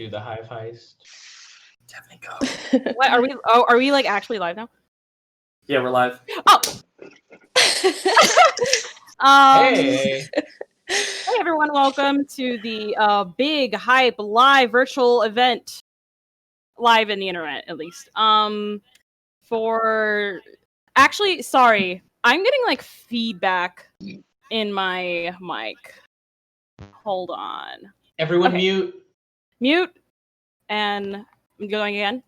do the hive heist. Definitely go. What are we? Oh, are we like actually live now? Yeah, we're live. Oh. Hey. Hey everyone, welcome to the big hype live virtual event. Live in the internet, at least. Sorry, I'm getting like feedback in my mic. Hold on. Everyone Okay. mute. Mute. And I'm going again.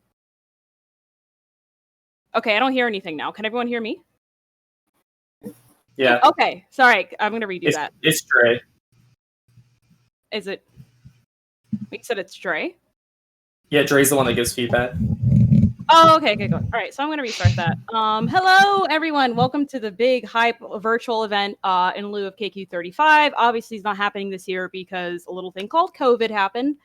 Okay, I don't hear anything now. Can everyone hear me? Yeah. Okay, sorry. I'm going to redo that. It's Dre. Is it? You said it's Dre? Yeah, Dre's the one that gives feedback. Oh, okay, good. All right, so I'm going to restart that. Hello, everyone. Welcome to the big hype virtual event in lieu of KQ35. Obviously, it's not happening this year because a little thing called COVID happened.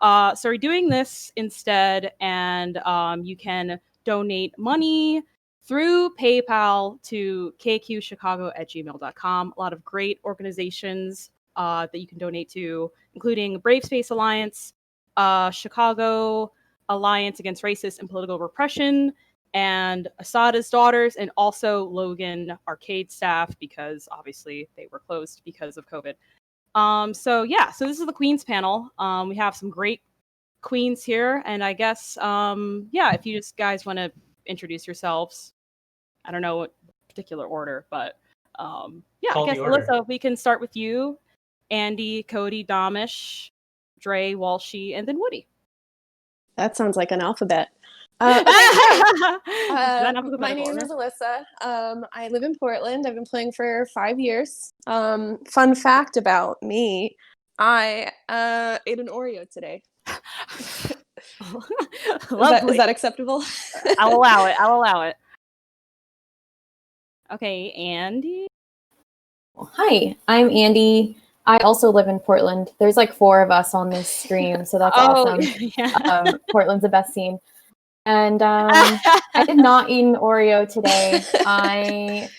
So we're doing this instead, and you can donate money through PayPal to kqchicago@gmail.com. A lot of great organizations that you can donate to, including Brave Space Alliance, Chicago Alliance Against Racist and Political Repression, and Asada's Daughters, and also Logan Arcade staff, because obviously they were closed because of COVID. So this is the Queens panel. We have some great queens here, and I guess if you just guys want to introduce yourselves. I don't know what particular order, but I guess Alyssa, we can start with you. Andy, Cody, Damish, Dre, Walshy, and then Woody. That sounds like an alphabet. My My name is Alyssa. I live in Portland. I've been playing for 5 years. Fun fact about me, I ate an Oreo today. Is that acceptable? I'll allow it. Okay, Andy? Hi, I'm Andy. I also live in Portland. There's like 4 of us on this stream, so that's awesome. Yeah. Portland's the best scene. And I did not eat an Oreo today. I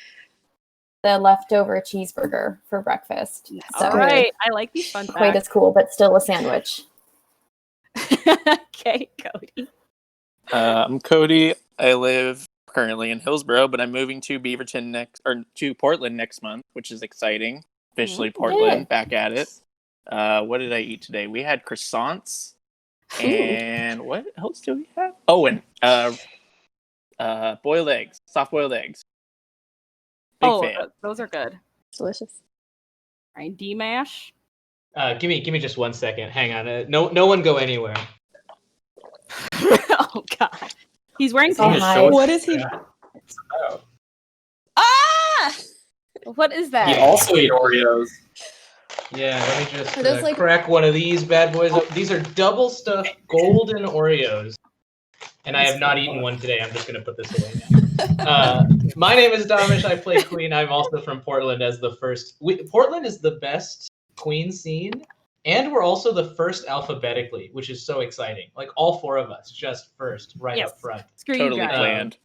the leftover cheeseburger for breakfast. So all right, I like these fun facts. Quite as cool, but still a sandwich. Okay, Cody. I'm Cody. I live currently in Hillsborough, but I'm moving to to Portland next month, which is exciting. Officially Portland, back at it. What did I eat today? We had croissants. And what else do we have? Oh, and boiled eggs, soft-boiled eggs. Big fan. Those are good. Delicious. All right, D-Mash. Give me just 1 second. Hang on. No one go anywhere. Oh God, he's wearing pants. What is he? Oh. Ah! What is that? He also ate Oreos. Yeah, let me just like... crack one of these bad boys up. These are double stuffed golden Oreos. And I have not eaten one today. I'm just going to put this away now. My name is Damish. I play Queen. I'm also from Portland as the first. Portland is the best Queen scene. And we're also the first alphabetically, which is so exciting. Like all 4 of us, just first, up front. Screw totally you guys. Planned.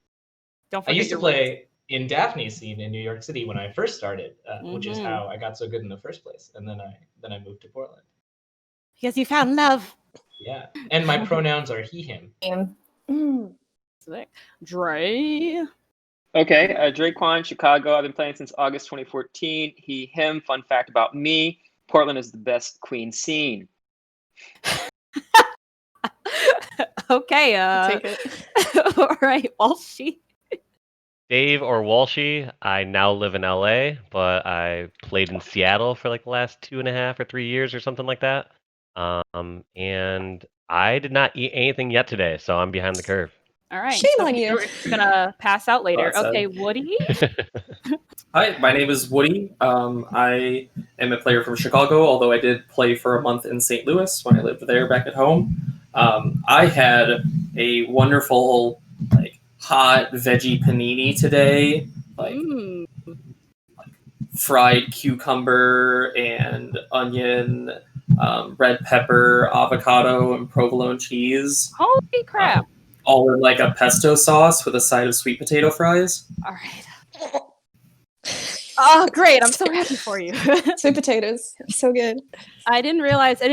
Don't I forget used to play in Daphne's scene in New York City when I first started, which is how I got so good in the first place. And then I moved to Portland. Because you found love. Yeah, and my pronouns are he, him. Sick. Dre. Okay, Dre Quan, Chicago. I've been playing since August 2014. He, him. Fun fact about me: Portland is the best Queen scene. Okay. Take it. All right, Walshy. Dave or Walshy. I now live in LA, but I played in Seattle for like the last 2.5 or 3 years or something like that. And I did not eat anything yet today, so I'm behind the curve. All right. Shame on you. We're gonna pass out later. Well, okay, Woody. Hi, my name is Woody. I am a player from Chicago, although I did play for a month in St. Louis when I lived there back at home. I had a wonderful, hot veggie panini today, like fried cucumber and onion, red pepper, avocado, and provolone cheese. Holy crap! All in a pesto sauce with a side of sweet potato fries. All right. Oh, great! I'm so happy for you. Sweet potatoes. So good. I didn't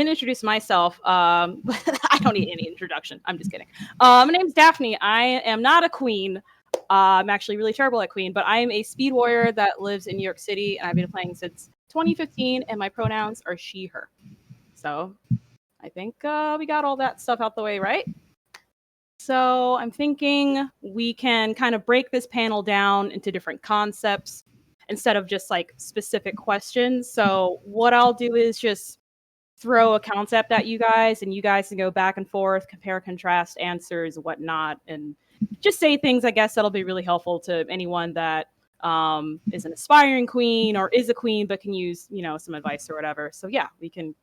introduce myself. But I don't need any introduction. I'm just kidding. My name's Daphne. I am not a queen. I'm actually really terrible at queen, but I am a speed warrior that lives in New York City, and I've been playing since 2015, and my pronouns are she, her. So I think we got all that stuff out the way, right? So I'm thinking we can kind of break this panel down into different concepts instead of just like specific questions. So what I'll do is just throw a concept at you guys, and you guys can go back and forth, compare, contrast answers, whatnot, and just say things, I guess, that'll be really helpful to anyone that is an aspiring queen or is a queen but can use, some advice or whatever. So yeah, we can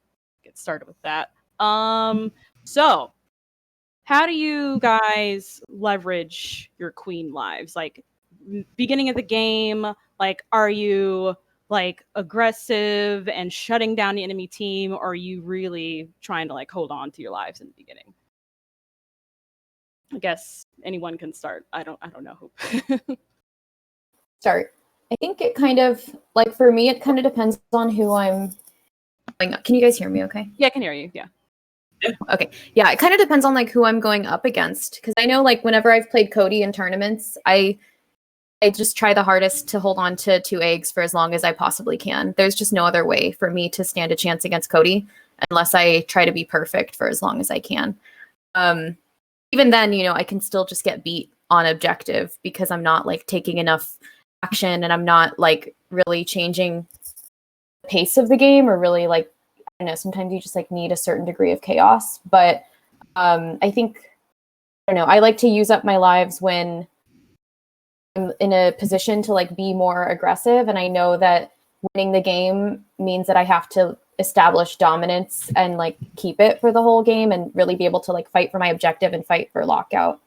get started with that. So how do you guys leverage your queen lives? Like, beginning of the game, like, are you like aggressive and shutting down the enemy team, or are you really trying to like hold on to your lives in the beginning? I guess anyone can start. I don't know who. Start. I think it kind of, like, for me, it kind of depends on who I'm going up. Can you guys hear me okay? Yeah, I can hear you. Yeah. Okay. Yeah, it kind of depends on like who I'm going up against, because I know like whenever I've played Cody in tournaments, I just try the hardest to hold on to 2 eggs for as long as I possibly can. There's just no other way for me to stand a chance against Cody unless I try to be perfect for as long as I can. Even then, I can still just get beat on objective because I'm not like taking enough action, and I'm not like really changing the pace of the game, or really like, I don't know, sometimes you just like need a certain degree of chaos. But I think, I don't know, I like to use up my lives when I'm in a position to like be more aggressive, and I know that winning the game means that I have to establish dominance and like keep it for the whole game and really be able to like fight for my objective and fight for lockout.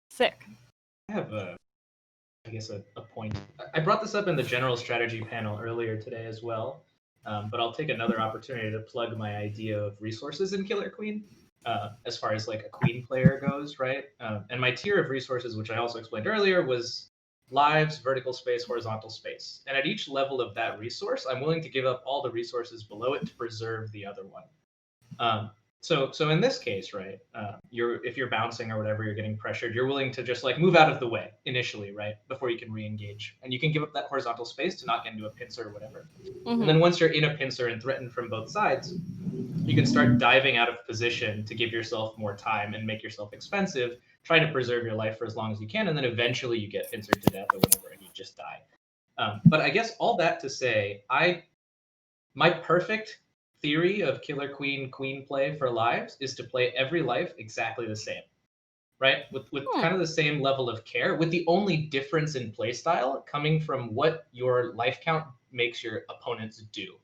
Sick. I have I guess a point. I brought this up in the general strategy panel earlier today as well, but I'll take another opportunity to plug my idea of resources in Killer Queen, as far as like a queen player goes, right? And my tier of resources, which I also explained earlier, was lives, vertical space, horizontal space. And at each level of that resource, I'm willing to give up all the resources below it to preserve the other one. So in this case, right, if you're bouncing or whatever, you're getting pressured, you're willing to just like move out of the way initially, right, before you can re-engage, and you can give up that horizontal space to not get into a pincer or whatever. And then once you're in a pincer and threatened from both sides, you can start diving out of position to give yourself more time and make yourself expensive, trying to preserve your life for as long as you can, and then eventually you get pincered to death or whatever, and you just die. But I guess all that to say, my perfect theory of Killer Queen play for lives is to play every life exactly the same, right? With kind of the same level of care, with the only difference in playstyle coming from what your life count makes your opponents do.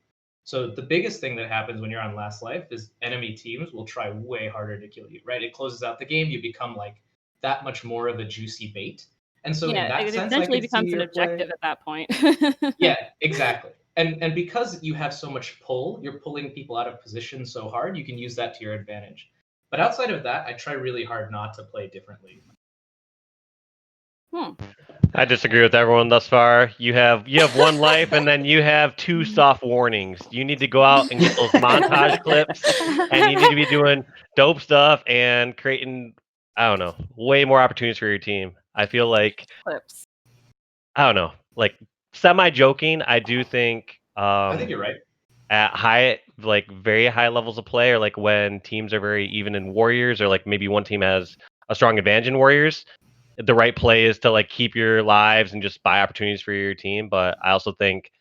So the biggest thing that happens when you're on last life is enemy teams will try way harder to kill you, right? It closes out the game. You become like that much more of a juicy bait. And so in that it sense, essentially I could becomes see an your objective play. at that point. Yeah, exactly. And because you have so much pull, you're pulling people out of position so hard, you can use that to your advantage. But outside of that, I try really hard not to play differently. I disagree with everyone thus far. You have one life, and then you have 2 soft warnings. You need to go out and get those montage clips, and you need to be doing dope stuff and creating, I don't know, way more opportunities for your team. I feel like Clips. I don't know, like semi-joking. I do think I think you're right. at very high levels of play, or like when teams are very even in warriors, or like maybe one team has a strong advantage in warriors, the right play is to like keep your lives and just buy opportunities for your team. But I also think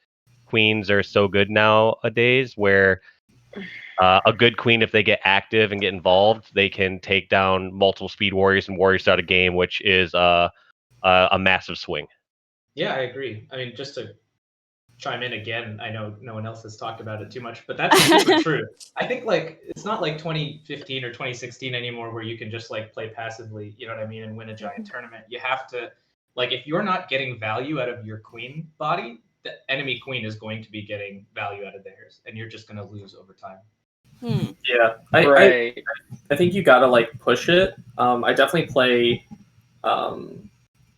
queens are so good nowadays where a good queen, if they get active and get involved, they can take down multiple speed warriors and warriors out of game, which is a massive swing. Yeah, I agree. I mean, just to chime in again, I know no one else has talked about it too much, but that's super true. I think like it's not like 2015 or 2016 anymore where you can just like play passively, you know what I mean, and win a giant tournament. You have to, like, if you're not getting value out of your queen body, the enemy queen is going to be getting value out of theirs, and you're just going to lose over time. Yeah, I think you gotta like push it. I definitely play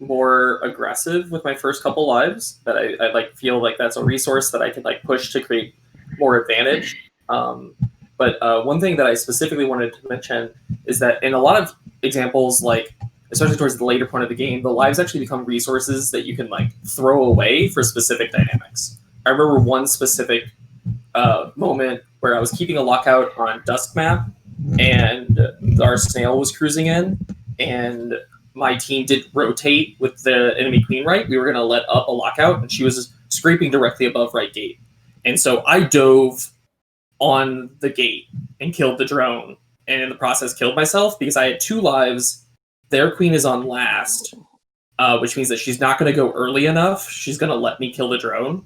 more aggressive with my first couple lives. That I like feel like that's a resource that I could like push to create more advantage. But one thing that I specifically wanted to mention is that in a lot of examples, like especially towards the later point of the game, the lives actually become resources that you can like throw away for specific dynamics. I remember one specific moment where I was keeping a lockout on Dusk Map, and our snail was cruising in, and my team did rotate with the enemy queen right. We were going to let up a lockout, and she was scraping directly above right gate. And so I dove on the gate and killed the drone, and in the process killed myself because I had 2 lives. Their queen is on last, which means that she's not going to go early enough. She's going to let me kill the drone.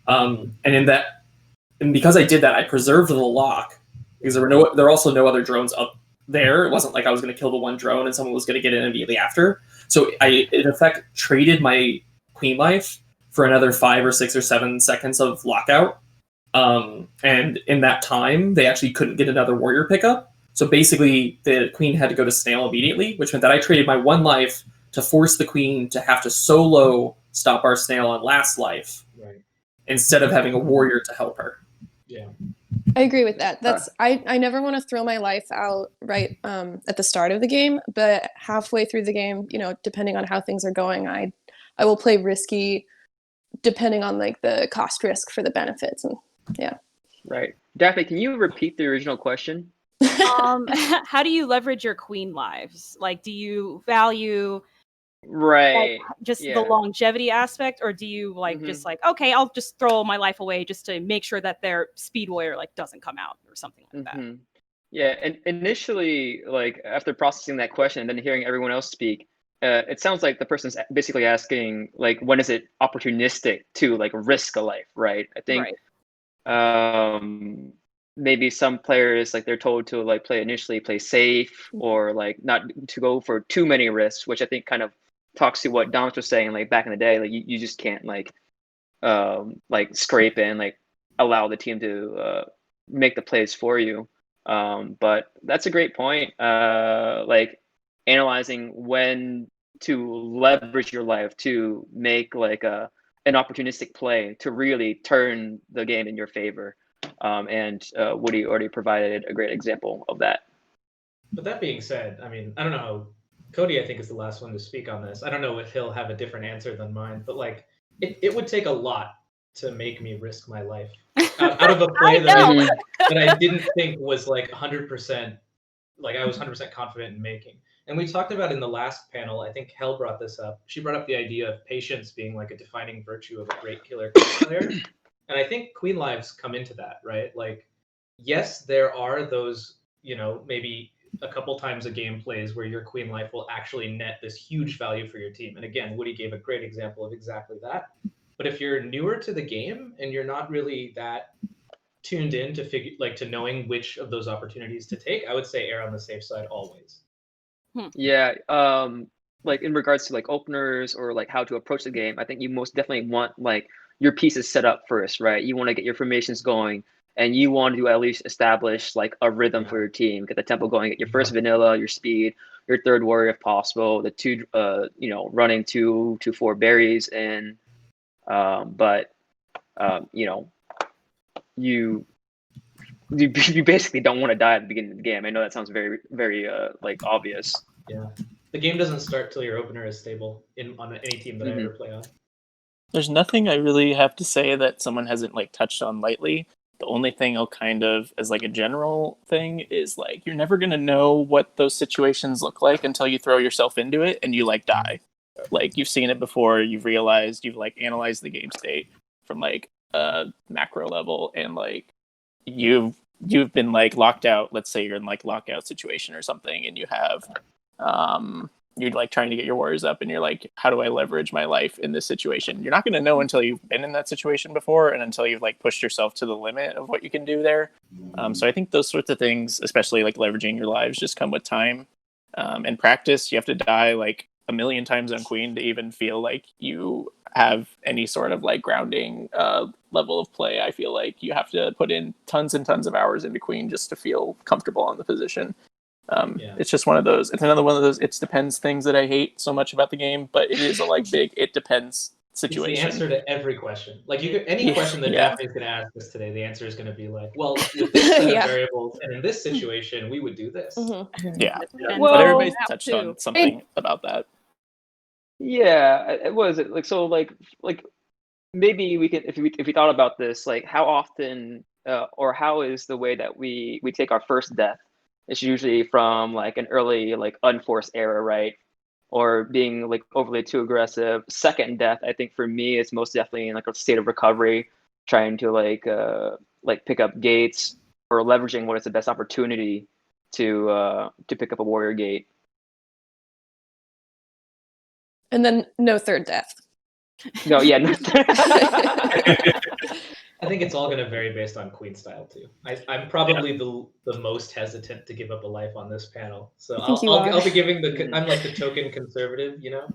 And because I did that, I preserved the lock because there were also no other drones up there. It wasn't like I was going to kill the one drone and someone was going to get in immediately after. So I, in effect, traded my queen life for another 5 or 6 or 7 seconds of lockout. And in that time, they actually couldn't get another warrior pickup. So basically, the queen had to go to snail immediately, which meant that I traded my 1 life to force the queen to have to solo stop our snail on last life, Right. instead of having a warrior to help her. Yeah. I agree with that. I never want to throw my life out right at the start of the game, but halfway through the game, depending on how things are going, I will play risky depending on like the cost risk for the benefits. And yeah. Right. Daphne, can you repeat the original question? How do you leverage your queen lives? Like, do you value Right. just Yeah. the longevity aspect, or do you just like, okay, I'll just throw my life away just to make sure that their speed warrior doesn't come out or something like that? Yeah, and initially, like after processing that question and then hearing everyone else speak, it sounds like the person's basically asking like, when is it opportunistic to like risk a life, right? I think maybe some players, like they're told to like initially play safe, or like not to go for too many risks, which I think kind of talks to what Dom was saying, like back in the day, like you just can't like scrape in, like allow the team to make the plays for you. But that's a great point. Like analyzing when to leverage your life to make like an opportunistic play to really turn the game in your favor. And Woody already provided a great example of that. But that being said, I mean, I don't know. Cody, I think, is the last one to speak on this. I don't know if he'll have a different answer than mine, but like, it would take a lot to make me risk my life out of a play that I didn't think was like 100%, like I was 100% confident in making. And we talked about in the last panel, I think Hel brought this up. She brought up the idea of patience being like a defining virtue of a great killer player. And I think queen lives come into that, right? Like, yes, there are those, maybe a couple times a game plays where your queen life will actually net this huge value for your team. And again, Woody gave a great example of exactly that. But if you're newer to the game and you're not really that tuned in to knowing which of those opportunities to take, I would say err on the safe side always. Yeah. Like in regards to like openers or like how to approach the game, I think you most definitely want like your pieces set up first, right? You want to get your formations going, and you want to at least establish like a rhythm for your team, get the tempo going, get your first vanilla, your speed, your third warrior if possible, the 2 running 2 to 4 berries in. You basically don't want to die at the beginning of the game. I know that sounds very, very like obvious. Yeah, the game doesn't start till your opener is stable on any team that I ever play on. There's nothing I really have to say that someone hasn't like touched on lightly. The only thing I'll kind of, as like a general thing, is like you're never gonna know what those situations look like until you throw yourself into it and you like die. Like you've seen it before, you've realized, you've like analyzed the game state from like a macro level, and like you've been like locked out. Let's say you're in like lockout situation or something, and you have you're like trying to get your warriors up, and you're like, how do I leverage my life in this situation? You're not going to know until you've been in that situation before, and until you've like pushed yourself to the limit of what you can do there. So I think those sorts of things, especially like leveraging your lives, just come with time and practice. You have to die like a million times on queen to even feel like you have any sort of like grounding level of play. I feel like you have to put in tons and tons of hours into queen just to feel comfortable on the position. It's just one of those. It's another one of those it depends things that I hate so much about the game, but it is a big it depends situation. It's the answer to every question. Like any question that Yeah. Daphne's going to ask us today, the answer is going to be like, well, with this set of variables and in this situation, we would do this. Yeah. Well, But everybody's touched on something about that. Yeah, it was like so. Like maybe we could, if we thought about this, like how often or how is the way that we take our first death? It's usually from like an early like unforced error, right? Or being like overly too aggressive. Second death, I think for me, is most definitely in like a state of recovery, trying to like pick up gates or leveraging what is the best opportunity to pick up a warrior gate. And then no third death. No, yeah. No. I think it's all going to vary based on queen style too. I'm probably the most hesitant to give up a life on this panel, so I'll be giving I'm like the token conservative, you know.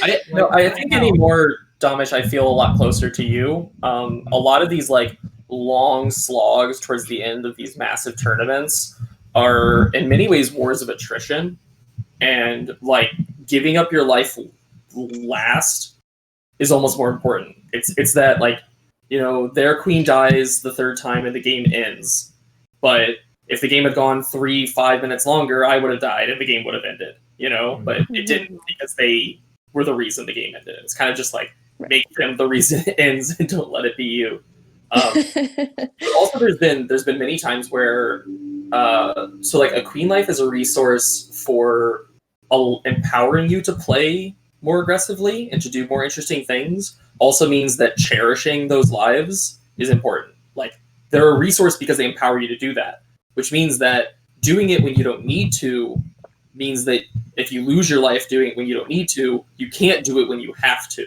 I think anymore, Damish, I feel a lot closer to you. A lot of these like long slogs towards the end of these massive tournaments are in many ways wars of attrition, and like giving up your life last is almost more important. It's that like, you know, their queen dies the third time and the game ends. But if the game had gone 3-5 minutes longer, I would have died and the game would have ended, you know? But it didn't, because they were the reason the game ended. It's kind of just like, make them the reason it ends and don't let it be you. But also there's been many times where, so like a queen life is a resource for empowering you to play more aggressively and to do more interesting things. Also means that cherishing those lives is important. Like, they're a resource because they empower you to do that, which means that doing it when you don't need to means that if you lose your life doing it when you don't need to, you can't do it when you have to.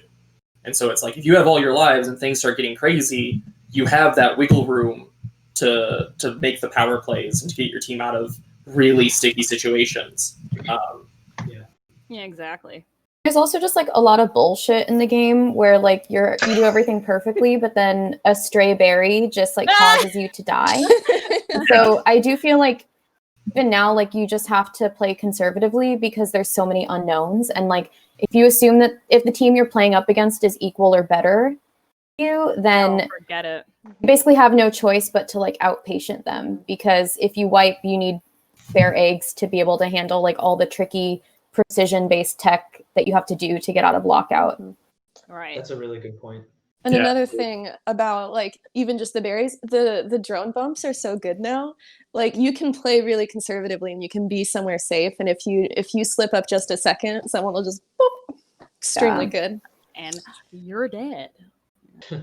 And so it's like, if you have all your lives and things start getting crazy, you have that wiggle room to make the power plays and to get your team out of really sticky situations. Yeah, exactly. There's also just like a lot of bullshit in the game where like you do everything perfectly, but then a stray berry just like causes you to die. So I do feel like even now, like you just have to play conservatively because there's so many unknowns. And like if you assume that if the team you're playing up against is equal or better you, then forget it. You basically have no choice but to like outpatient them, because if you wipe, you need spare eggs to be able to handle like all the tricky precision-based tech that you have to do to get out of lockout. Right. That's a really good point. And another thing about like even just the berries, the drone bumps are so good now. Like you can play really conservatively and you can be somewhere safe. And if you slip up just a second, someone will just boop, extremely good. And you're dead.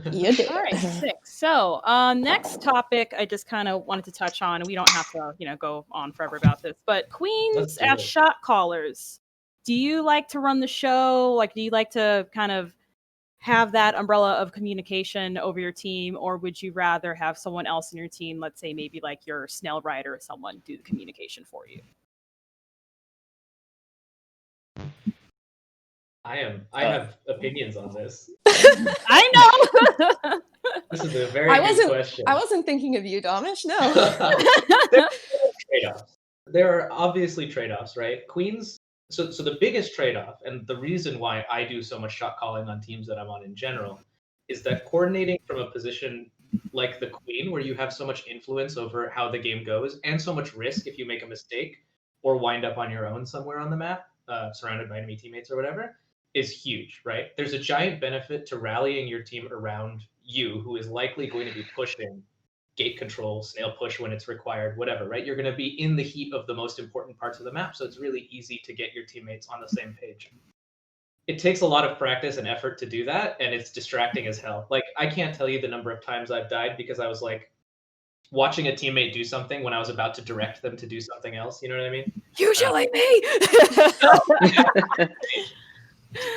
You're dead. All right, sick. So next topic I just kind of wanted to touch on, and we don't have to, go on forever about this, but queens as shot callers. Do you like to run the show? Like, do you like to kind of have that umbrella of communication over your team, or would you rather have someone else in your team, let's say maybe like your snail rider or someone, do the communication for you? I have opinions on this. I know. This is a very good question. I wasn't thinking of you, Damish. No. Trade-offs. There are obviously trade-offs, right? Queens. So the biggest trade-off, and the reason why I do so much shot calling on teams that I'm on in general, is that coordinating from a position like the queen, where you have so much influence over how the game goes, and so much risk if you make a mistake or wind up on your own somewhere on the map, surrounded by enemy teammates or whatever, is huge, right? There's a giant benefit to rallying your team around you, who is likely going to be pushing gate control, snail push when it's required, whatever, right? You're going to be in the heat of the most important parts of the map, so it's really easy to get your teammates on the same page. It takes a lot of practice and effort to do that, and it's distracting as hell. Like, I can't tell you the number of times I've died because I was like watching a teammate do something when I was about to direct them to do something else. You know what I mean? Usually me.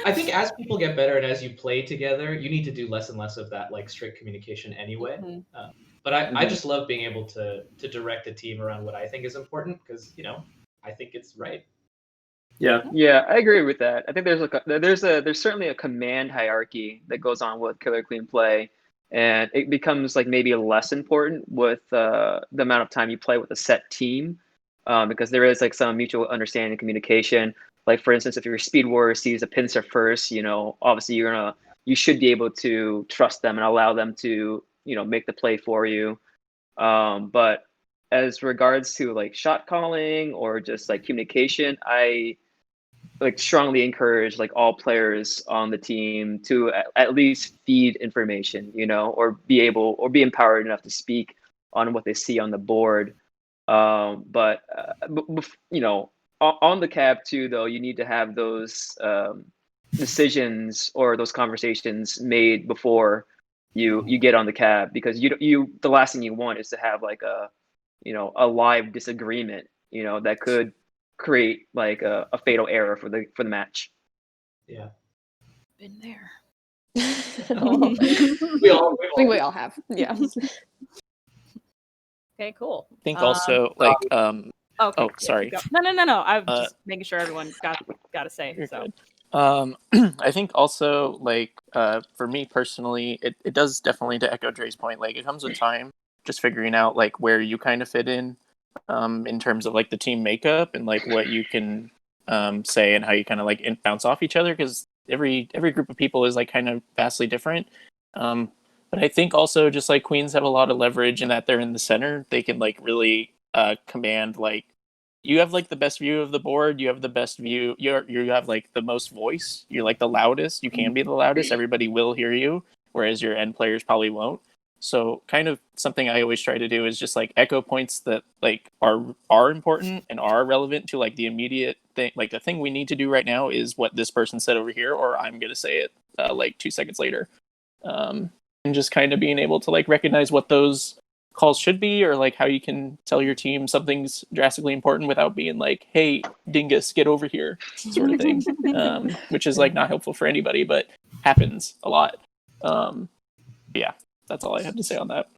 I think as people get better and as you play together, you need to do less and less of that like strict communication anyway. Mm-hmm. But I just love being able to direct a team around what I think is important because I think it's right. Yeah, I agree with that. I think there's certainly a command hierarchy that goes on with killer queen play, and it becomes like maybe less important with the amount of time you play with a set team. because there is like some mutual understanding and communication. Like for instance, if your speed warrior sees a pincer first, obviously you should be able to trust them and allow them to, make the play for you. But as regards to like shot calling or just like communication, I like strongly encourage like all players on the team to at least feed information, or be empowered enough to speak on what they see on the board. But on the cab too, though, you need to have those decisions or those conversations made before you get on the cab, because the last thing you want is to have like a live disagreement, that could create like a fatal error for the match. Yeah. Been there. We all We all have. Yeah. Okay, cool. I think also like Okay, oh, yeah, sorry. keep going. No. I'm just making sure everyone got to say. You're So. good. I think also like for me personally, it does definitely, to echo Dre's point, like it comes with time, just figuring out like where you kind of fit in terms of like the team makeup and like what you can say and how you kind of like bounce off each other, because every group of people is like kind of vastly different. But I think also just like queens have a lot of leverage in that they're in the center. They can like really command, like you have like the best view of the board. You have the best view. You have like the most voice. You're like the loudest. You can be the loudest. Everybody will hear you, whereas your end players probably won't. So kind of something I always try to do is just like echo points that like are important and are relevant to like the immediate thing. Like the thing we need to do right now is what this person said over here, or I'm going to say it like 2 seconds later. And just kind of being able to like recognize what those calls should be, or like how you can tell your team something's drastically important without being like, hey, dingus, get over here, sort of thing. Which is like not helpful for anybody, but happens a lot. Yeah, that's all I have to say on that.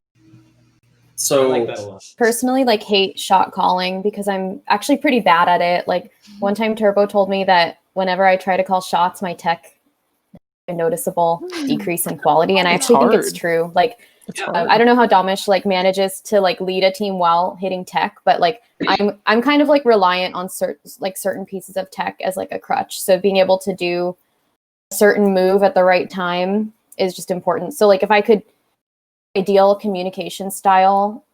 So I like that a lot. Personally, like hate shot calling because I'm actually pretty bad at it. Like one time Turbo told me that whenever I try to call shots, my tech a noticeable decrease in quality, and I It's actually think it's hard. true. Like It's hard. I don't know how Domish like manages to like lead a team while hitting tech, but like I'm kind of like reliant on certain pieces of tech as like a crutch. So being able to do a certain move at the right time is just important. So like if I could ideal communication style,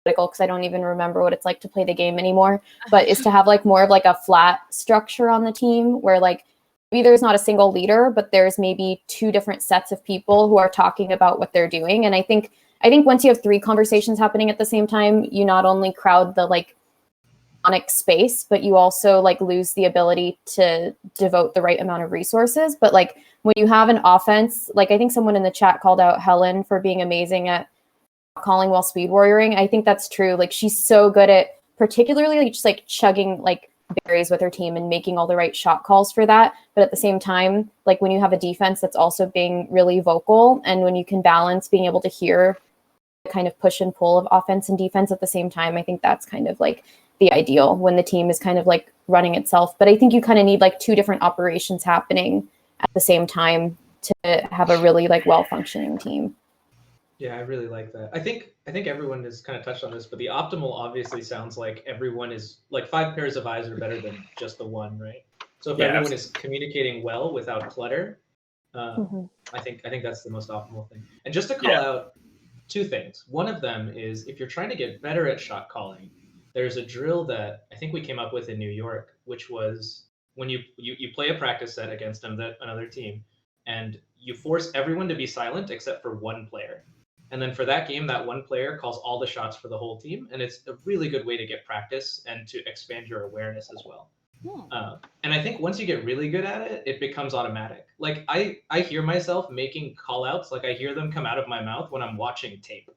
because I don't even remember what it's like to play the game anymore, but is to have like more of like a flat structure on the team where like maybe there's not a single leader, but there's maybe 2 different sets of people who are talking about what they're doing. And I think once you have 3 conversations happening at the same time, you not only crowd the like onic space, but you also like lose the ability to devote the right amount of resources. But like when you have an offense, like I think someone in the chat called out Helen for being amazing at calling while speed warrioring. I think that's true. Like she's so good at particularly like just like chugging like berries with her team and making all the right shot calls for that. But at the same time, like when you have a defense that's also being really vocal, and when you can balance being able to hear the kind of push and pull of offense and defense at the same time, I think that's kind of like the ideal when the team is kind of like running itself. But I think you kind of need like 2 different operations happening at the same time to have a really like well-functioning team. Yeah, I really like that. I think everyone has kind of touched on this, but the optimal obviously sounds like everyone is like 5 pairs of eyes are better than just the one, right? So if everyone is communicating well without clutter, I think that's the most optimal thing. And just to call out 2 things. One of them is if you're trying to get better at shot calling, there's a drill that I think we came up with in New York, which was when you play a practice set against another team, and you force everyone to be silent except for one player. And then for that game, that one player calls all the shots for the whole team. And it's a really good way to get practice and to expand your awareness as well. And I think once you get really good at it, it becomes automatic. Like I hear myself making call outs, like I hear them come out of my mouth when I'm watching tape.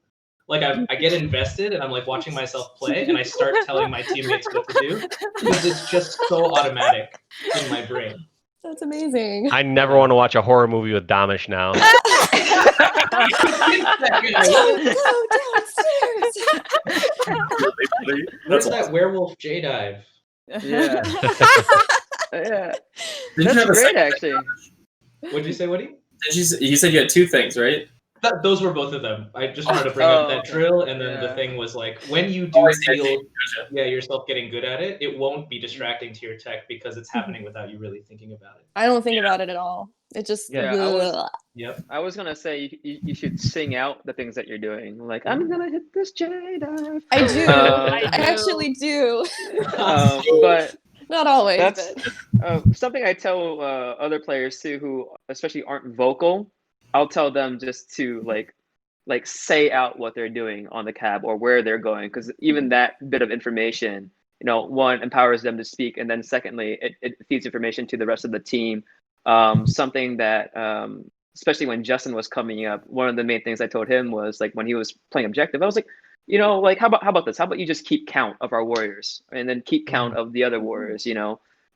Like I get invested and I'm like watching myself play and I start telling my teammates what to do because it's just so automatic in my brain. That's amazing. I never want to watch a horror movie with Domish now. Go downstairs. Where's that werewolf J dive? Yeah. Yeah. Did you That's have a great, second? actually. What'd you say, Woody? You said you had 2 things, right? Those were both of them. I just wanted to bring up that okay. drill, and then the Yeah. thing was like, when you Oh, do I see. feel Gotcha. yourself getting good at it, it won't be distracting to your tech because it's happening without you really thinking about it. I don't think about it at all. It just Yeah, Yep. I was gonna say you should sing out the things that you're doing. Like, I'm gonna hit this J dive. I do. I I actually do. but Not always, that's but something I tell other players too, who especially aren't vocal. I'll tell them just to like say out what they're doing on the cab or where they're going, because even that bit of information, one, empowers them to speak, and then secondly, it feeds information to the rest of the team. Something that especially when Justin was coming up, one of the main things I told him was, like, when he was playing objective, I was like, like, how about this? How about you just keep count of our warriors, and then keep count of the other warriors,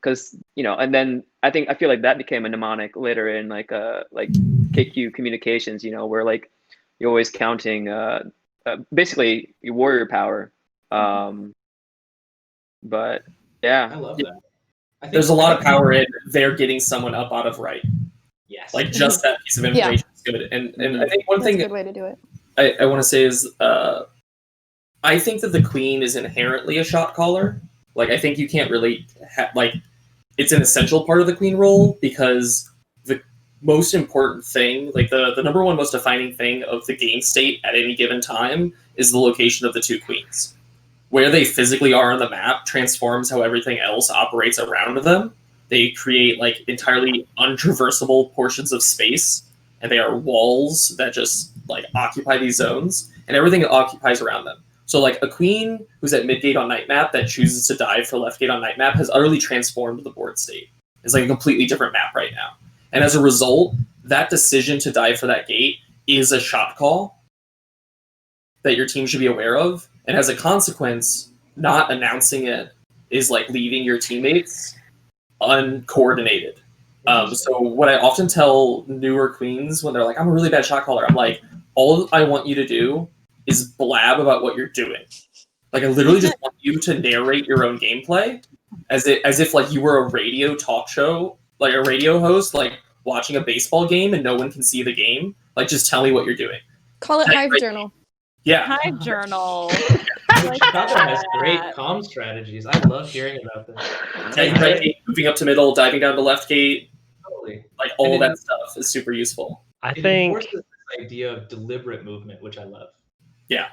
because and then I feel like that became a mnemonic later in like KQ communications, where like you're always counting basically your warrior power. But yeah, I love that. There's a lot of power in they're getting someone up out of right. Yes. Like, just that piece of information is good. And I think one that's thing a good way to do it. I want to say is I think that the queen is inherently a shot caller. Like, I think you can't really it's an essential part of the queen role, because the most important thing, like the number one most defining thing of the game state at any given time, is the location of the two queens. Where they physically are on the map transforms how everything else operates around them. They create like entirely untraversable portions of space, and they are walls that just like occupy these zones, and everything occupies around them. So like a queen who's at mid gate on night map that chooses to dive for left gate on night map has utterly transformed the board state. It's like a completely different map right now. And as a result, that decision to dive for that gate is a shot call that your team should be aware of. And as a consequence, not announcing it is like leaving your teammates uncoordinated. So what I often tell newer queens when they're like, I'm a really bad shot caller, I'm like, all I want you to do is blab about what you're doing. Like, I literally just want you to narrate your own gameplay as if like you were a radio talk show, like a radio host, like watching a baseball game and no one can see the game. Like, just tell me what you're doing. Call it Hive Journal. Yeah. Hive Journal. Chicago has great comm strategies. I love hearing about this. Right gate, moving up to middle, diving down to left gate, Totally. like all that stuff is super useful. I It think enforces this idea of deliberate movement, which I love. Yeah.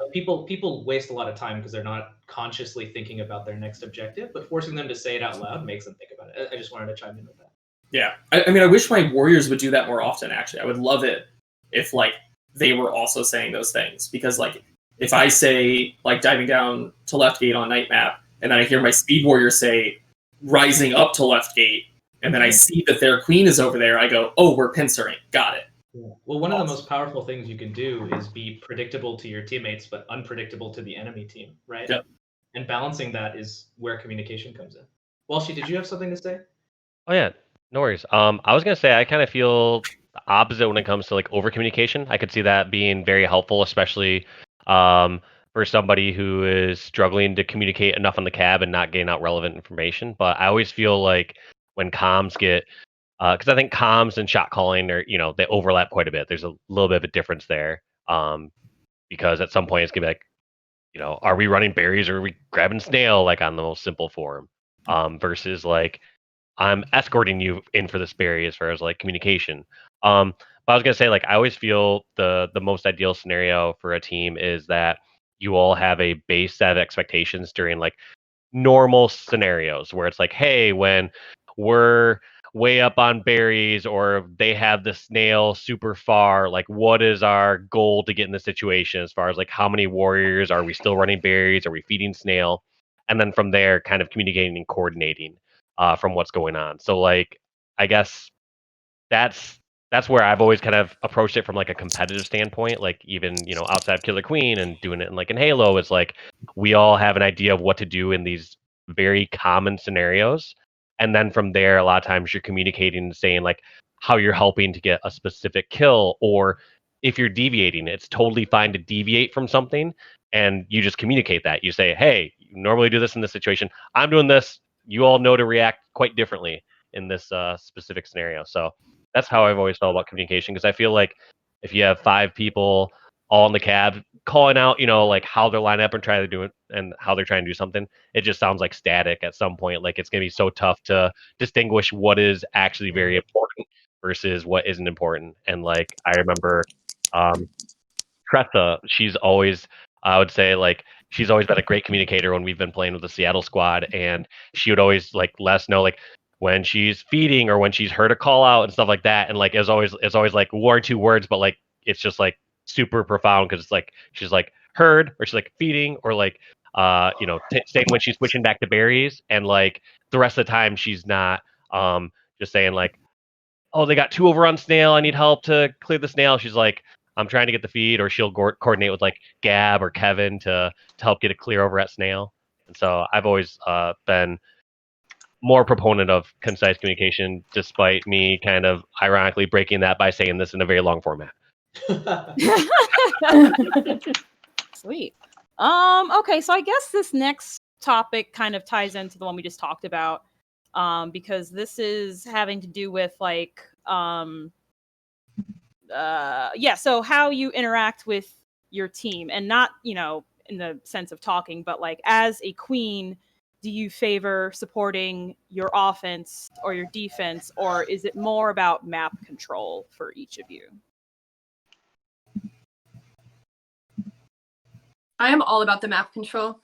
Like, people waste a lot of time because they're not consciously thinking about their next objective, but forcing them to say it out loud makes them think about it. I just wanted to chime in with that. Yeah. I mean, I wish my warriors would do that more often, actually. I would love it if, like, they were also saying those things. Because, like, if I say, like, diving down to left gate on night map, and then I hear my speed warrior say rising up to left gate, and then I see that their queen is over there, I go, oh, we're pincering. Got it. Yeah. Well, one of the most powerful things you can do is be predictable to your teammates, but unpredictable to the enemy team, right? Yep. And balancing that is where communication comes in. Walshy, did you have something to say? Oh yeah, no worries. I was gonna say I kind of feel the opposite when it comes to like over communication. I could see that being very helpful, especially for somebody who is struggling to communicate enough on the cab and not getting out relevant information. But I always feel like when comms get, because I think comms and shot calling are, they overlap quite a bit. There's a little bit of a difference there, because at some point it's gonna be like, are we running berries or are we grabbing snail, like on the most simple form, versus like I'm escorting you in for this berry as far as like communication. But I was gonna say, like, I always feel the most ideal scenario for a team is that you all have a base set of expectations during like normal scenarios where it's like, hey, when we're way up on berries or they have the snail super far, like what is our goal to get in the situation as far as like how many warriors are we still running berries, are we feeding snail, and then from there kind of communicating and coordinating from what's going on. So like I guess that's where I've always kind of approached it from like a competitive standpoint. Like even outside of Killer Queen and doing it in Halo, it's like we all have an idea of what to do in these very common scenarios, and then from there, a lot of times you're communicating and saying like how you're helping to get a specific kill, or if you're deviating, it's totally fine to deviate from something, and you just communicate that. You say, hey, you normally do this in this situation. I'm doing this. You all know to react quite differently in this specific scenario. So that's how I've always felt about communication, because I feel like if you have 5 people all in the cab calling out, like how they're lining up and trying to do it and how they're trying to do something, it just sounds like static at some point. Like it's gonna be so tough to distinguish what is actually very important versus what isn't important. And like I remember Tressa, she's always, I would say, like she's always been a great communicator when we've been playing with the Seattle squad, and she would always like let us know like when she's feeding or when she's heard a call out and stuff like that. And like it's always like 1 or 2 words, but like it's just like super profound because it's like she's like heard or she's like feeding or like saying when she's switching back to berries, and like the rest of the time she's not just saying like, oh, they got 2 over on snail, I need help to clear the snail. She's like, I'm trying to get the feed, or she'll coordinate with like Gab or Kevin to help get it clear over at snail. And so I've always been more proponent of concise communication, despite me kind of ironically breaking that by saying this in a very long format. Sweet. Okay, so I guess this next topic kind of ties into the one we just talked about, because this is having to do with like so how you interact with your team, and not in the sense of talking, but like as a queen, do you favor supporting your offense or your defense, or is it more about map control for each of you? I am all about the map control.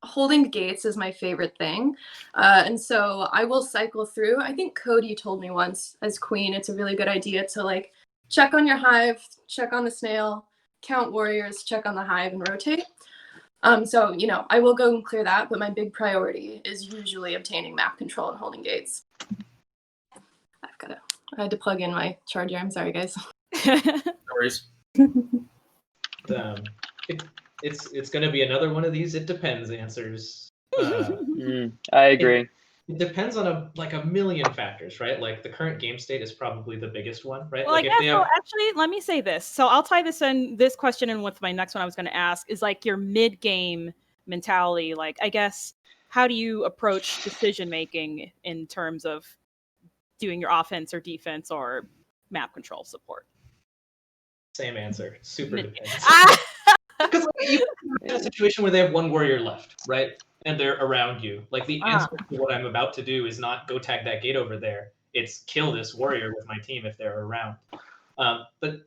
Holding gates is my favorite thing. And so I will cycle through. I think Cody told me once as queen, it's a really good idea to like check on your hive, check on the snail, count warriors, check on the hive, and rotate. So, I will go and clear that, but my big priority is usually obtaining map control and holding gates. I had to plug in my charger. I'm sorry, guys. No worries. It's going to be another one of these it depends answers. I agree. It depends on a million factors, right? Like the current game state is probably the biggest one, right? Well, like I guess so. Actually, let me say this. So I'll tie this question in with my next one I was going to ask, is like your mid-game mentality. Like, I guess, how do you approach decision making in terms of doing your offense or defense or map control support? Same answer. Super depends. Because you in a situation where they have 1 warrior left, right? And they're around you. Like the answer to what I'm about to do is not go tag that gate over there. It's kill this warrior with my team if they're around. But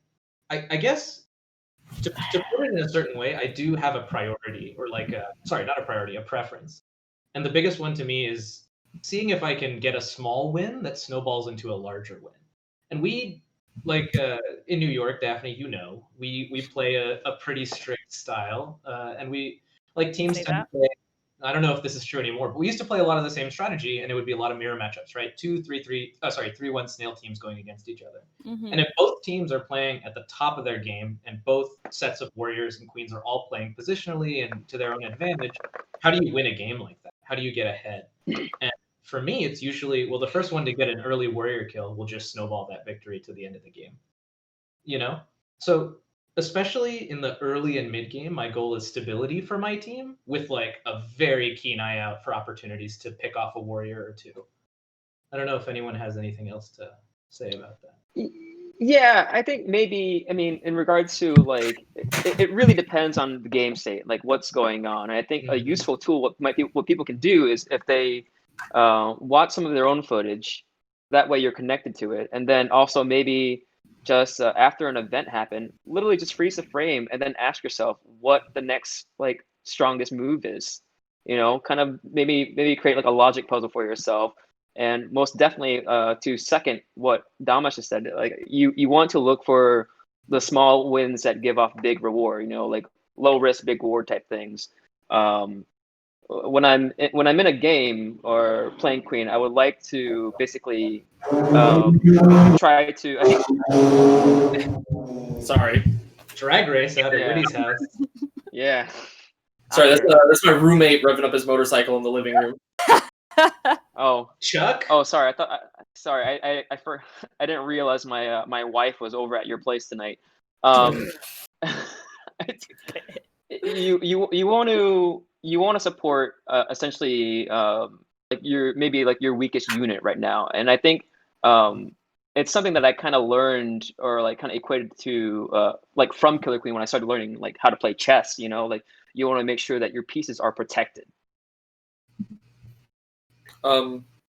I guess to put it in a certain way, I do have a priority, or like not a priority, a preference. And the biggest one to me is seeing if I can get a small win that snowballs into a larger win. And we, like in New York, Daphne, we play a pretty strict style, and we like teams tend to play. I don't know if this is true anymore, but we used to play a lot of the same strategy, and it would be a lot of mirror matchups, right? 3-1 snail teams going against each other. Mm-hmm. And if both teams are playing at the top of their game, and both sets of warriors and queens are all playing positionally and to their own advantage, how do you win a game like that? How do you get ahead? And for me, it's usually, the first one to get an early warrior kill will just snowball that victory to the end of the game. So especially in the early and mid game, my goal is stability for my team, with like a very keen eye out for opportunities to pick off a warrior or 2. I don't know if anyone has anything else to say about that. Yeah, I think maybe, in regards to like, it really depends on the game state, like what's going on. And I think a useful tool, what people can do is if they watch some of their own footage, that way you're connected to it. And then also maybe just after an event happened, literally just freeze the frame and then ask yourself what the next like strongest move is. Kind of maybe create like a logic puzzle for yourself. And most definitely to second what Damash just said, like you want to look for the small wins that give off big reward, like low risk, big reward type things. When I'm in a game or playing queen, I would like to basically try to. I think. Sorry. Drag race out at Woody's house. Yeah. Sorry, that's my roommate revving up his motorcycle in the living room. Oh, Chuck. Oh, sorry. I didn't realize my wife was over at your place tonight. You want to support essentially like your weakest unit right now, and I think it's something that I kind of learned or like kind of equated to like from Killer Queen when I started learning like how to play chess. You know, like you want to make sure that your pieces are protected.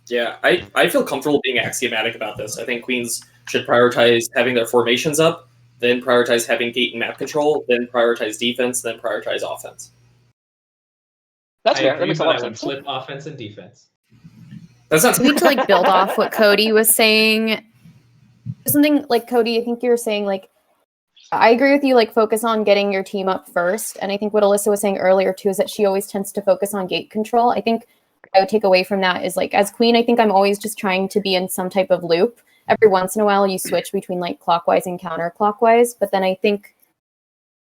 Yeah, I feel comfortable being axiomatic about this. I think queens should prioritize having their formations up, then prioritize having gate and map control, then prioritize defense, then prioritize offense. That's I fair. That agree, makes a but lot I of would sense. flip offense and defense. That's not Maybe to like build off what Cody was saying. Something like Cody, I think you were saying like I agree with you, like focus on getting your team up first. And I think what Alyssa was saying earlier too is that she always tends to focus on gate control. I think I would take away from that is like as queen, I think I'm always just trying to be in some type of loop. Every once in a while you switch between like clockwise and counterclockwise, but then I think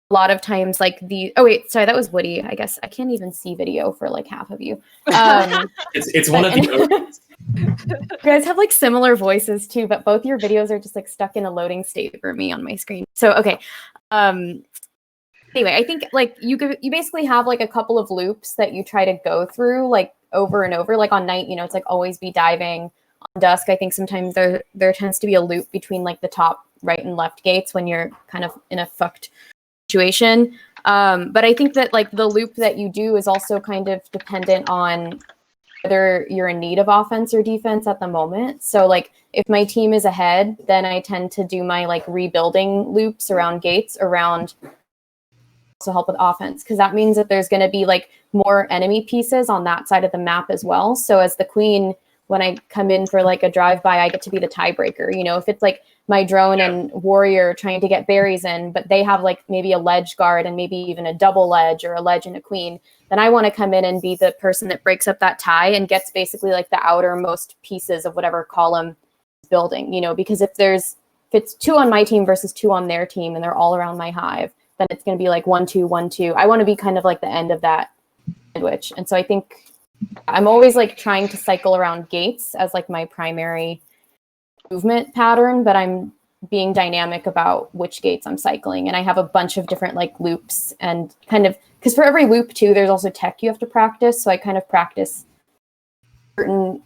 a lot of times like that was Woody. I guess I can't even see video for like half of you. it's one of the you guys have like similar voices too, but both your videos are just like stuck in a loading state for me on my screen. So okay. Anyway, I think like you basically have like a couple of loops that you try to go through like over and over. Like on night, you know, it's like always be diving. On dusk, I think sometimes there tends to be a loop between like the top right and left gates when you're kind of in a fucked situation. But I think that like the loop that you do is also kind of dependent on whether you're in need of offense or defense at the moment. So like if my team is ahead, then I tend to do my like rebuilding loops around gates around also help with offense, because that means that there's going to be like more enemy pieces on that side of the map as well. So as the queen, when I come in for like a drive-by, I get to be the tiebreaker. You know, if it's like my drone and warrior trying to get berries in, but they have like maybe a ledge guard and maybe even a double ledge or a ledge and a queen, then I want to come in and be the person that breaks up that tie and gets basically like the outermost pieces of whatever column is building, you know, because if it's 2 on my team versus 2 on their team and they're all around my hive, then it's going to be like 1-2, 1-2. I want to be kind of like the end of that sandwich. And so I think I'm always like trying to cycle around gates as like my primary movement pattern, but I'm being dynamic about which gates I'm cycling. And I have a bunch of different like loops and kind of, because for every loop too, there's also tech you have to practice. So I kind of practice certain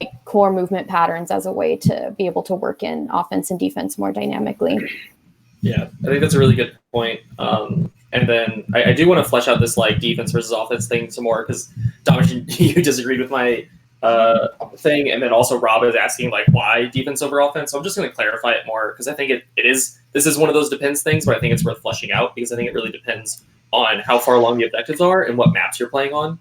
like, core movement patterns as a way to be able to work in offense and defense more dynamically. Yeah, I think that's a really good point. And then I do want to flesh out this like defense versus offense thing some more because Damish, you disagreed with my thing, and then also Rob is asking like why defense over offense. So I'm just going to clarify it more because I think this is one of those depends things, but I think it's worth fleshing out because I think it really depends on how far along the objectives are and what maps you're playing on.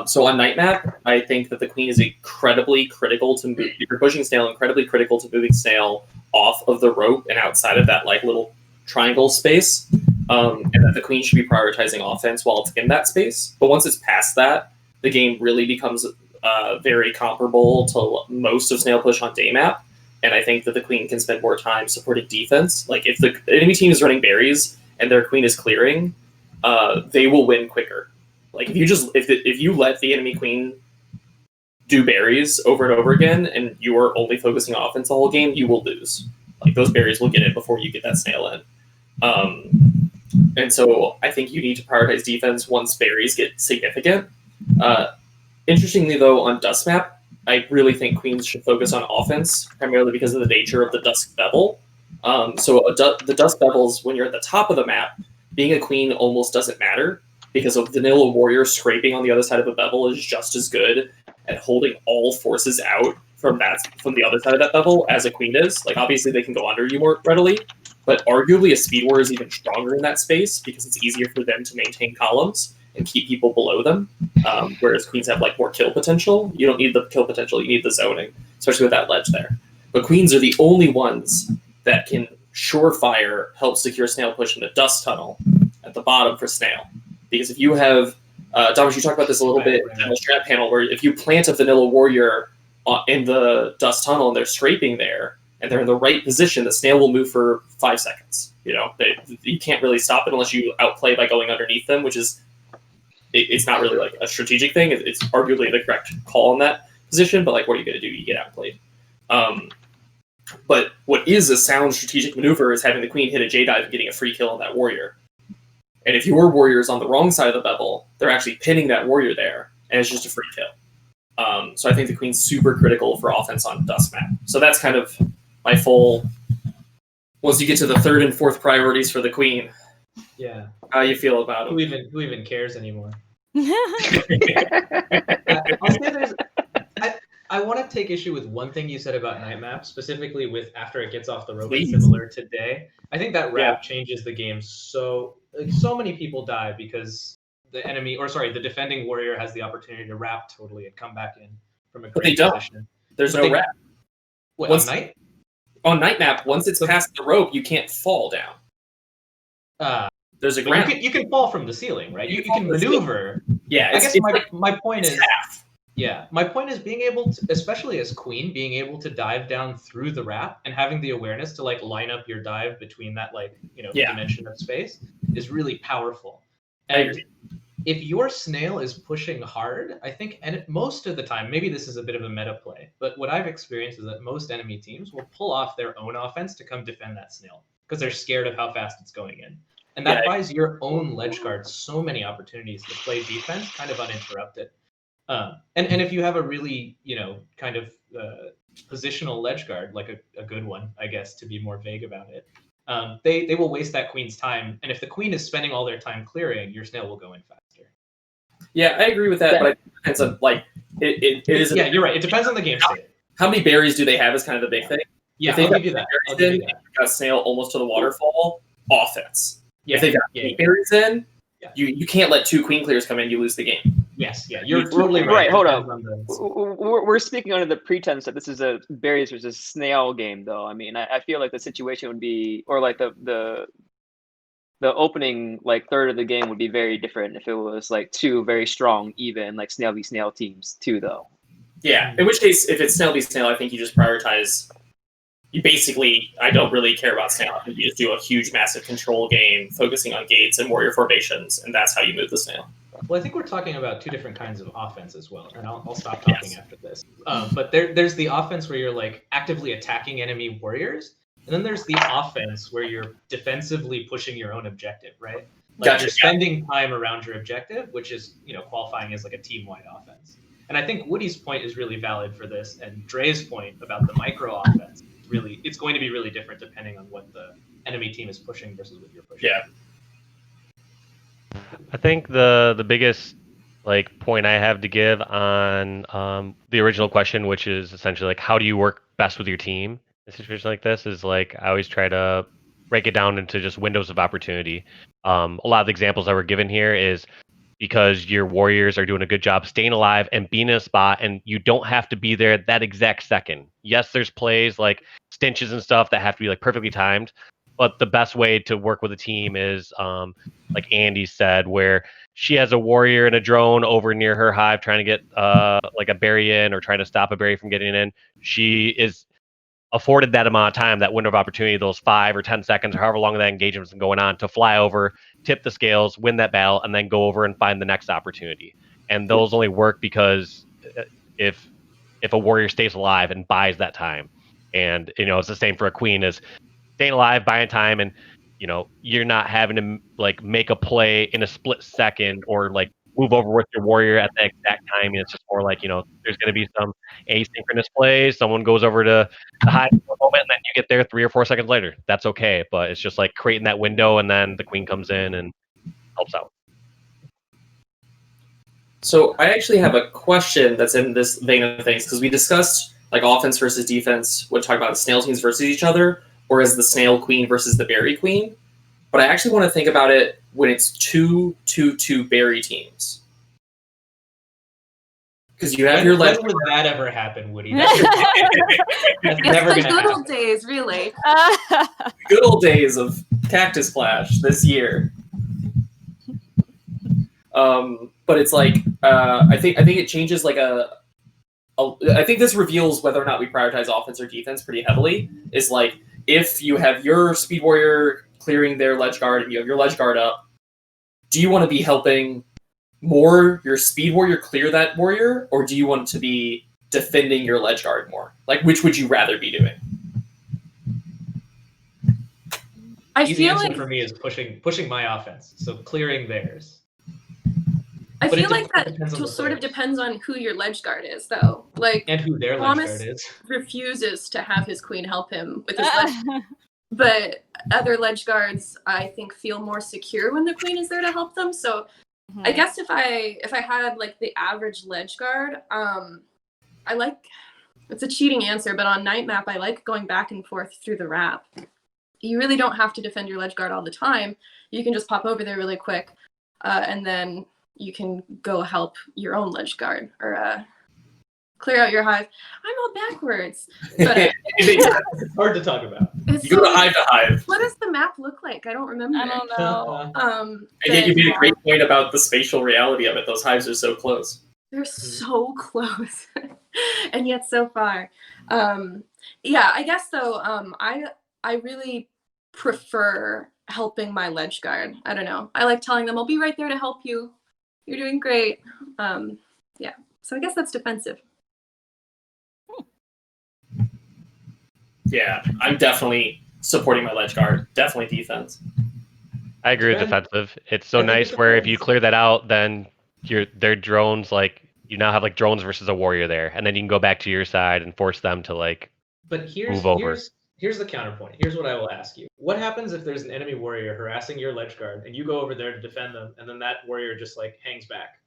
So on night map, I think that the queen is incredibly critical to move. If you're pushing snail, incredibly critical to moving snail off of the rope and outside of that like little triangle space, and that the queen should be prioritizing offense while it's in that space. But once it's past that, the game really becomes very comparable to most of snail push on day map. And I think that the queen can spend more time supporting defense. Like if the enemy team is running berries and their queen is clearing, they will win quicker. Like if you let the enemy queen do berries over and over again, and you are only focusing on offense the whole game, you will lose. Like those berries will get in before you get that snail in. And so I think you need to prioritize defense once berries get significant. Interestingly, though, on Dust Map, I really think queens should focus on offense, primarily because of the nature of the Dusk Bevel. The Dust Bevels, when you're at the top of the map, being a queen almost doesn't matter, because a vanilla warrior scraping on the other side of a bevel is just as good at holding all forces out from the other side of that bevel as a queen is. Like, obviously, they can go under you more readily, but arguably a speed warrior is even stronger in that space because it's easier for them to maintain columns and keep people below them, whereas queens have like more kill potential. You don't need the kill potential, you need the zoning, especially with that ledge there. But queens are the only ones that can surefire help secure snail push in the dust tunnel at the bottom for snail. Because if you have, Damish, you talked about this a little bit in the strat panel, where if you plant a vanilla warrior in the dust tunnel and they're scraping there, and they're in the right position, the snail will move for 5 seconds. You know, you can't really stop it unless you outplay by going underneath them, which is, it's not really like a strategic thing. It's arguably the correct call in that position, but like, what are you going to do? You get outplayed. But what is a sound strategic maneuver is having the queen hit a J-dive and getting a free kill on that warrior. And if your warrior is on the wrong side of the bevel, they're actually pinning that warrior there, and it's just a free kill. So I think the queen's super critical for offense on Dust Map. So that's kind of my full. Once you get to the third and fourth priorities for the queen, Yeah. how you feel about them? Who even cares anymore? Yeah. I'll say there's. I want to take issue with one thing you said about night map, specifically with after it gets off the rope and Please. similar today. I think that wrap changes the game so many people die because the defending warrior has the opportunity to wrap totally and come back in from a But they great don't. position. There's no wrap. What, Once- on night? On night map, once it's past the rope, you can't fall down. There's a But ground. you can fall from the ceiling, right? You fall can from the ceiling. maneuver. Yeah, I guess my point it's is half. Yeah, my point is being able to, especially as queen, being able to dive down through the wrap and having the awareness to like line up your dive between that dimension of space is really powerful. And if your snail is pushing hard, I think, and most of the time, maybe this is a bit of a meta play, but what I've experienced is that most enemy teams will pull off their own offense to come defend that snail because they're scared of how fast it's going in. And that buys your own ledge guard so many opportunities to play defense kind of uninterrupted. And if you have a really, kind of positional ledge guard, like a good one, I guess, to be more vague about it, they will waste that queen's time. And if the queen is spending all their time clearing, your snail will go in faster. Yeah, I agree with that, but it depends on, it is... Yeah, you're right. It depends on the game state. How many berries do they have is kind of the big thing. Yeah, if they I'll give you that. Got a snail almost to the waterfall, offense. Yeah, if they got 8 berries in, you can't let 2 queen clears come in, you lose the game. Yes, you're totally right. Hold on. We're speaking under the pretense that this is a berries versus snail game, though. I mean, I feel like the situation would be, or like the opening third of the game would be very different if it was like 2 very strong, even like snail v snail teams too, though. Yeah. In which case, if it's snail v snail, I think you just prioritize. You basically, I don't really care about snail. I think you just do a huge, massive control game, focusing on gates and warrior formations, and that's how you move the snail. Well, I think we're talking about 2 different kinds of offense as well, and I'll stop talking after this. But there's the offense where you're like actively attacking enemy warriors, and then there's the offense where you're defensively pushing your own objective, right? Like you're spending time around your objective, which is qualifying as like a team-wide offense. And I think Woody's point is really valid for this, and Dre's point about the micro offense. It's going to be really different depending on what the enemy team is pushing versus what you're pushing. Yeah. I think the biggest point I have to give on the original question, which is essentially how do you work best with your team in a situation like this, is I always try to break it down into just windows of opportunity. A lot of the examples that were given here is because your warriors are doing a good job staying alive and being in a spot, and you don't have to be there that exact second. Yes, there's plays like stinches and stuff that have to be perfectly timed, but the best way to work with a team is like Andy said, where she has a warrior and a drone over near her hive trying to get a berry in or trying to stop a berry from getting in. She is afforded that amount of time, that window of opportunity, those 5 or 10 seconds or however long that engagement's going on, to fly over, tip the scales, win that battle, and then go over and find the next opportunity. And those only work because if a warrior stays alive and buys that time. And it's the same for a queen, is staying alive, buying time, and you're not having to make a play in a split second or move over with your warrior at the exact time. It's just more there's going to be some asynchronous plays. Someone goes over to the hive for a moment, and then you get there 3 or 4 seconds later. That's okay, but it's just creating that window, and then the queen comes in and helps out. So I actually have a question that's in this vein of things, because we discussed offense versus defense when talking about snail teams versus each other, or as the snail queen versus the berry queen. But I actually want to think about it when it's 2-2-2 berry teams. Because you have your When would that ever happen, Woody? That's It's never the gonna good happen. old days, really. good old days of Cactus Clash this year. But it's I think it changes I think this reveals whether or not we prioritize offense or defense pretty heavily. Is if you have your speed warrior clearing their ledge guard and you have your ledge guard up, do you want to be helping more your speed warrior clear that warrior, or do you want to be defending your ledge guard more? Which would you rather be doing? I Easy feel answer like for me is pushing my offense, so clearing theirs. I But feel like it that depends on the sort of players. depends on who your ledge guard is, though. Like, And who their ledge Thomas guard is. refuses to have his queen help him with his ledge, but other ledge guards, I think, feel more secure when the queen is there to help them. So, I guess if I had like the average ledge guard, I like. It's a cheating answer, but on night map, I like going back and forth through the wrap. You really don't have to defend your ledge guard all the time. You can just pop over there really quick, and then you can go help your own ledge guard or clear out your hive. I'm all backwards. But, it's hard to talk about. it's You go to hive. What does the map look like? I don't remember. I don't know. And yet you made a great point about the spatial reality of it. Those hives are so close. They're so close, and yet so far. Yeah, I guess though. I really prefer helping my ledge guard. I don't know. I like telling them I'll be right there to help you. You're doing great. Yeah. So I guess that's defensive. Yeah, I'm definitely supporting my ledge guard. Definitely defense. I agree with defensive. It's so nice where if you clear that out, then their drones, like you now have like drones versus a warrior there, and then you can go back to your side and force them to like move over. Here's the counterpoint. Here's what I will ask you. What happens if there's an enemy warrior harassing your ledge guard and you go over there to defend them and then that warrior just like hangs back?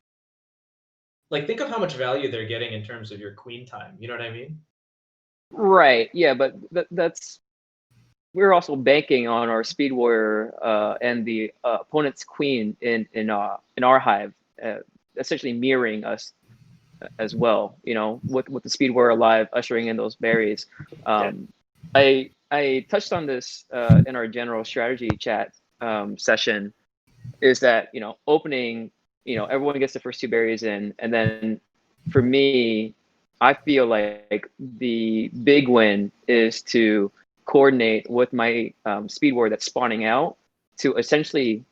Like think of how much value they're getting in terms of your queen time. You know what I mean? Right. Yeah, but that's we're also banking on our speed warrior and the opponent's queen in our hive, essentially mirroring us as well. You know, with the speed warrior alive, ushering in those berries. I touched on this in our general strategy chat session. Is that opening? Everyone gets the first two berries in, and then for me, I feel like the big win is to coordinate with my speed warrior that's spawning out to essentially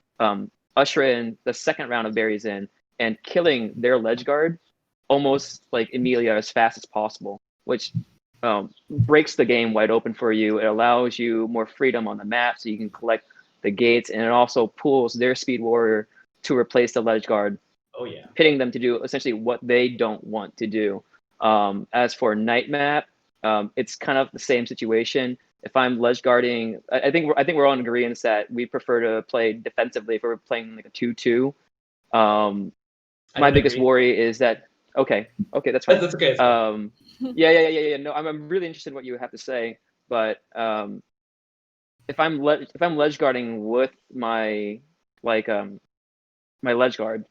usher in the second round of berries in and killing their ledge guard almost like immediately as fast as possible, which breaks the game wide open for you. It allows you more freedom on the map so you can collect the gates, and it also pulls their speed warrior to replace the ledge guard. Oh yeah. Pitting them to do essentially what they don't want to do. As for night map, it's kind of the same situation. If I'm ledge guarding, I think we're all in agreement that we prefer to play defensively if we're playing like a 2-2. My biggest worry is that okay, that's fine. That's okay. Yeah. No, I'm really interested in what you have to say, but if I'm ledge guarding with my my ledge guard,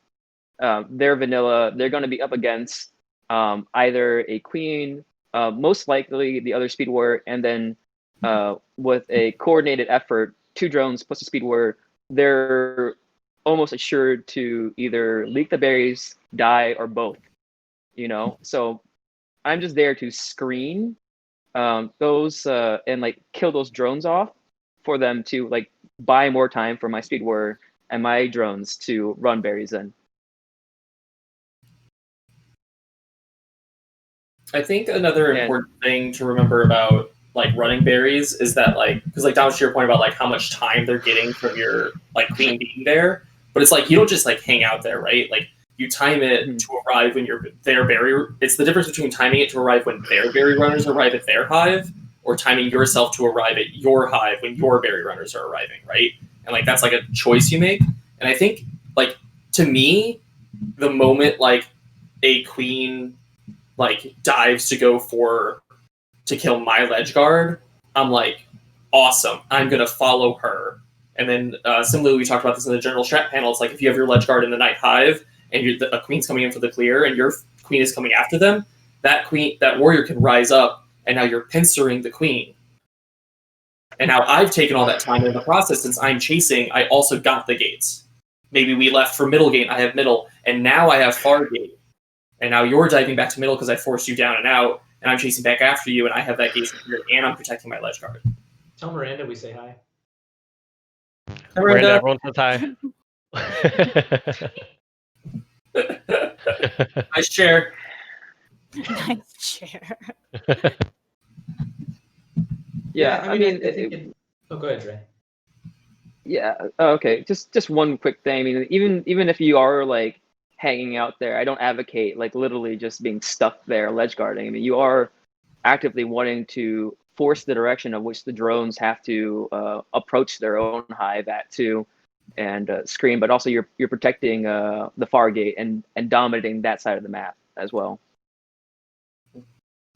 they're vanilla. They're going to be up against either a queen, most likely the other speed warrior, and then with a coordinated effort, 2 drones plus a speed warrior, they're almost assured to either leak the berries, die, or both. So I'm just there to screen those and like kill those drones off for them to like buy more time for my speed warrior and my drones to run berries in. I think another important thing to remember about like running berries is that because down to your point about like how much time they're getting from your like queen being there, but it's like you don't just like hang out there, right? Like you time it to arrive when their berry. It's the difference between timing it to arrive when their berry runners arrive at their hive, or timing yourself to arrive at your hive when your berry runners are arriving, right? And like that's like a choice you make. And I think like to me, the moment like a queen like dives to go to kill my ledge guard, I'm like, awesome, I'm gonna follow her. And then similarly, we talked about this in the general strat panel. It's like if you have your ledge guard in the night hive and a queen's coming in for the clear and your queen is coming after them, that warrior can rise up and now you're pincering the queen. And now I've taken all that time in the process. Since I'm chasing, I also got the gates. Maybe we left for middle gate, I have middle, and now I have far gate. And now you're diving back to middle because I forced you down and out, and I'm chasing back after you, and I have that gate secured, and I'm protecting my ledge guard. Tell Miranda we say hi. Hi, Miranda, everyone says hi. Nice chair. Nice chair. Yeah, I mean, oh, go ahead, Trey. Yeah. Okay. Just one quick thing. I mean, even if you are like hanging out there. I don't advocate like literally just being stuck there ledge guarding. I mean, you are actively wanting to force the direction of which the drones have to approach their own hive at too, and screen. But also you're protecting the far gate and dominating that side of the map as well.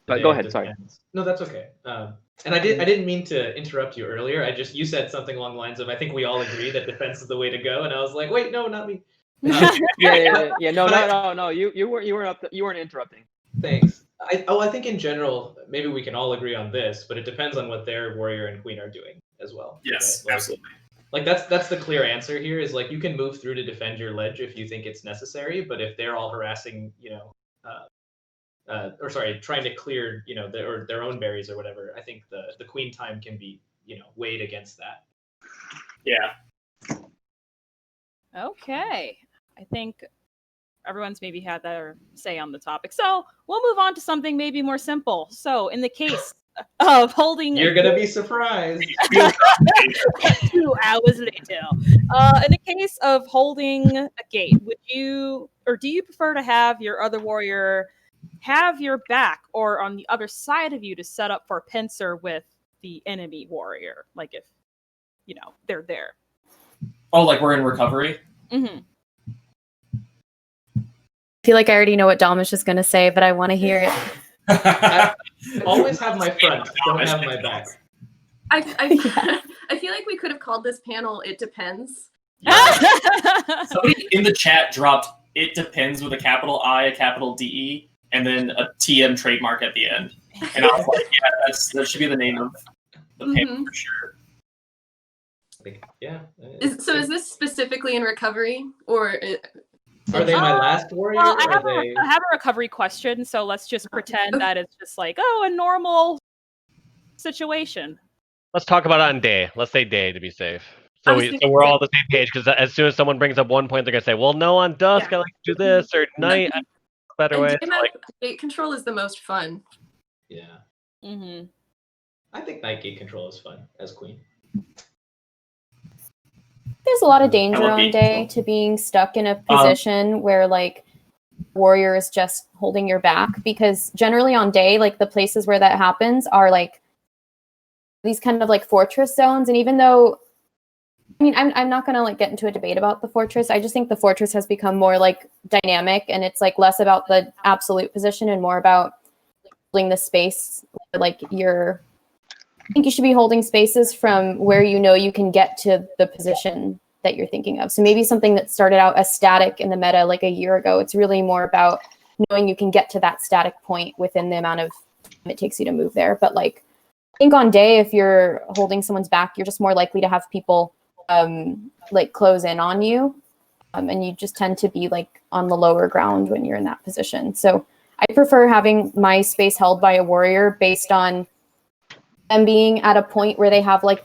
But go ahead. Sorry. No, that's okay. And I didn't mean to interrupt you earlier. You said something along the lines of, I think we all agree that defense is the way to go, and I was like, wait, no, not me. Yeah. No. You weren't interrupting. Thanks. I think in general, maybe we can all agree on this, but it depends on what their warrior and queen are doing as well. Yes, right? Like, absolutely. Like that's the clear answer here. Is like you can move through to defend your ledge if you think it's necessary, but if they're all harassing, trying to clear, their own berries or whatever, I think the queen time can be, weighed against that. Yeah. Okay. I think everyone's maybe had their say on the topic. So we'll move on to something maybe more simple. So in the case of holding... You're going to be surprised. 2 hours later. In the case of holding a gate, do you prefer to have your other warrior have your back or on the other side of you to set up for pincer with the enemy warrior? Like if, they're there. Oh, like we're in recovery? Mm-hmm. I feel like I already know what Damish is going to say, but I want to hear it. I always have my front, don't have my back. I feel like we could have called this panel "It Depends." Somebody in the chat dropped "It Depends" with a capital I, a capital D, and then a TM trademark at the end. And I was like, yeah, that should be the name of the panel for sure. Yeah. Is this specifically in recovery, or? Are they my last warrior? Well, I have a recovery question, so let's just pretend that it's just like, a normal situation. Let's talk about it on day. Let's say day to be safe. So we're all on the same page, because as soon as someone brings up one point, they're going to say, well, no, on dusk, I like to do this, or night, better way. Gate control is the most fun. Yeah. Mm-hmm. I think night gate control is fun as queen. There's a lot of danger on day to being stuck in a position where like warrior is just holding your back, because generally on day, like the places where that happens are like these kind of like fortress zones. And even though, I mean, I'm not going to like get into a debate about the fortress. I just think the fortress has become more like dynamic, and it's like less about the absolute position and more about holding the space. Like I think you should be holding spaces from where you can get to the position that you're thinking of. So maybe something that started out as static in the meta like a year ago, it's really more about knowing you can get to that static point within the amount of time it takes you to move there. But like, I think on day, if you're holding someone's back, you're just more likely to have people like close in on you. And you just tend to be like on the lower ground when you're in that position. So I prefer having my space held by a warrior based on them being at a point where they have like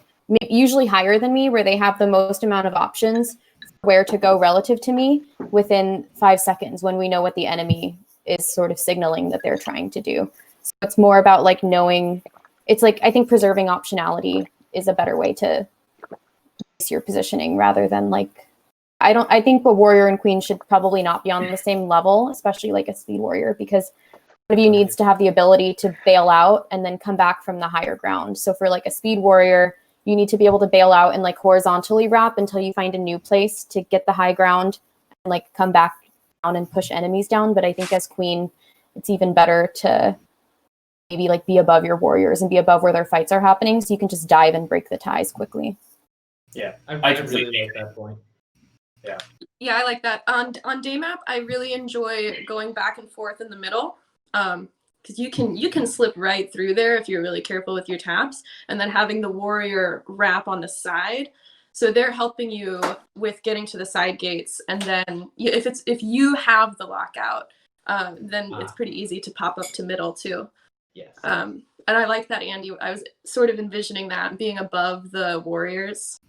usually higher than me, where they have the most amount of options where to go relative to me within 5 seconds, when we know what the enemy is sort of signaling that they're trying to do. So it's more about like knowing, it's like, I think preserving optionality is a better way to base your positioning, rather than like, I think a warrior and queen should probably not be on the same level, especially like a speed warrior, because one of you needs to have the ability to bail out and then come back from the higher ground. So for like a speed warrior, you need to be able to bail out and like horizontally wrap until you find a new place to get the high ground and like come back down and push enemies down. But I think as queen, it's even better to maybe like be above your warriors and be above where their fights are happening, so you can just dive and break the ties quickly. Yeah, I completely like that point. Yeah, I like that. On day map, I really enjoy going back and forth in the middle. Because you can slip right through there if you're really careful with your taps, and then having the warrior wrap on the side, so they're helping you with getting to the side gates. And then if you have the lockout, then it's pretty easy to pop up to middle too. Yes. And I like that, Andy. I was sort of envisioning that being above the warriors,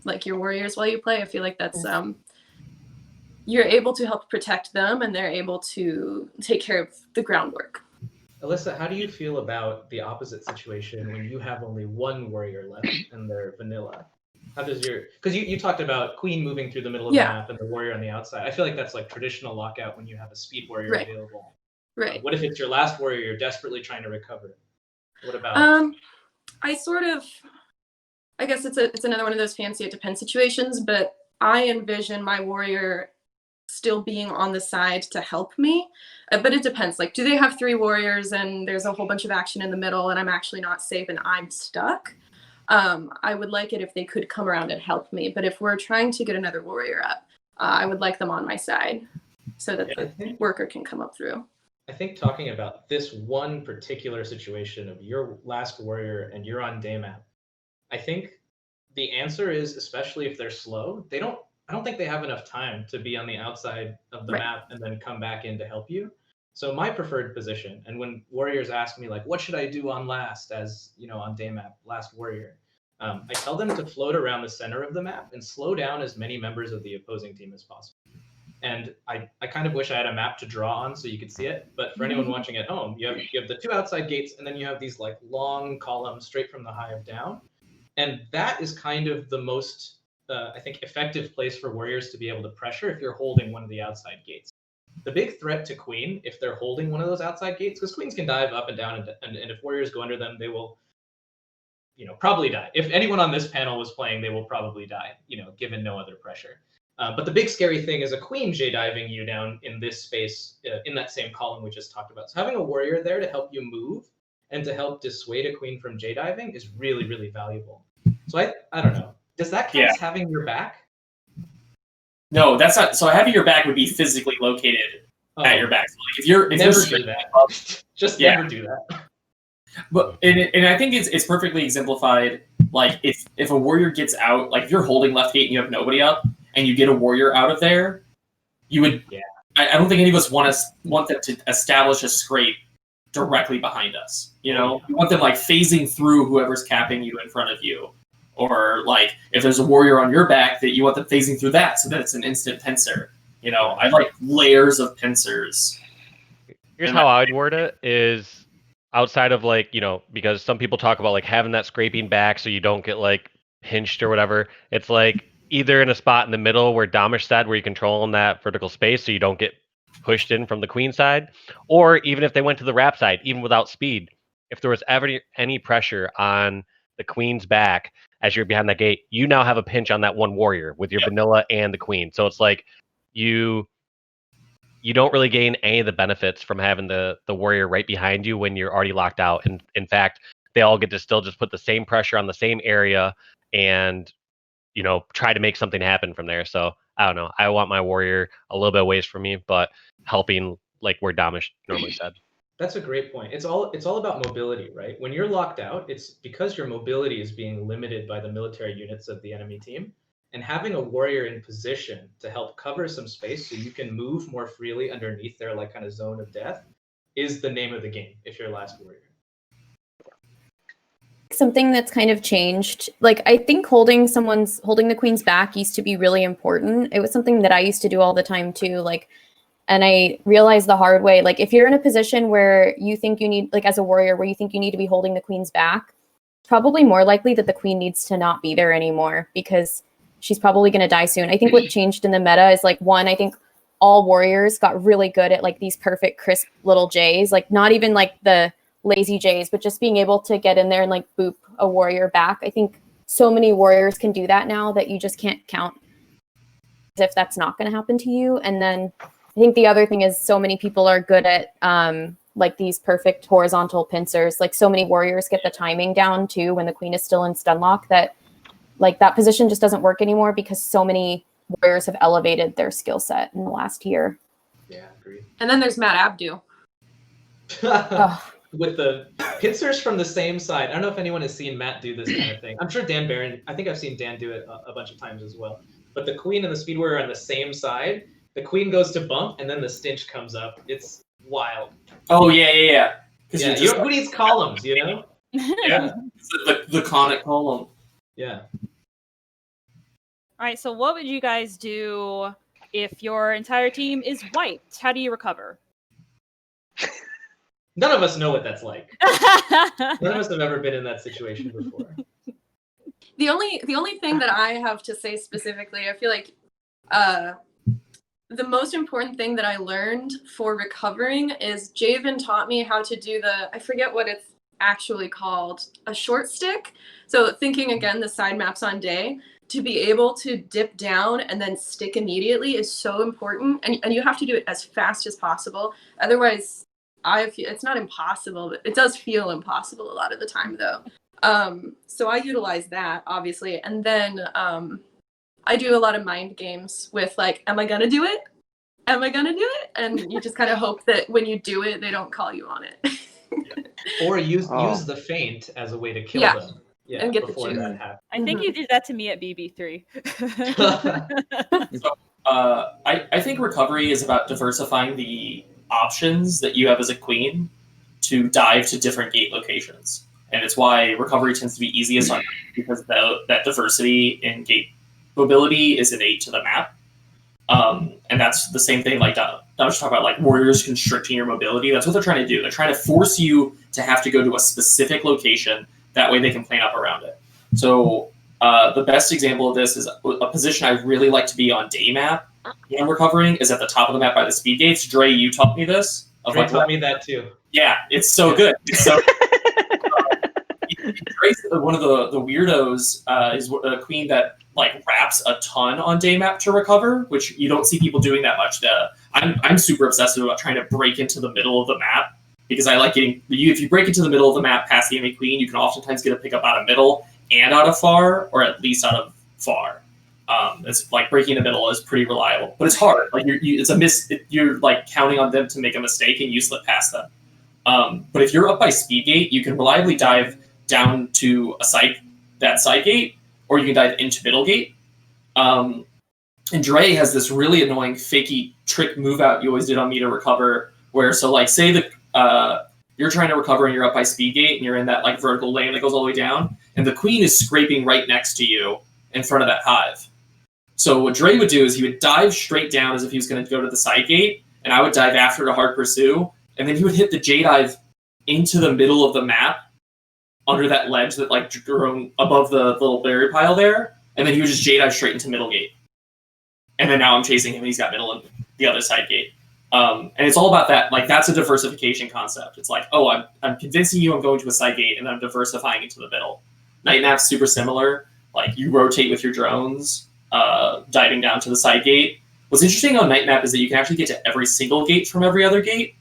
like your warriors while you play. I feel like that's you're able to help protect them, and they're able to take care of the groundwork. Alyssa, how do you feel about the opposite situation when you have only one warrior left and they're vanilla? How does your, because you talked about queen moving through the middle of the map and the warrior on the outside. I feel like that's like traditional lockout when you have a speed warrior Right. available. Right. What if it's your last warrior, you're desperately trying to recover? What about? I guess it's another one of those fancy it depends situations, but I envision my warrior still being on the side to help me. But it depends. Like, do they have 3 warriors and there's a whole bunch of action in the middle and I'm actually not safe and I'm stuck? I would like it if they could come around and help me. But if we're trying to get another warrior up, I would like them on my side so that the worker can come up through. I think talking about this one particular situation of your last warrior and you're on day map, I think the answer is, especially if they're slow, I don't think they have enough time to be on the outside of the map and then come back in to help you. So my preferred position, and when warriors ask me like, what should I do on last, as you know, on day map, last warrior, I tell them to float around the center of the map and slow down as many members of the opposing team as possible. And I kind of wish I had a map to draw on so you could see it. But for anyone watching at home, you have the 2 outside gates, and then you have these like long columns straight from the hive down. And that is kind of the most, I think, effective place for warriors to be able to pressure if you're holding one of the outside gates. The big threat to queen, if they're holding one of those outside gates, because queens can dive up and down, and if warriors go under them, they will, probably die. If anyone on this panel was playing, they will probably die, given no other pressure. But the big scary thing is a queen J-diving you down in this space, in that same column we just talked about. So having a warrior there to help you move and to help dissuade a queen from J-diving is really, really valuable. So I don't know. Does that count as having your back? No, that's not. So having your back would be physically located at your back. So like if you're do that. Just never do that. But and I think it's perfectly exemplified. Like if a warrior gets out, like if you're holding left gate and you have nobody up, and you get a warrior out of there, you would. Yeah. I don't think any of us want them to establish a scrape directly behind us. You know, you want them like phasing through whoever's capping you in front of you, or like if there's a warrior on your back, that you want them phasing through that so that it's an instant pincer. You know, I like layers of pincers. Here's how I'd word it: is outside of like because some people talk about like having that scraping back so you don't get like pinched or whatever. It's like either in a spot in the middle where Damish said, where you control in that vertical space so you don't get pushed in from the queen side, or even if they went to the wrap side, even without speed, if there was ever any pressure on the queen's back as you're behind that gate, you now have a pinch on that one warrior with your vanilla and the queen. So it's like you don't really gain any of the benefits from having the warrior right behind you when you're already locked out. And in fact, they all get to still just put the same pressure on the same area and try to make something happen from there. So I don't know. I want my warrior a little bit away from me, but helping like where Damish normally said. That's a great point. It's all about mobility, right? When you're locked out, it's because your mobility is being limited by the military units of the enemy team. And having a warrior in position to help cover some space so you can move more freely underneath their like kind of zone of death is the name of the game if you're last warrior. Something that's kind of changed. Like I think holding the queen's back used to be really important. It was something that I used to do all the time too. Like, and I realized the hard way, like if you're in a position where you think you need, like as a warrior, where you think you need to be holding the queen's back, it's probably more likely that the queen needs to not be there anymore because she's probably going to die soon. I think what changed in the meta is like, one, I think all warriors got really good at like these perfect crisp little J's, like not even like the lazy J's, but just being able to get in there and like boop a warrior back. I think so many warriors can do that now that you just can't count as if that's not going to happen to you. And then I think the other thing is so many people are good at like these perfect horizontal pincers. Like so many warriors get the timing down too when the queen is still in stun lock, that like that position just doesn't work anymore because so many warriors have elevated their skill set in the last year. Yeah, agreed. And then there's Matt Abdu. With the pincers from the same side. I don't know if anyone has seen Matt do this kind of thing. I'm sure Dan Barron, I think I've seen Dan do it a bunch of times as well. But the queen and the speed warrior on the same side, the queen goes to bump and then the stinch comes up. It's wild. Oh, yeah. Yeah, who needs columns, you know? Yeah, the conic column. Yeah. All right, so what would you guys do if your entire team is wiped? How do you recover? None of us know what that's like. None of us have ever been in that situation before. The only thing that I have to say specifically, I feel like the most important thing that I learned for recovering is Javen taught me how to do I forget what it's actually called, a short stick. So thinking again, the side maps on day, to be able to dip down and then stick immediately is so important. And you have to do it as fast as possible. Otherwise, it's not impossible, but it does feel impossible a lot of the time though. So I utilize that obviously. And then I do a lot of mind games with like, am I gonna do it? Am I gonna do it? And you just kind of hope that when you do it, they don't call you on it. Or use Oh. the feint as a way to kill Yeah. them. Yeah, And get the before juice. that happens. I think you did that to me at BB3. I think recovery is about diversifying the options that you have as a queen to dive to different gate locations. And it's why recovery tends to be easiest on because that diversity in gate mobility is innate to the map. And that's the same thing like I was talking about, like warriors constricting your mobility. That's what they're trying to do. They're trying to force you to have to go to a specific location. That way they can plan up around it. So the best example of this is a position I really like to be on day map when I'm recovering is at the top of the map by the speed gates. Dre, you taught me this. Dre taught me that too. Yeah, it's so good. It's so Dre's one of the weirdos is a queen that like wraps a ton on day map to recover, which you don't see people doing that much. I'm super obsessive about trying to break into the middle of the map because I like getting if you break into the middle of the map past the enemy queen, you can oftentimes get a pickup out of middle and out of far, or at least out of far. It's like breaking in the middle is pretty reliable, but it's hard. Like it's a miss. You're like counting on them to make a mistake and you slip past them. But if you're up by speed gate, you can reliably dive down to that side gate, or you can dive into middle gate. And Dre has this really annoying fakey trick move out you always did on me to recover, where so like say that you're trying to recover and you're up by speed gate and you're in that like vertical lane that goes all the way down, and the queen is scraping right next to you in front of that hive. So what Dre would do is he would dive straight down as if he was going to go to the side gate, and I would dive after to hard pursue, and then he would hit the J dive into the middle of the map under that ledge that like grown above the little berry pile there, and then he would just J dive straight into middle gate. And then now I'm chasing him and he's got middle and the other side gate. And it's all about that. Like that's a diversification concept. It's like, oh, I'm convincing you I'm going to a side gate and then I'm diversifying into the middle. Night Nap's super similar. Like you rotate with your drones, diving down to the side gate. What's interesting on Night Map is that you can actually get to every single gate from every other gate.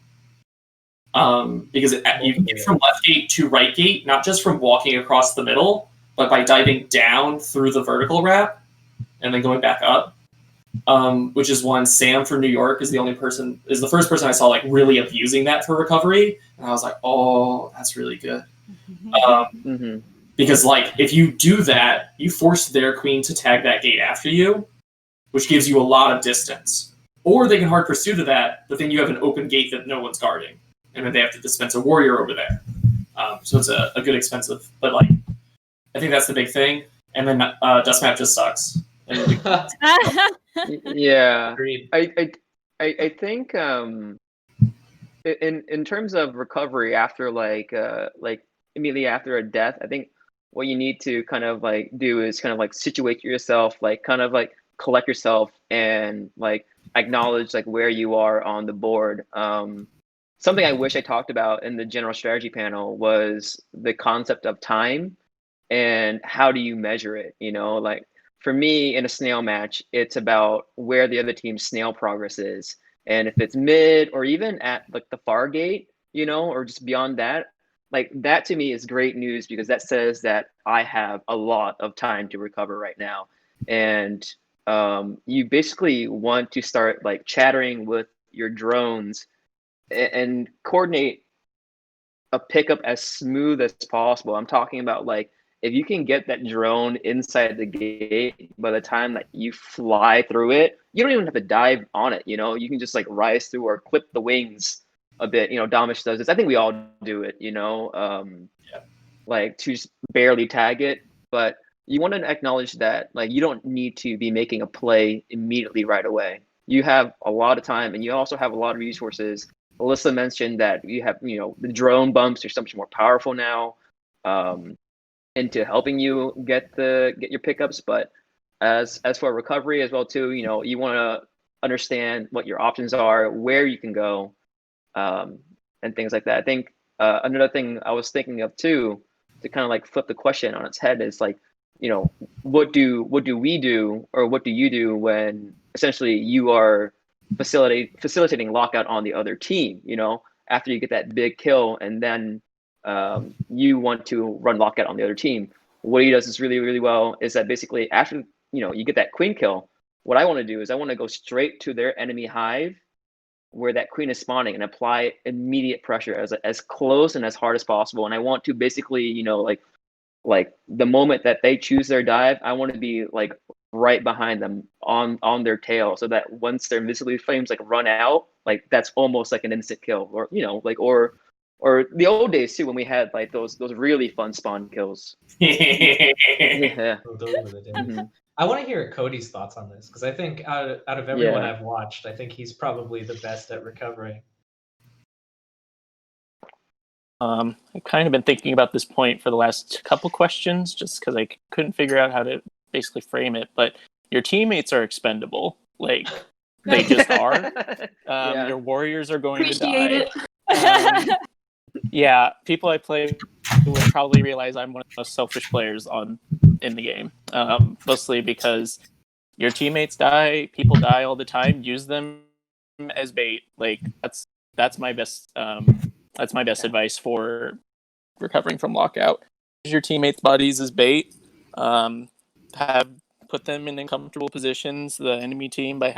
Because you can get from left gate to right gate, not just from walking across the middle, but by diving down through the vertical wrap and then going back up. Which is one Sam from New York is the first person I saw like really abusing that for recovery, and I was like, oh, that's really good. Because like if you do that, you force their queen to tag that gate after you, which gives you a lot of distance. Or they can hard pursue to that, but then you have an open gate that no one's guarding, and then they have to dispense a warrior over there. So it's a good expensive, but like I think that's the big thing. And then Dust Map just sucks. Yeah, Agreed. I think in terms of recovery after like immediately after a death, I think what you need to kind of like do is kind of like situate yourself, like kind of like collect yourself and like acknowledge like where you are on the board. Something I wish I talked about in the general strategy panel was the concept of time and how do you measure it, you know, like for me in a snail match, it's about where the other team's snail progress is. And if it's mid or even at like the far gate, you know, or just beyond that, like that to me is great news because that says that I have a lot of time to recover right now. And you basically want to start like chattering with your drones and coordinate a pickup as smooth as possible. I'm talking about like if you can get that drone inside the gate by the time that you fly through it, you don't even have to dive on it, you know, you can just like rise through or clip the wings a bit. You know, Domish does this. I think we all do it, you know, like to just barely tag it. But you want to acknowledge that like you don't need to be making a play immediately right away. You have a lot of time and you also have a lot of resources. Alyssa mentioned that you have, you know, the drone bumps are so much more powerful now. into helping you get your pickups. But as for recovery as well too, you want to understand what your options are, where you can go, and things like that. I think another thing I was thinking of too, to kind of like flip the question on its head, is like, what do we do, or what do you do when essentially you are facilitating lockout on the other team, after you get that big kill, and then you want to run lockout on the other team. What he does is really, really well is that basically after you get that queen kill, what I want to do is I want to go straight to their enemy hive where that queen is spawning and apply immediate pressure as close and as hard as possible. And I want to basically, like the moment that they choose their dive, I want to be like right behind them on their tail, so that once their invisibility flames like run out, like that's almost like an instant kill, or like or the old days too, when we had like those really fun spawn kills. Yeah. Oh, those were the days. Mm-hmm. I want to hear Cody's thoughts on this, because I think out of everyone I've watched, I think he's probably the best at recovering. I've kind of been thinking about this point for the last couple questions, just because I couldn't figure out how to basically frame it. But your teammates are expendable, like they just are. Your warriors are going Appreciate to die. Yeah, people I play would probably realize I'm one of the most selfish players in the game, mostly because your teammates die, people die all the time. Use them as bait. Like that's my best. That's my best advice for recovering from lockout. Use your teammates' bodies as bait. Put them in uncomfortable positions, the enemy team, by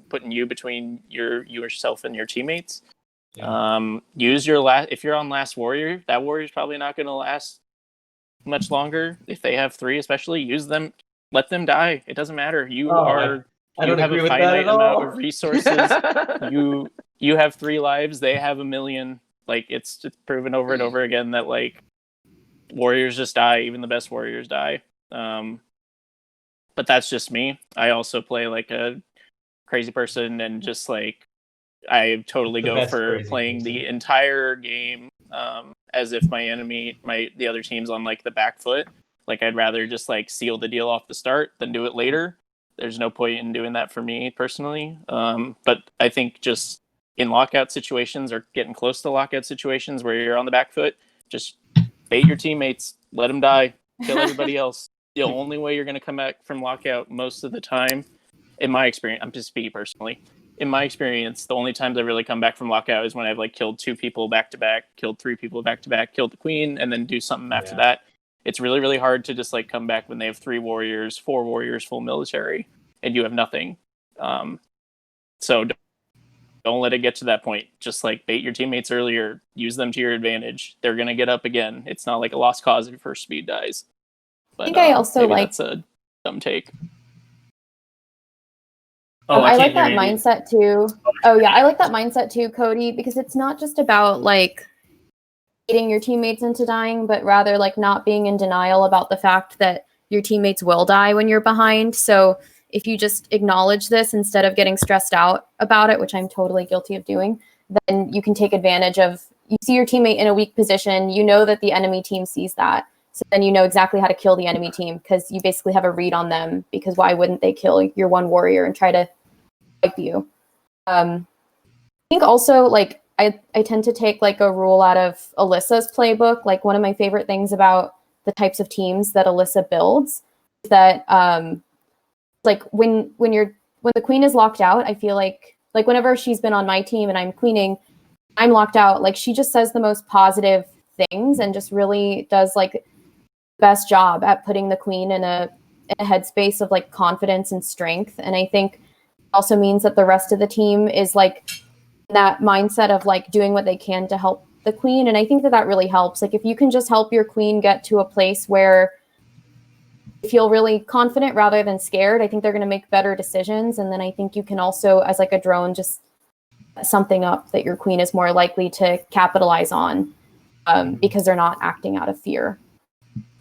putting you between yourself and your teammates. Yeah. Use your if you're on last warrior, that warrior's probably not going to last much longer. If they have 3, especially, use them. Let them die. It doesn't matter. You have a finite amount of resources. You have 3 lives. They have 1 million. Like, it's just proven over and over again that like warriors just die. Even the best warriors die. But that's just me. I also play like a crazy person, and just like I totally go for playing the entire game as if the other team's on like the back foot. Like, I'd rather just like seal the deal off the start than do it later. There's no point in doing that for me personally. But I think just in lockout situations, or getting close to lockout situations where you're on the back foot, just bait your teammates, let them die, kill everybody else. The only way you're going to come back from lockout most of the time, in my experience, I'm just speaking personally, in my experience, the only times I really come back from lockout is when I've like killed 2 people back to back, killed 3 people back to back, killed the queen, and then do something after that. It's really, really hard to just like come back when they have 3 warriors, 4 warriors, full military, and you have nothing. So don't let it get to that point. Just like bait your teammates earlier, use them to your advantage. They're going to get up again. It's not like a lost cause if your first speed dies. But, I think I also like... That's a dumb take. I like that mindset too. Oh yeah, I like that mindset too, Cody, because it's not just about like getting your teammates into dying, but rather like not being in denial about the fact that your teammates will die when you're behind. So if you just acknowledge this instead of getting stressed out about it, which I'm totally guilty of doing, then you can take advantage of, you see your teammate in a weak position, you know that the enemy team sees that. So then you know exactly how to kill the enemy team, because you basically have a read on them, because why wouldn't they kill your one warrior and try to wipe you? I think also like I tend to take like a rule out of Alyssa's playbook. Like, one of my favorite things about the types of teams that Alyssa builds is that like when the queen is locked out, I feel like whenever she's been on my team and I'm queening, I'm locked out, like she just says the most positive things and just really does like the best job at putting the queen in a headspace of like confidence and strength. And I think it also means that the rest of the team is like that mindset of like doing what they can to help the queen. And I think that really helps. Like, if you can just help your queen get to a place where they feel really confident rather than scared, I think they're going to make better decisions. And then I think you can also, as like a drone, just set something up that your queen is more likely to capitalize on because they're not acting out of fear.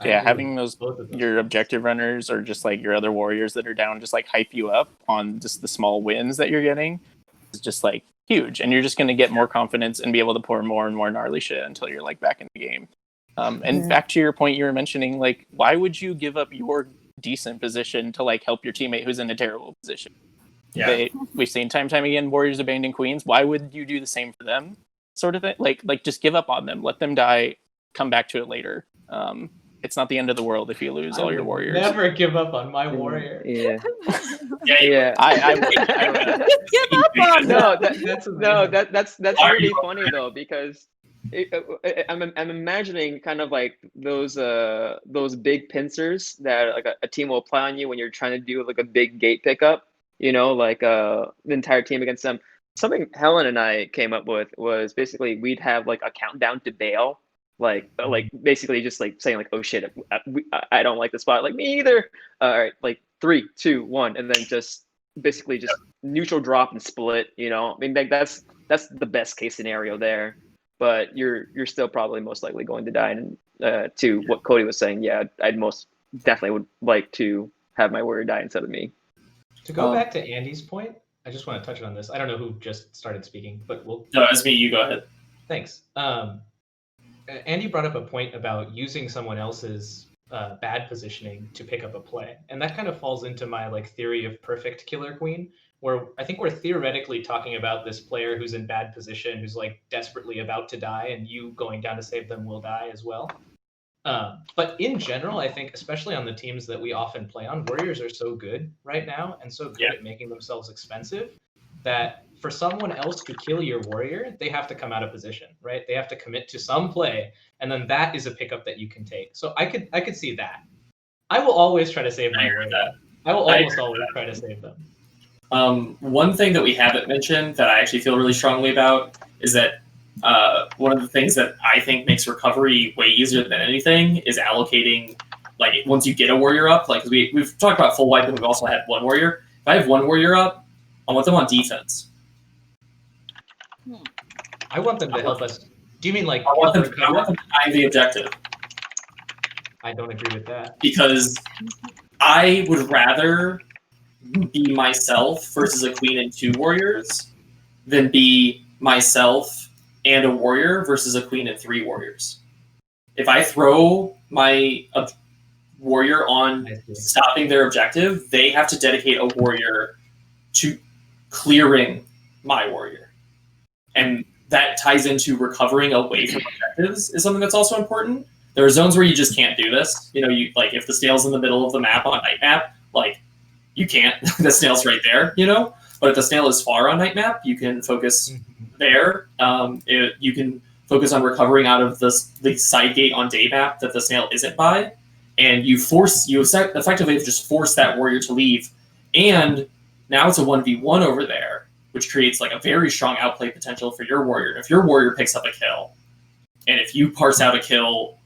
Yeah, having your objective runners or just like your other warriors that are down just like hype you up on just the small wins that you're getting is just like huge. And you're just going to get more confidence and be able to pour more and more gnarly shit until you're like back in the game. And back to your point you were mentioning, like, why would you give up your decent position to like help your teammate who's in a terrible position? Yeah. We've seen time and time again, warriors abandon queens. Why would you do the same for them? Sort of thing. Like just give up on them, let them die, come back to it later. It's not the end of the world if you lose all your warriors. Never give up on my warrior. Yeah. Yeah. I would. Give up on No, them. that's really funny though, because I'm imagining kind of like those big pincers that like a team will apply on you when you're trying to do like a big gate pickup, you know, like the entire team against them. Something Helen and I came up with was basically we'd have like a countdown to bail, like basically just like saying like, oh shit, I don't like the spot, like me either. All right, like 3, 2, 1, and then just basically just neutral drop and split. You know, I mean, like that's the best case scenario there. But you're still probably most likely going to die. And to what Cody was saying, yeah, I'd most definitely would like to have my warrior die instead of me. To go back to Andy's point, I just want to touch on this. I don't know who just started speaking, but we'll. No, it's me. You go ahead. Thanks. Andy brought up a point about using someone else's bad positioning to pick up a play, and that kind of falls into my like theory of perfect killer queen, where I think we're theoretically talking about this player who's in bad position, who's like desperately about to die, and you going down to save them will die as well. But in general, I think, especially on the teams that we often play on, warriors are so good right now and so good at making themselves expensive that for someone else to kill your warrior, they have to come out of position, right? They have to commit to some play, and then that is a pickup that you can take. So I could see that. I will always try to save my warrior. I will almost always try to save them. One thing that we haven't mentioned that I actually feel really strongly about is that one of the things that I think makes recovery way easier than anything is allocating, like once you get a warrior up, like we've talked about full wipe, and we've also had one warrior. If I have one warrior up, I want them on defense. I want them to help us. Do you mean like I want them to eye the objective? I don't agree with that. Because I would rather be myself versus a queen and 2 warriors than be myself and a warrior versus a queen and 3 warriors. If I throw my warrior on stopping their objective, they have to dedicate a warrior to clearing my warrior. And that ties into recovering away from objectives is something that's also important. There are zones where you just can't do this. You know, you like if the snail's in the middle of the map on night map, like you can't. The snail's right there, you know? But if the snail is far on night map, you can focus there. You can focus on recovering out of the side gate on day map that the snail isn't by. And you effectively just force that warrior to leave. And now it's a 1v1 over there, which creates like a very strong outplay potential for your warrior. If your warrior picks up a kill, and if you parse out a kill,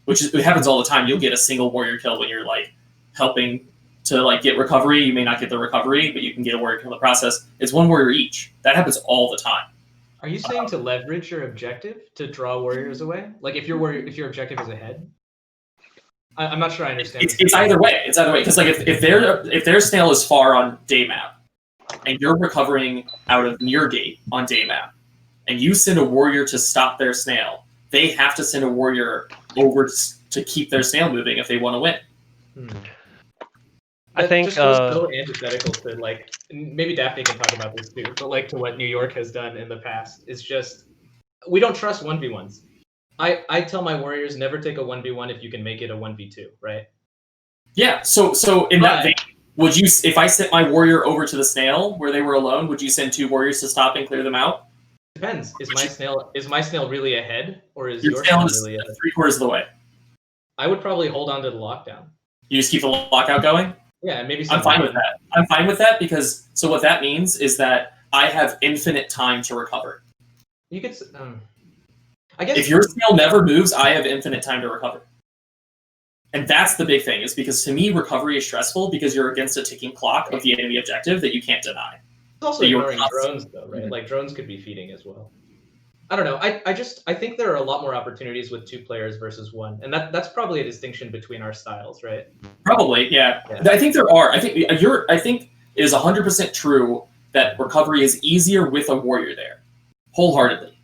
it happens all the time, you'll get a single warrior kill when you're like helping to like get recovery. You may not get the recovery, but you can get a warrior kill in the process. It's 1 warrior each. That happens all the time. Are you saying to leverage your objective to draw warriors away? Like if your objective is ahead? I'm not sure I understand. It's either way. It's either way because like if their snail is far on day map, and you're recovering out of near gate on day map, and you send a warrior to stop their snail, they have to send a warrior over to keep their snail moving if they want to win. I think just feels so antithetical to like maybe Daphne can talk about this too, but like to what New York has done in the past. It's just we don't trust 1v1s. I tell my warriors never take a 1v1 if you can make it a 1v2, right? Yeah. So in that vein, would you, if I sent my warrior over to the snail where they were alone, would you send 2 warriors to stop and clear them out? Depends. Is my snail really ahead, or is your snail really ahead? 3/4 of the way. I would probably hold on to the lockdown. You just keep the lockout going? Yeah, maybe. I'm fine with that. I'm fine with that because so what that means is that I have infinite time to recover. You could. I guess if your snail never moves, I have infinite time to recover. And that's the big thing, is because to me, recovery is stressful because you're against a ticking clock of the enemy objective that you can't deny. It's also ignoring drones, though, right? Like drones could be feeding as well. I don't know. I think there are a lot more opportunities with 2 players versus 1, and that's probably a distinction between our styles, right? Probably, yeah. I think there are. I think it is 100% true that recovery is easier with a warrior there, wholeheartedly.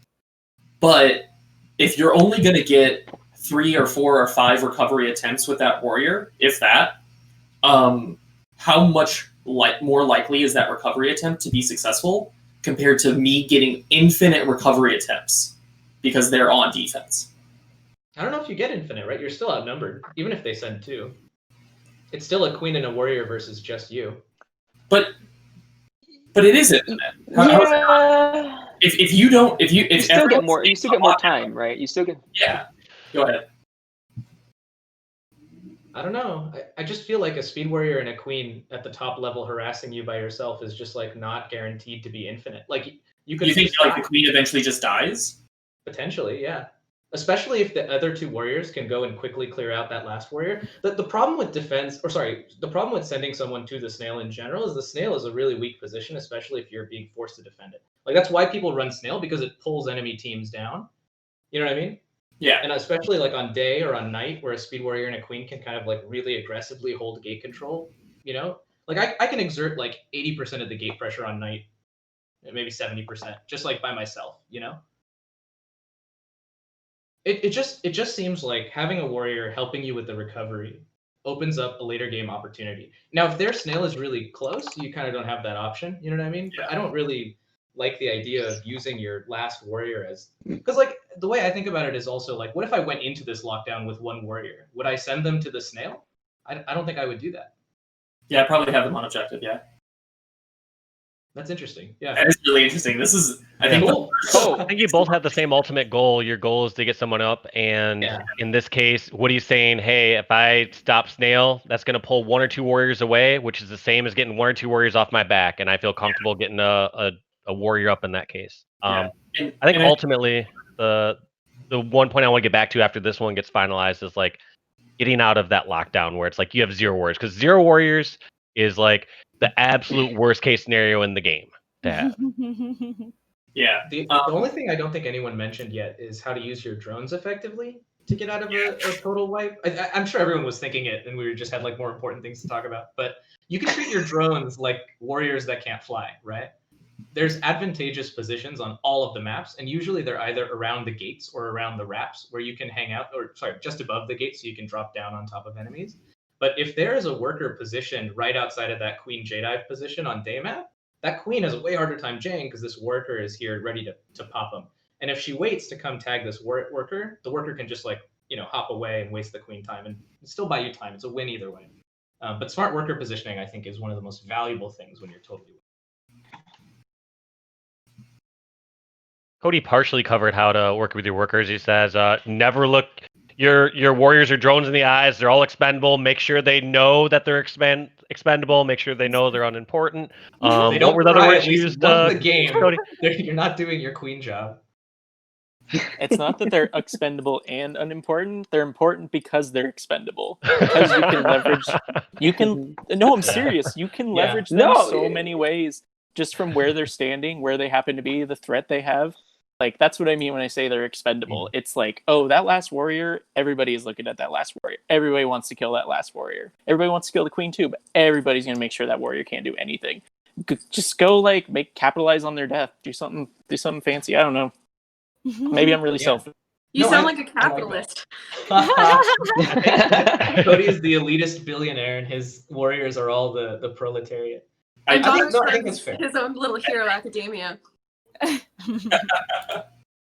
But if you're only going to get 3 or 4 or 5 recovery attempts with that warrior, if that, how much more likely is that recovery attempt to be successful compared to me getting infinite recovery attempts because they're on defense? I don't know if you get infinite, right? You're still outnumbered, even if they send 2. It's still a queen and a warrior versus just you. But it is infinite. If you don't, if you still get more, you still get more time, right? You still get. Yeah. Go ahead. I don't know. I just feel like a speed warrior and a queen at the top level harassing you by yourself is just like not guaranteed to be infinite. Like you could. You think like the queen eventually just dies? Potentially, yeah. Especially if the other 2 warriors can go and quickly clear out that last warrior. The problem with the problem with sending someone to the snail in general is the snail is a really weak position, especially if you're being forced to defend it. Like that's why people run snail, because it pulls enemy teams down. You know what I mean? Yeah. And especially like on day or on night, where a speed warrior and a queen can kind of like really aggressively hold gate control. You know, like I can exert like 80% of the gate pressure on night, maybe 70%, just like by myself. You know. It just seems like having a warrior helping you with the recovery opens up a later game opportunity. Now, if their snail is really close, you kind of don't have that option. You know what I mean? Yeah. But I don't really like the idea of using your last warrior as, because like the way I think about it is also like, what if I went into this lockdown with 1 warrior? Would I send them to the snail? I don't think I would do that. Yeah, probably have them on objective. Yeah. That's interesting. Yeah. That is really interesting. This is, I think, Cool. I think you both have the same ultimate goal. Your goal is to get someone up, and in this case, what are you saying? Hey, if I stop snail, that's going to pull 1 or 2 warriors away, which is the same as getting 1 or 2 warriors off my back, and I feel comfortable getting a warrior up in that case. I think ultimately the one point I want to get back to after this one gets finalized is like getting out of that lockdown where it's like you have 0 warriors, because 0 warriors is like the absolute worst case scenario in the game to have. Yeah. The only thing I don't think anyone mentioned yet is how to use your drones effectively to get out of a total wipe. I'm sure everyone was thinking it, and we just had like more important things to talk about. But you can treat your drones like warriors that can't fly, right? There's advantageous positions on all of the maps, and usually they're either around the gates or around the wraps where you can hang out, or sorry, just above the gate so you can drop down on top of enemies. But if there is a worker positioned right outside of that queen J-dive position on day map, that queen has a way harder time Jang because this worker is here ready to pop him. And if she waits to come tag this worker, the worker can just like, hop away and waste the queen time and still buy you time. It's a win either way. But smart worker positioning, I think, is one of the most valuable things when you're totally. Cody partially covered how to work with your workers. He says, never look your warriors or drones in the eyes. They're all expendable. Make sure they know that they're expendable. Make sure they know they're unimportant. They don't what were the other cry words at you least used, once a game. Cody? You're not doing your queen job. It's not that they're expendable and unimportant. They're important because they're expendable. Because you can leverage. No, I'm serious. You can leverage them so many ways, just from where they're standing, where they happen to be, the threat they have. Like, that's what I mean when I say they're expendable. It's like, oh, that last warrior, everybody is looking at that last warrior. Everybody wants to kill that last warrior. Everybody wants to kill the queen too, but everybody's going to make sure that warrior can't do anything. Just go, like, capitalize on their death. Do something fancy. I don't know. Maybe I'm really selfish. You sound like a capitalist. Cody is the elitist billionaire, and his warriors are all the proletariat. I think that's fair. His own little hero academia.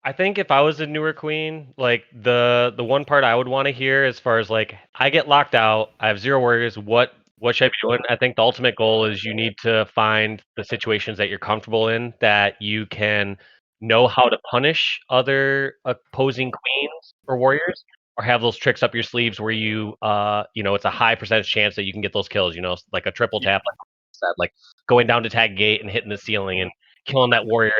I think if I was a newer queen, like the one part I would want to hear as far as like I get locked out, I have 0 warriors, what should I be doing? I think the ultimate goal is you need to find the situations that you're comfortable in, that you can know how to punish other opposing queens or warriors, or have those tricks up your sleeves where you it's a high percentage chance that you can get those kills, like a triple tap, like going down to tag gate and hitting the ceiling and killing that warrior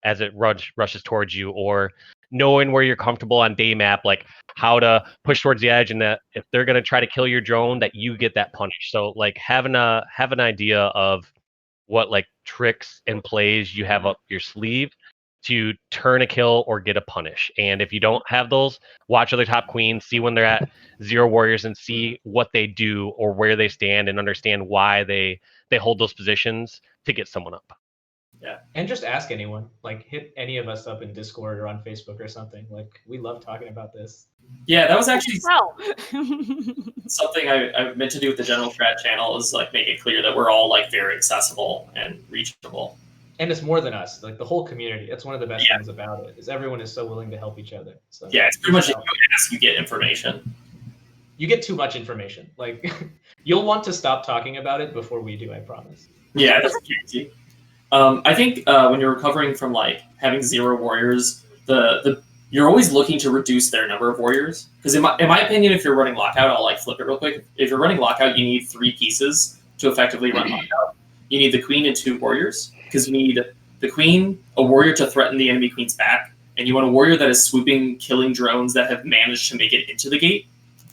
as it rushes towards you, or knowing where you're comfortable on day map, like how to push towards the edge, and that if they're going to try to kill your drone, that you get that punish. So like have an idea of what like tricks and plays you have up your sleeve to turn a kill or get a punish. And if you don't have those, watch other top queens, see when they're at 0 warriors and see what they do or where they stand, and understand why they hold those positions to get someone up. Yeah. And just ask anyone. Like, hit any of us up in Discord or on Facebook or something. Like, we love talking about this. Yeah, that was actually Well, something I meant to do with the general strat channel is like make it clear that we're all like very accessible and reachable. And it's more than us. Like, the whole community. That's one of the best Yeah. things about it, is everyone is so willing to help each other. So Yeah, it's pretty much if you ask, you get information. you get too much information. Like, you'll want to stop talking about it before we do, I promise. Yeah, that's crazy. I think when you're recovering from like having 0 warriors, the you're always looking to reduce their number of warriors. Because in my opinion, if you're running lockout, I'll like flip it real quick. If you're running lockout, you need 3 pieces to effectively run lockout. You need the queen and 2 warriors, because you need the queen, a warrior to threaten the enemy queen's back, and you want a warrior that is swooping, killing drones that have managed to make it into the gate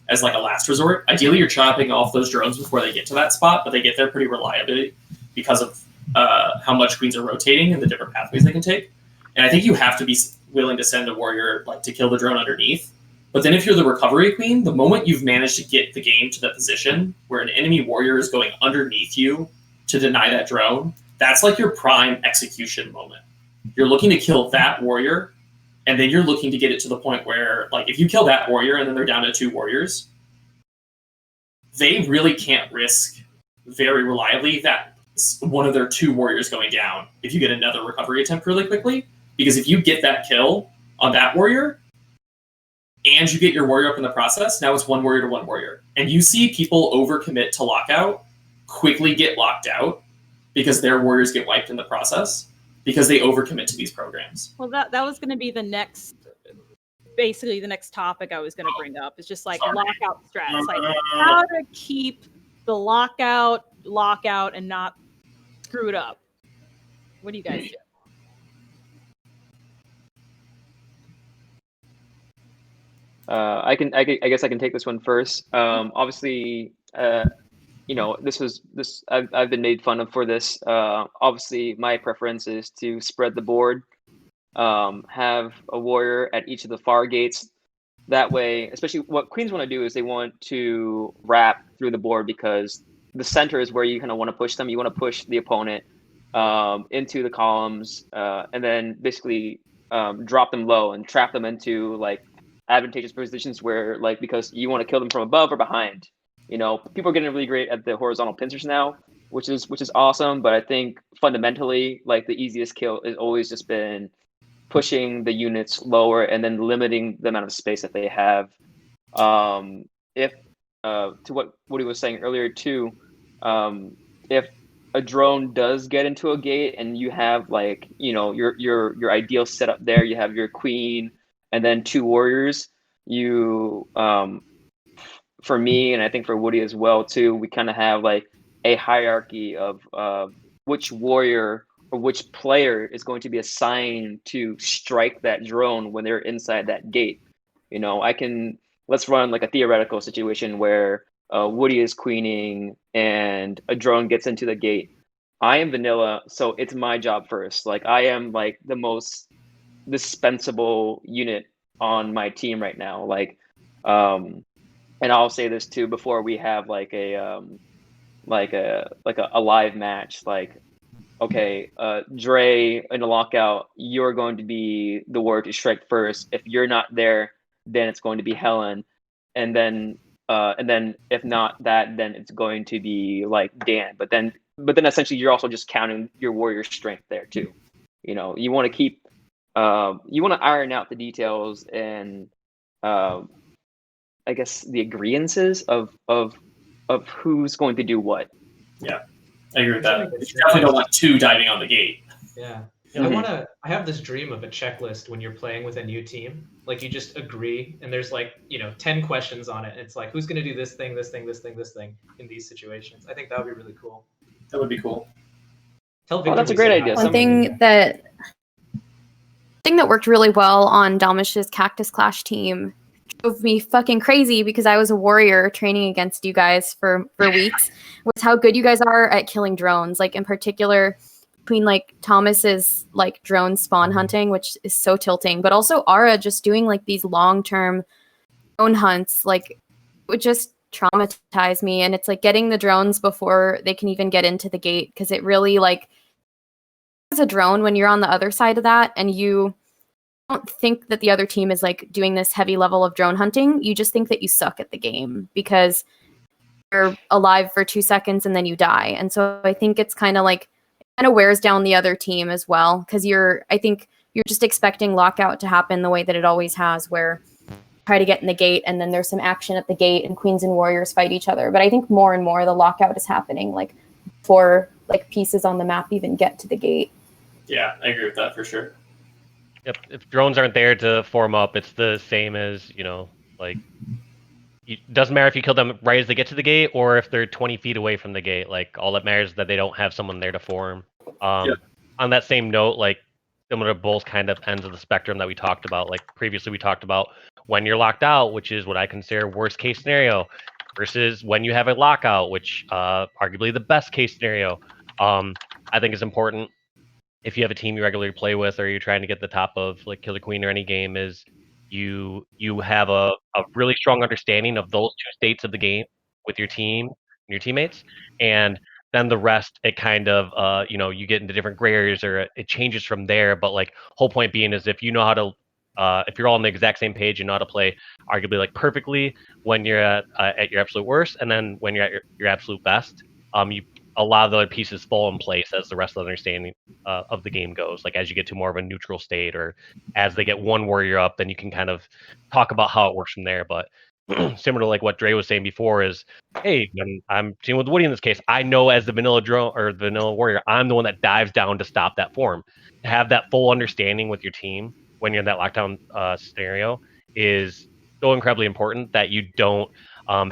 as like a last resort. Ideally, you're chopping off those drones before they get to that spot, but they get there pretty reliably because of how much queens are rotating and the different pathways they can take. And I think you have to be willing to send a warrior like to kill the drone underneath. But then if you're the recovery queen, the moment you've managed to get the game to the position where an enemy warrior is going underneath you to deny that drone, that's like your prime execution moment. You're looking to kill that warrior, and then you're looking to get it to the point where, like, if you kill that warrior and then they're down to 2 warriors, they really can't risk very reliably that one of their 2 warriors going down if you get another recovery attempt really quickly. Because if you get that kill on that warrior and you get your warrior up in the process, now it's 1 warrior to 1 warrior. And you see people overcommit to lockout quickly get locked out because their warriors get wiped in the process because they overcommit to these programs. well, that was going to be the next, basically the next topic I was going to bring up. Is just like lockout strats, like how to keep the lockout, and not screw it up. What do you guys do? I guess I can take this one first. Obviously, I've been made fun of for this. Obviously, my preference is to spread the board, have a warrior at each of the far gates. That way, especially what queens want to do is they want to wrap through the board, because the center is where you kind of want to push them. You want to push the opponent into the columns, and then basically drop them low and trap them into like advantageous positions where, like, because you want to kill them from above or behind. People are getting really great at the horizontal pincers now, which is awesome. But I think fundamentally, like, the easiest kill has always just been pushing the units lower and then limiting the amount of space that they have. If to what Woody was saying earlier too, if a drone does get into a gate and you have, like, your ideal setup there, you have your queen and then 2 warriors, you for me, and I think for Woody as well too, we kind of have like a hierarchy of which warrior or which player is going to be assigned to strike that drone when they're inside that gate. Let's run like a theoretical situation where Woody is queening and a drone gets into the gate. I am vanilla, so it's my job first. Like, I am like the most dispensable unit on my team right now. Like, and I'll say this too before we have like a live match. Like, okay, Dre in the lockout, you're going to be the warrior to strike first. If you're not there, then it's going to be Helen, and then if not that, then it's going to be like Dan. But then essentially you're also just counting your warrior strength there too. You want to keep, you want to iron out the details and I guess the agreeances of who's going to do what. Yeah, I agree with that. You definitely don't want 2 diving on the gate. Yeah. Mm-hmm. I have this dream of a checklist when you're playing with a new team. Like, you just agree, and there's like, 10 questions on it. And it's like, who's going to do this thing, this thing, this thing, this thing in these situations? I think that would be really cool. That would be cool. Tell Victor that's a we great said idea. hi. One thing that worked really well on Dalmish's Cactus Clash team drove me fucking crazy, because I was a warrior training against you guys for weeks, was how good you guys are at killing drones. Like, in particular, between like Thomas's like drone spawn hunting, which is so tilting, but also Ara just doing like these long-term drone hunts, like, it would just traumatize me. And it's like getting the drones before they can even get into the gate, because it really, like, as a drone, when you're on the other side of that and you don't think that the other team is like doing this heavy level of drone hunting, you just think that you suck at the game because you're alive for 2 seconds and then you die. And so I think it's kind of like, it kind of wears down the other team as well, because I think you're just expecting lockout to happen the way that it always has, where you try to get in the gate and then there's some action at the gate and queens and warriors fight each other. But I think more and more the lockout is happening like before like pieces on the map even get to the gate. Yeah, I agree with that for sure. Yep. If drones aren't there to form up, it's the same as, like, it doesn't matter if you kill them right as they get to the gate or if they're 20 feet away from the gate. Like, all that matters is that they don't have someone there to form. On that same note, like, similar to both kind of ends of the spectrum that we talked about, like previously we talked about when you're locked out, which is what I consider worst case scenario, versus when you have a lockout, which arguably the best case scenario. I think is important if you have a team you regularly play with or you're trying to get the top of like Killer Queen or any game, is you have a really strong understanding of those two states of the game with your team and your teammates, and then the rest it kind of you get into different gray areas or it changes from there. But like whole point being is if you know how to if you're all on the exact same page, you know how to play arguably like perfectly when you're at your absolute worst, and then when you're at your absolute best, you a lot of the other pieces fall in place as the rest of the understanding of the game goes. Like as you get to more of a neutral state, or as they get one warrior up, then you can kind of talk about how it works from there. But similar to like what Dre was saying before is, hey, when I'm teaming with Woody in this case, I know as the vanilla drone or the vanilla warrior, I'm the one that dives down to stop that form. To have that full understanding with your team when you're in that lockdown scenario is so incredibly important that you don't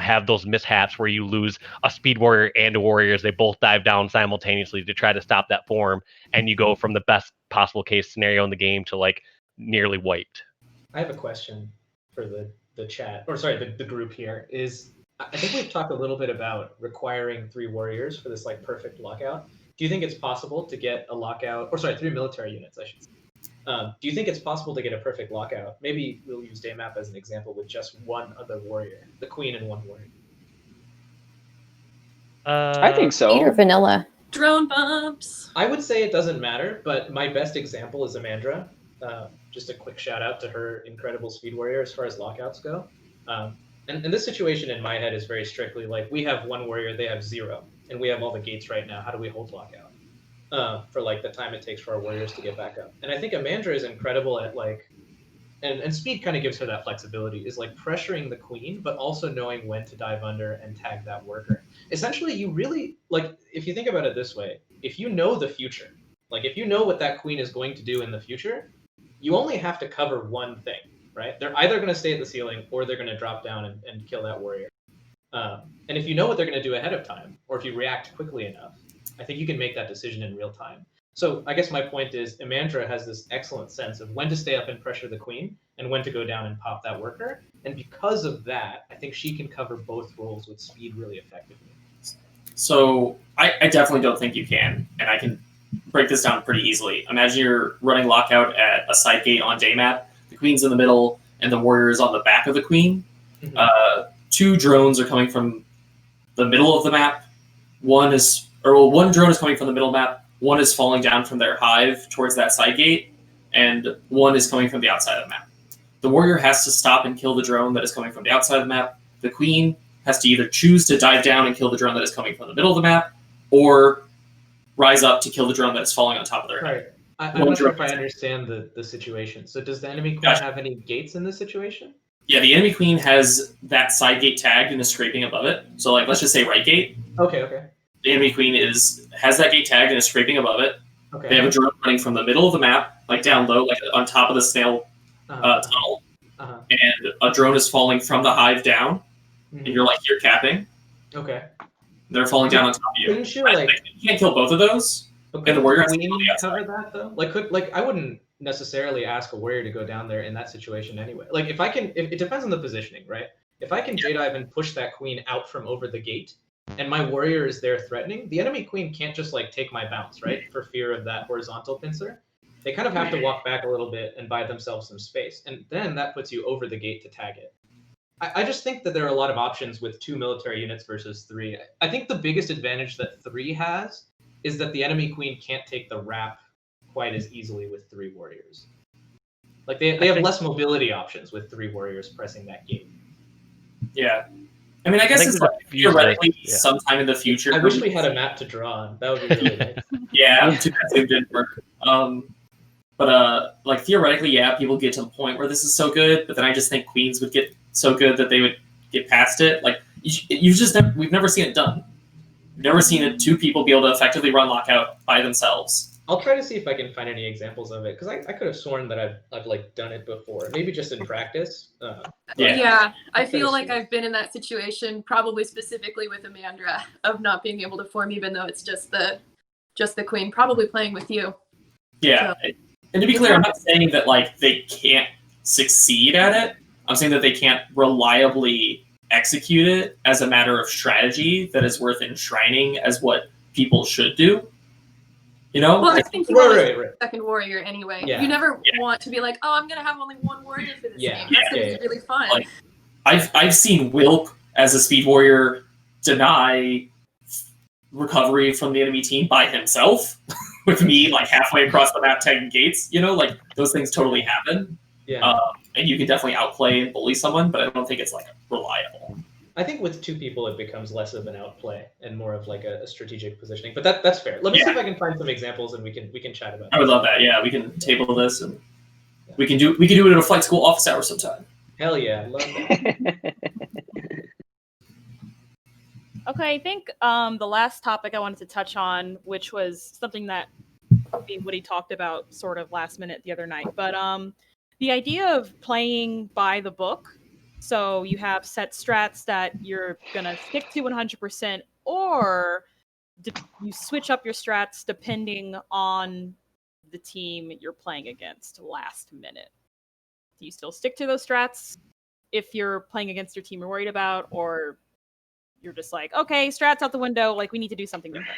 have those mishaps where you lose a speed warrior and a warrior as they both dive down simultaneously to try to stop that form, and you go from the best possible case scenario in the game to like nearly wiped. I have a question for the chat, or sorry, the group here. Is I think we've talked a little bit about requiring 3 warriors for this like perfect lockout. Do you think it's possible to get a lockout, or sorry, 3 military units, I should say. Do you think it's possible to get a perfect lockout? Maybe we'll use Daymap as an example with just one other warrior, the queen and one warrior. I think so. Or vanilla. Drone bumps. I would say it doesn't matter, but my best example is Amandra. Just a quick shout out to her incredible speed warrior as far as lockouts go. And this situation in my head is very strictly like, we have 1 warrior, they have 0, and we have all the gates right now. How do we hold lockout? For like the time it takes for our warriors to get back up. And I think Amandra is incredible at like, and speed kind of gives her that flexibility, is like pressuring the queen, but also knowing when to dive under and tag that worker. Essentially, you really, like, if you think about it this way, if you know the future, like if you know what that queen is going to do in the future, you only have to cover one thing, right? They're either going to stay at the ceiling or they're going to drop down and kill that warrior. And if you know what they're going to do ahead of time, or if you react quickly enough, I think you can make that decision in real time. So I guess my point is Amandra has this excellent sense of when to stay up and pressure the queen and when to go down and pop that worker. And because of that, I think she can cover both roles with speed really effectively. So I definitely don't think you can, and I can break this down pretty easily. Imagine you're running lockout at a side gate on Daymap. The queen's in the middle and the warrior is on the back of the queen. Mm-hmm. 2 drones are coming from the middle of the map. One drone is coming from the middle map, 1 is falling down from their hive towards that side gate, and 1 is coming from the outside of the map. The warrior has to stop and kill the drone that is coming from the outside of the map. The queen has to either choose to dive down and kill the drone that is coming from the middle of the map, or rise up to kill the drone that is falling on top of their head. I'm not sure if I understand the situation. So does the enemy queen have any gates in this situation? Yeah, the enemy queen has that side gate tagged and is scraping above it. So like, let's just say right gate. Okay. The enemy queen has that gate tagged and is scraping above it. Okay. They have a drone running from the middle of the map, like down low, like on top of the snail tunnel. And a drone is falling from the hive down, and you're like, you're capping. Okay. They're falling down on top of you. Couldn't you like? You can't kill both of those. Okay. And the warrior has to Queen kill the outside. cover that though? Like I wouldn't necessarily ask a warrior to go down there in that situation anyway. Like if it depends on the positioning, right? If I can J-dive and push that queen out from over the gate, and my warrior is there threatening, the enemy queen can't just like take my bounce, right? For fear of that horizontal pincer. They kind of have to walk back a little bit and buy themselves some space. And then that puts you over the gate to tag it. I just think that there are a lot of options with 2 military units versus 3. I think the biggest advantage that 3 has is that the enemy queen can't take the wrap quite as easily with 3 warriors. Like they have less mobility options with 3 warriors pressing that gate. Yeah. I mean, I guess it's like theoretically sometime in the future. I wish we had a map to draw on. That would be really nice. Yeah, too bad it didn't work. But like theoretically, yeah, people get to the point where this is so good, but then I just think queens would get so good that they would get past it. Like we've never seen it done. We've never seen it 2 people be able to effectively run lockout by themselves. I'll try to see if I can find any examples of it because I could have sworn that I've like done it before, maybe just in practice. Yeah, I feel like I've been in that situation, probably specifically with Amandra, of not being able to form, even though it's just the queen, probably playing with you. Yeah, so. And to be clear, I'm not saying that like they can't succeed at it. I'm saying that they can't reliably execute it as a matter of strategy that is worth enshrining as what people should do. You know? Well, I think you want a second warrior anyway. Yeah. You never want to be like, oh, I'm going to have only 1 warrior for this game. That's going to be really fun. Like, I've seen Wilk as a speed warrior deny recovery from the enemy team by himself with me like halfway across the map tagging gates. You know, like those things totally happen. Yeah. And you can definitely outplay and bully someone, but I don't think it's like reliable. I think with 2 people, it becomes less of an outplay and more of like a strategic positioning. But that's fair. Let me see if I can find some examples and we can chat about it. I would love that. Yeah, we can table this and we can do it at a flight school office hour sometime. Hell yeah, I love that. Okay, I think the last topic I wanted to touch on, which was something that Woody talked about sort of last minute the other night, but the idea of playing by the book. So you have set strats that you're going to stick to 100%, or you switch up your strats depending on the team you're playing against last minute. Do you still stick to those strats if you're playing against your team you're worried about, or you're just like, okay, strats out the window, like we need to do something different?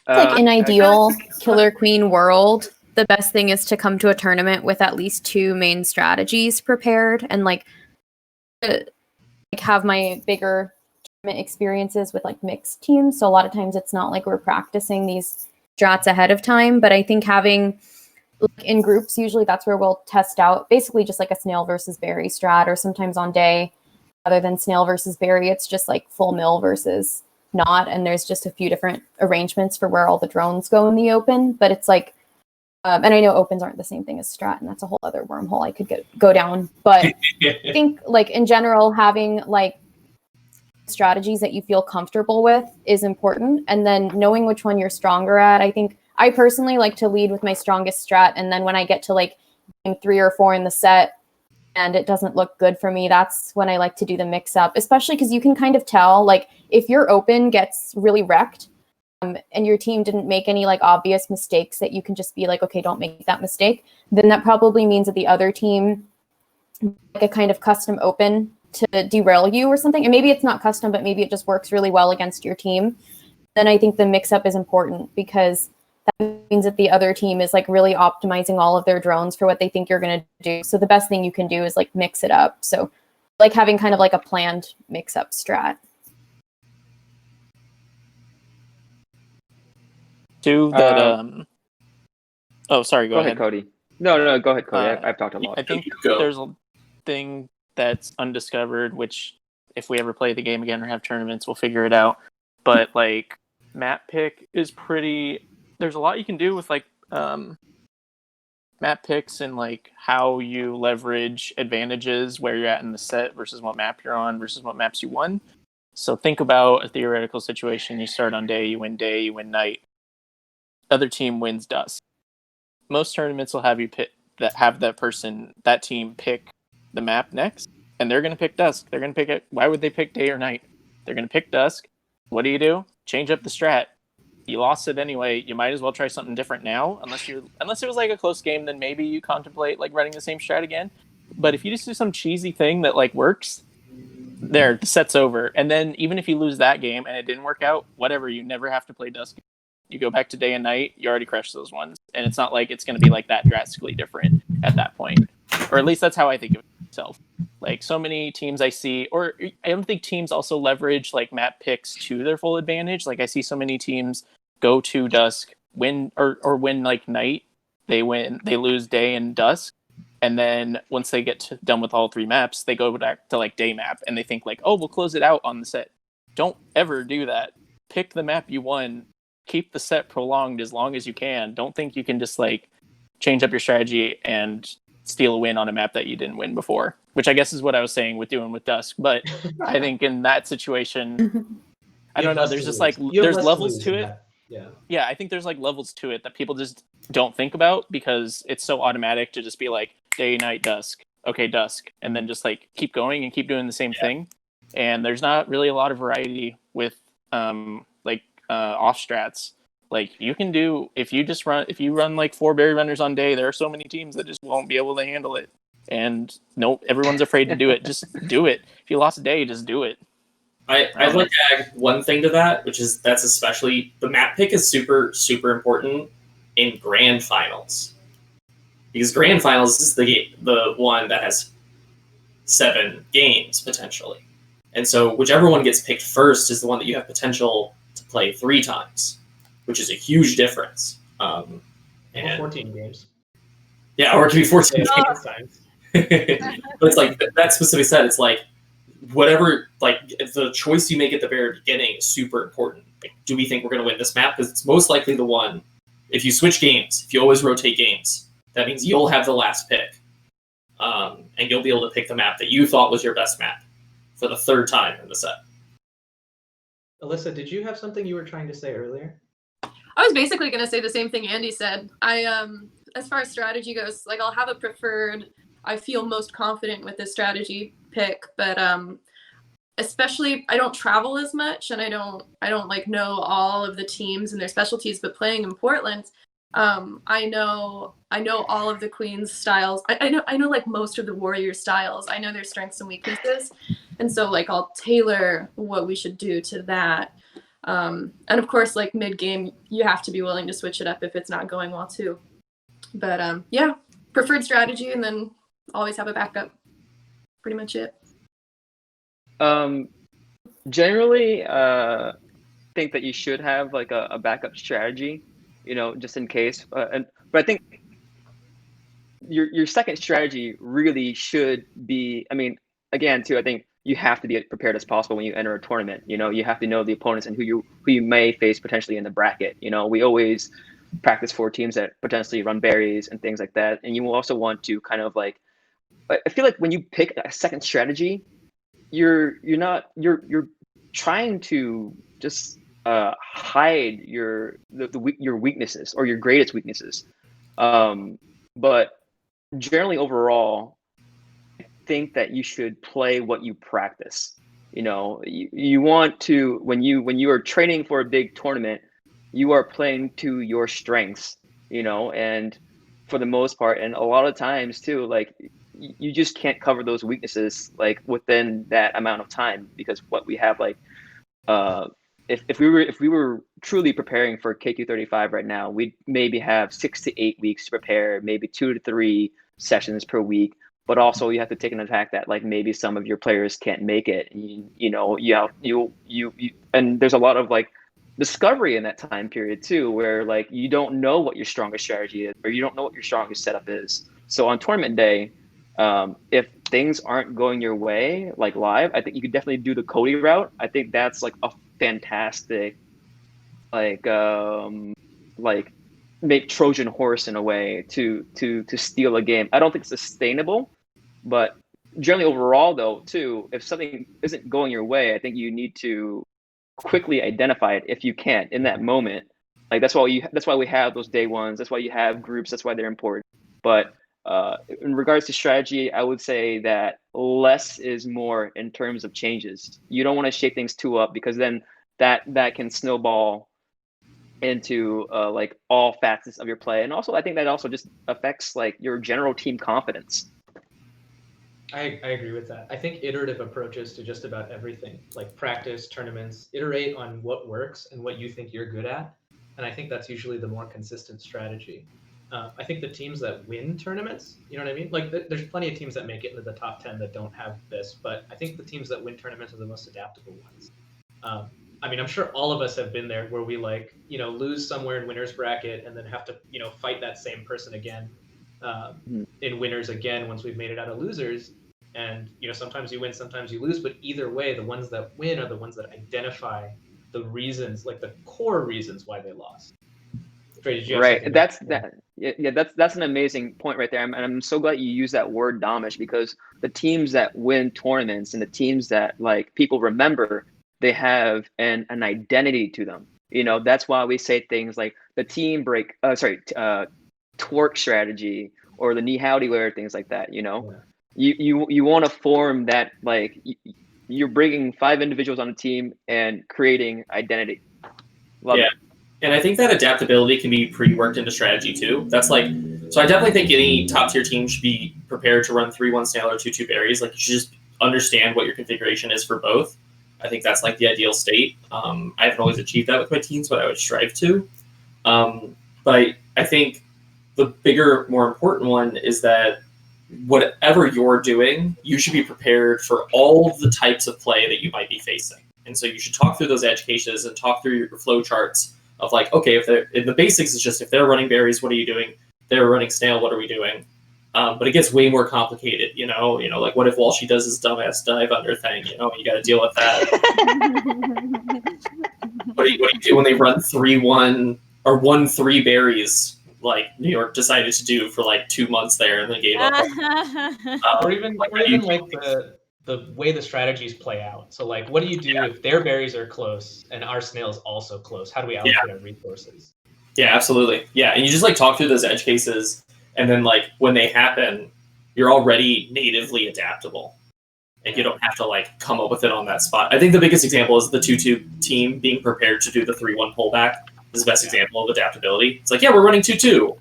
Like an ideal Killer Queen world, the best thing is to come to a tournament with at least 2 main strategies prepared and like have my bigger tournament experiences with like mixed teams. So a lot of times it's not like we're practicing these strats ahead of time, but I think having like in groups, usually that's where we'll test out basically just like a snail versus berry strat, or sometimes on day rather than snail versus berry, it's just like full mill versus not. And there's just a few different arrangements for where all the drones go in the open, but it's like and I know opens aren't the same thing as strat, and that's a whole other wormhole I could go down. But I think, like in general, having like strategies that you feel comfortable with is important, and then knowing which one you're stronger at. I think I personally like to lead with my strongest strat, and then when I get to like game 3 or 4 in the set, and it doesn't look good for me, that's when I like to do the mix up. Especially because you can kind of tell, like if your open gets really wrecked. And your team didn't make any like obvious mistakes that you can just be like, okay, don't make that mistake, then that probably means that the other team like a kind of custom open to derail you or something. And maybe it's not custom, but maybe it just works really well against your team. Then I think the mix up is important because that means that the other team is like really optimizing all of their drones for what they think you're going to do. So the best thing you can do is like mix it up. So like having kind of like a planned mix up strat. Oh, sorry. Go ahead, Cody. No, go ahead, Cody. I've talked a lot. I think there's a thing that's undiscovered, which if we ever play the game again or have tournaments, we'll figure it out. But like map pick is pretty. There's a lot you can do with like map picks and like how you leverage advantages where you're at in the set versus what map you're on versus what maps you won. So think about a theoretical situation. You start on day, you win night. Other team wins dusk. Most tournaments will have you pick that team pick the map next, and they're going to pick dusk. They're going to pick it. Why would they pick day or night? They're going to pick dusk. What do? Change up the strat. You lost it anyway. You might as well try something different now. Unless it was like a close game, then maybe you contemplate like running the same strat again. But if you just do some cheesy thing that like works, the set's over. And then even if you lose that game and it didn't work out, whatever, you never have to play dusk. You go back to day and night, you already crushed those ones. And it's not like it's going to be like that drastically different at that point. Or at least that's how I think of it myself. Like so many teams I see, or I don't think teams also leverage like map picks to their full advantage. Like I see so many teams go to dusk, win or win like night, they lose day and dusk, and then once they get done with all 3 maps, they go back to like day map, and they think like, oh, we'll close it out on the set. Don't ever do that. Pick the map you won. Keep the set prolonged as long as you can. Don't think you can just like change up your strategy and steal a win on a map that you didn't win before, which I guess is what I was saying with Dusk. But I think in that situation, I don't know. There's just like there's levels to it. Yeah, I think there's like levels to it that people just don't think about because it's so automatic to just be like day, night, dusk. Okay, dusk, and then just like keep going and keep doing the same thing. And there's not really a lot of variety with off strats. Like you can do if you run like 4 berry runners on day, there are so many teams that just won't be able to handle it. And nope, everyone's afraid to do it. Just do it. If you lost a day, just do it. I'd like to add one thing to that, which is that's especially the map pick is super, super important in grand finals. Because grand finals is the one that has 7 games potentially. And so whichever one gets picked first is the one that you have potential to play 3 times, which is a huge difference. Or 14 games. Yeah, or it can be 14 times. But it's like that specific set, it's like whatever, like the choice you make at the very beginning is super important. Like, do we think we're going to win this map? Because it's most likely the one, if you switch games, if you always rotate games, that means you'll have the last pick. And you'll be able to pick the map that you thought was your best map for the 3rd time in the set. Alyssa, did you have something you were trying to say earlier? I was basically going to say the same thing Andy said. As far as strategy goes, like I'll have a preferred, I feel most confident with this strategy pick, but especially I don't travel as much and I don't like know all of the teams and their specialties, but playing in Portland, I know all of the Queen's styles. I know like most of the Warrior styles. I know their strengths and weaknesses. And so like I'll tailor what we should do to that. And of course, like mid-game, you have to be willing to switch it up if it's not going well too. But yeah, preferred strategy and then always have a backup. Pretty much it. Generally, think that you should have like a backup strategy, just in case. But I think your second strategy really should be. I mean, again, too, I think you have to be as prepared as possible when you enter a tournament. You have to know the opponents and who you may face potentially in the bracket. We always practice for teams that potentially run berries and things like that. And you also want to kind of like, I feel like when you pick a second strategy, you're trying to just hide your weaknesses or your greatest weaknesses. But generally overall, I think that you should play what you practice. You want to when you are training for a big tournament, you are playing to your strengths, and for the most part, and a lot of times too, like you just can't cover those weaknesses like within that amount of time, because what we have like if we were truly preparing for KQ35 right now, we'd maybe have 6 to 8 weeks to prepare, maybe 2 to 3 sessions per week. But also you have to take into account that like maybe some of your players can't make it. And there's a lot of like discovery in that time period too, where like you don't know what your strongest strategy is, or you don't know what your strongest setup is. So on tournament day, if things aren't going your way, like live, I think you could definitely do the Cody route. I think that's like a fantastic, like make Trojan horse in a way to steal a game. I don't think it's sustainable, but generally overall though too, if something isn't going your way, I think you need to quickly identify it if you can in that moment. Like that's why we have those day ones. That's why you have groups. That's why they're important. But in regards to strategy, I would say that less is more in terms of changes. You don't want to shake things too up, because then that can snowball into like all facets of your play. And also I think that also just affects like your general team confidence. I agree with that. I think iterative approaches to just about everything, like practice, tournaments, iterate on what works and what you think you're good at. And I think that's usually the more consistent strategy. I think the teams that win tournaments, you know what I mean? Like, there's plenty of teams that make it into the top 10 that don't have this, but I think the teams that win tournaments are the most adaptable ones. I mean, I'm sure all of us have been there where we like, lose somewhere in winners bracket and then have to, fight that same person again in winners again once we've made it out of losers. And, sometimes you win, sometimes you lose, but either way, the ones that win are the ones that identify the reasons, like the core reasons why they lost. Trey, did you have Right. something? That's an amazing point right there. And I'm so glad you use that word Domish, because the teams that win tournaments and the teams that like people remember, they have an identity to them. That's why we say things like the team break, twerk strategy or the knee howdy wear, things like that. You want to form that, like you're bringing 5 individuals on a team and creating identity. Love it. And I think that adaptability can be pre-worked into strategy too. That's so I definitely think any top tier team should be prepared to run 3-1 snail or 2-2 berries. Like, you should just understand what your configuration is for both. I think that's like the ideal state. I haven't always achieved that with my teams, but I would strive to. But I think the bigger, more important one is that whatever you're doing, you should be prepared for all the types of play that you might be facing. And so you should talk through those edge cases and talk through your flow charts of like, okay, if the basics is just if they're running berries, what are you doing? They're running snail, what are we doing? But it gets way more complicated, like what if Walshy does his dumbass dive under thing? You got to deal with that. What do you do when they run 3-1 or 1-3 berries, like New York decided to do for like 2 months there and then gave up? Or even the way the strategies play out. So like, what do you do if their berries are close and our snail is also close? How do we allocate our resources? Yeah, absolutely. Yeah, and you just like talk through those edge cases, and then like when they happen, you're already natively adaptable, and you don't have to like come up with it on that spot. I think the biggest example is the 2-2 team being prepared to do the 3-1 pullback is the best example of adaptability. It's like, yeah, we're running 2-2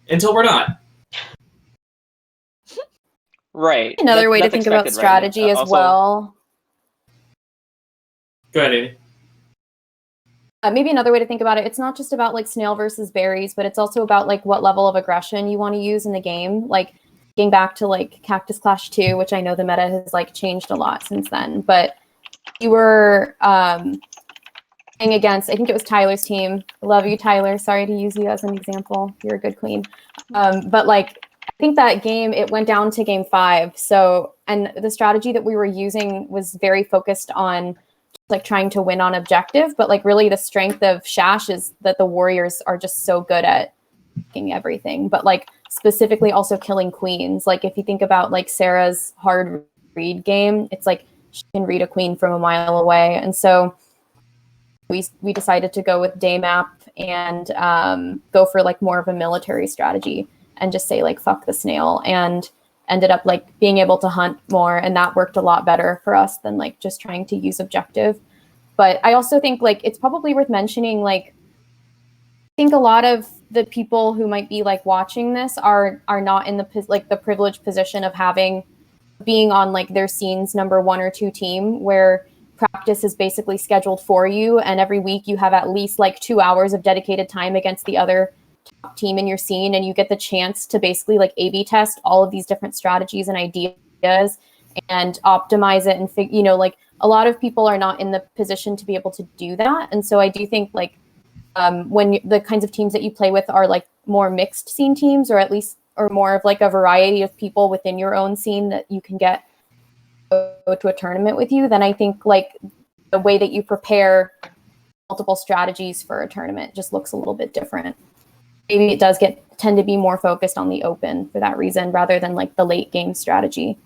until we're not. Right. Another way to think about strategy right? as Also, well. Go ahead, Amy. Maybe another way to think about it, it's not just about like snail versus berries, but it's also about like what level of aggression you want to use in the game. Like getting back to like Cactus Clash 2, which I know the meta has like changed a lot since then. But you were playing against, I think it was Tyler's team. Love you, Tyler. Sorry to use you as an example. You're a good queen. But like, I think that game, it went down to game 5. So, and the strategy that we were using was very focused on like trying to win on objective, but like really the strength of Shash is that the warriors are just so good at making everything, but like specifically also killing queens. Like if you think about like Sarah's hard read game, it's like she can read a queen from a mile away. And so we decided to go with day map and go for like more of a military strategy and just say like fuck the snail, and ended up like being able to hunt more, and that worked a lot better for us than like just trying to use objective. But I also think like it's probably worth mentioning, like I think a lot of the people who might be like watching this are not in the privileged position of being on like their scene's number 1 or 2 team, where practice is basically scheduled for you, and every week you have at least like 2 hours of dedicated time against the other top team in your scene, and you get the chance to basically like A/B test all of these different strategies and ideas and optimize it and like a lot of people are not in the position to be able to do that. And so I do think like when the kinds of teams that you play with are like more mixed scene teams, or at least or more of like a variety of people within your own scene that you can get go to a tournament with you, then I think like the way that you prepare multiple strategies for a tournament just looks a little bit different. Maybe it does tend to be more focused on the open for that reason, rather than like the late game strategy.